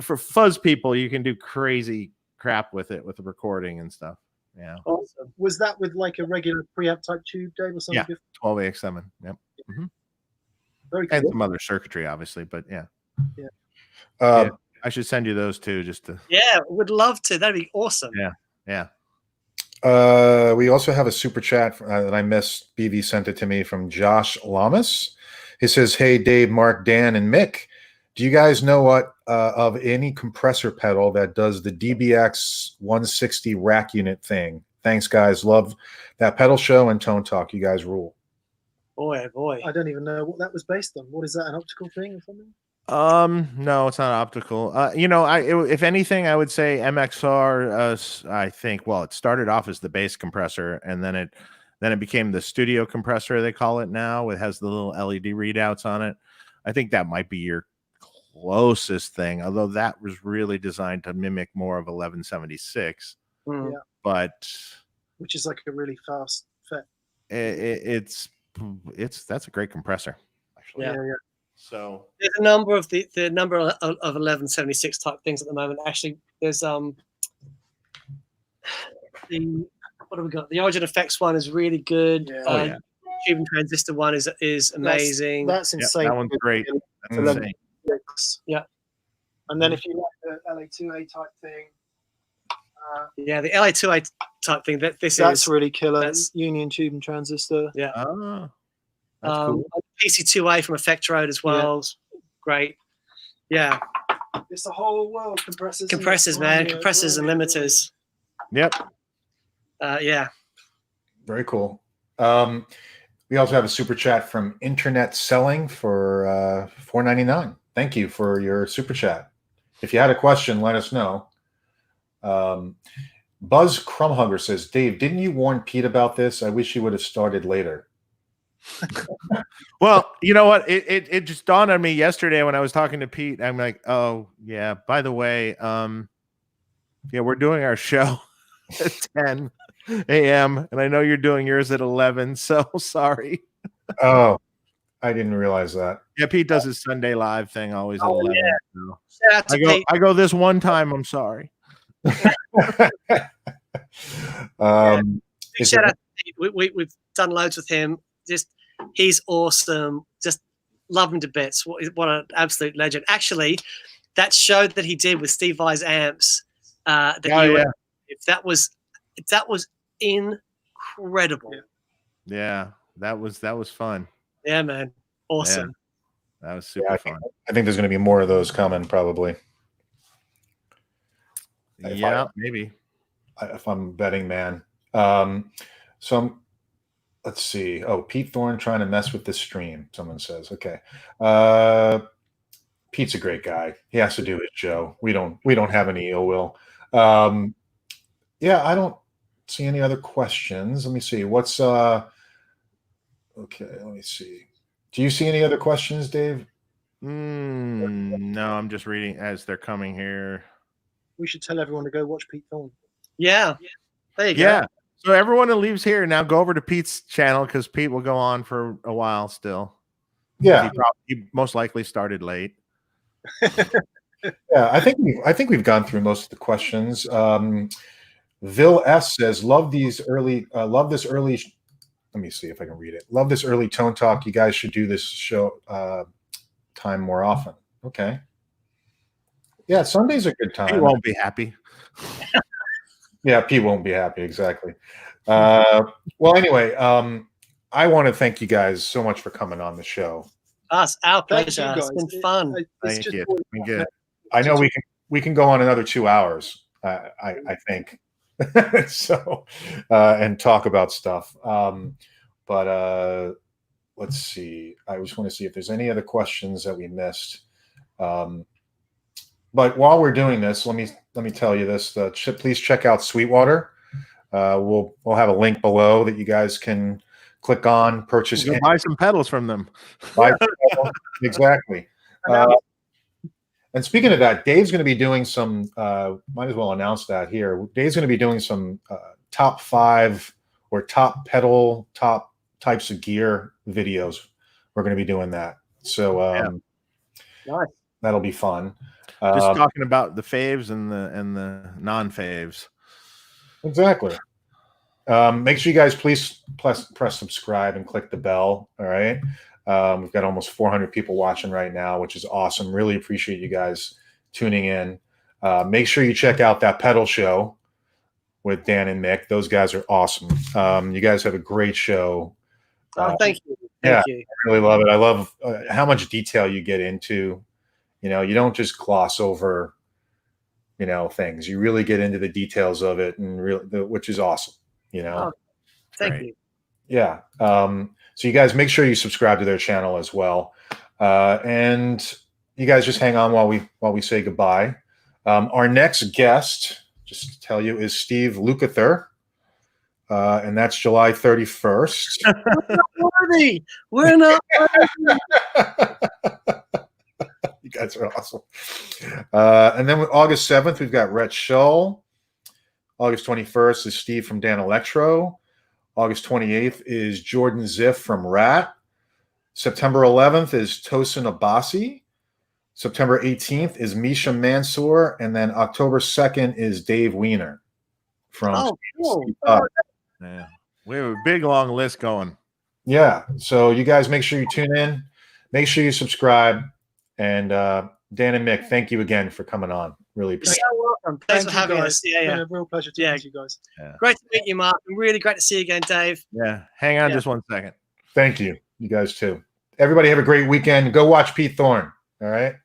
for fuzz people, you can do crazy crap with it with the recording and stuff. Yeah. Awesome. Was that with like a regular preamp type tube, Dave, or something? Yeah, 12AX7. Yep. Mm-hmm. Very cool. And some other circuitry, obviously, but yeah. I should send you those too, just to. Yeah, would love to. That'd be awesome. Yeah. We also have a super chat that I missed. Beve sent it to me from Josh Lamas. He says, "Hey, Dave, Marc, Dan, and Mick, do you guys know what of any compressor pedal that does the DBX 160 rack unit thing? Thanks, guys. Love that pedal show and tone talk. You guys rule." Boy. I don't even know what that was based on. What is that, an optical thing or something? No, it's not optical. If anything, I would say MXR. I think. Well, it started off as the bass compressor, and then it became the studio compressor. They call it now. It has the little LED readouts on it. I think that might be your closest thing, although that was really designed to mimic more of 1176. Yeah. But which is like a really fast FET. That's a great compressor, actually. Yeah. So there's a number of the number of 1176 type things at the moment. Actually, there's what have we got? The Origin Effects one is really good. Tube and transistor one is amazing. That's insane. That one's great. That's insane. Yeah. And then if you like the LA2A type thing. The LA2A type thing. That's really killer. That's Union Tube and transistor. Yeah. That's cool. PC2A from Effect Road as well. Yeah. Great. Yeah. It's the whole world. Compressors, man. Compressors and limiters. Yep. Yeah. Very cool. We also have a super chat from Internet Selling for $4.99. Thank you for your super chat. If you had a question, let us know. Buzz Crumhugger says, "Dave, didn't you warn Pete about this? I wish you would have started later." Well, you know what? It just dawned on me yesterday when I was talking to Pete. I'm like, oh yeah, by the way, we're doing our show at 10 a.m. and I know you're doing yours at 11. So sorry. Oh, I didn't realize that. Yeah, Pete does his Sunday live thing always at 11. Yeah. So I go this one time. I'm sorry. Shout out to Pete. We've done loads with him. He's awesome. Just love him to bits. What an absolute legend. Actually, that show that he did with Steve Vai's amps, that was incredible. Yeah, that was fun. Yeah, man. Awesome. Yeah, that was super fun. I think there's going to be more of those coming, probably. Maybe. If I'm betting, man. Let's see. Oh, Pete Thorne trying to mess with the stream. Someone says, okay. Pete's a great guy. He has to do his show. We don't have any ill will. I don't see any other questions. Let me see. Okay, let me see. Do you see any other questions, Dave? No, I'm just reading as they're coming here. We should tell everyone to go watch Pete Thorne. Yeah. There you go. Yeah. So everyone who leaves here now go over to Pete's channel because Pete will go on for a while still. Yeah. He most likely started late. Yeah, I think we've gone through most of the questions. Vil S says, love this early. Let me see if I can read it. Love this early tone talk. You guys should do this show time more often. Okay. Yeah, Sunday's a good time. He won't be happy. Yeah, Pete won't be happy. Exactly. Well, anyway, I want to thank you guys so much for coming on the show. Our pleasure. It's been fun. Thank you. It's been good. I know we can go on another 2 hours. I think so, and talk about stuff. But let's see. I just want to see if there's any other questions that we missed. But while we're doing this, let me tell you this. Please check out Sweetwater. We'll have a link below that you guys can click on, purchase. Buy some pedals from them. Exactly. And speaking of that, Dave's going to be doing some. Might as well announce that here. Dave's going to be doing some top 5 or top pedal, top types of gear videos. We're going to be doing that. So Nice. that'll be fun. Just talking about the faves and the non-faves. Exactly. Make sure you guys please press subscribe and click the bell. All right. We've got almost 400 people watching right now, which is awesome. Really appreciate you guys tuning in. Make sure you check out that pedal show with Dan and Mick. Those guys are awesome. You guys have a great show. Oh, thank you. Yeah, Thank you. I really love it. I love how much detail you get into. You know, you don't just gloss over, you know, things. You really get into the details of it, and really, which is awesome. You know, Oh, thank you. Yeah. So you guys make sure you subscribe to their channel as well, and you guys just hang on while we say goodbye. Our next guest, just to tell you, is Steve Lukather, and that's July 31st. We're not worthy. You guys are awesome. And then August 7th, we've got Rhett Shull. August 21st is Steve from Dan Electro. August 28th is Jordan Ziff from Rat. September 11th is Tosin Abasi. September 18th is Misha Mansour. And then October 2nd is Dave Wiener from Cool. Yeah, we have a big long list going. Yeah. So you guys make sure you tune in. Make sure you subscribe. And Dan and Mick, thank you again for coming on. Really You're appreciate so welcome. Thanks for having us. It's been a real pleasure to meet you guys. Yeah. Great to meet you, Mark. Really great to see you again, Dave. Yeah. Hang on Yeah. just one second. Thank you. You guys too. Everybody have a great weekend. Go watch Pete Thorne. All right.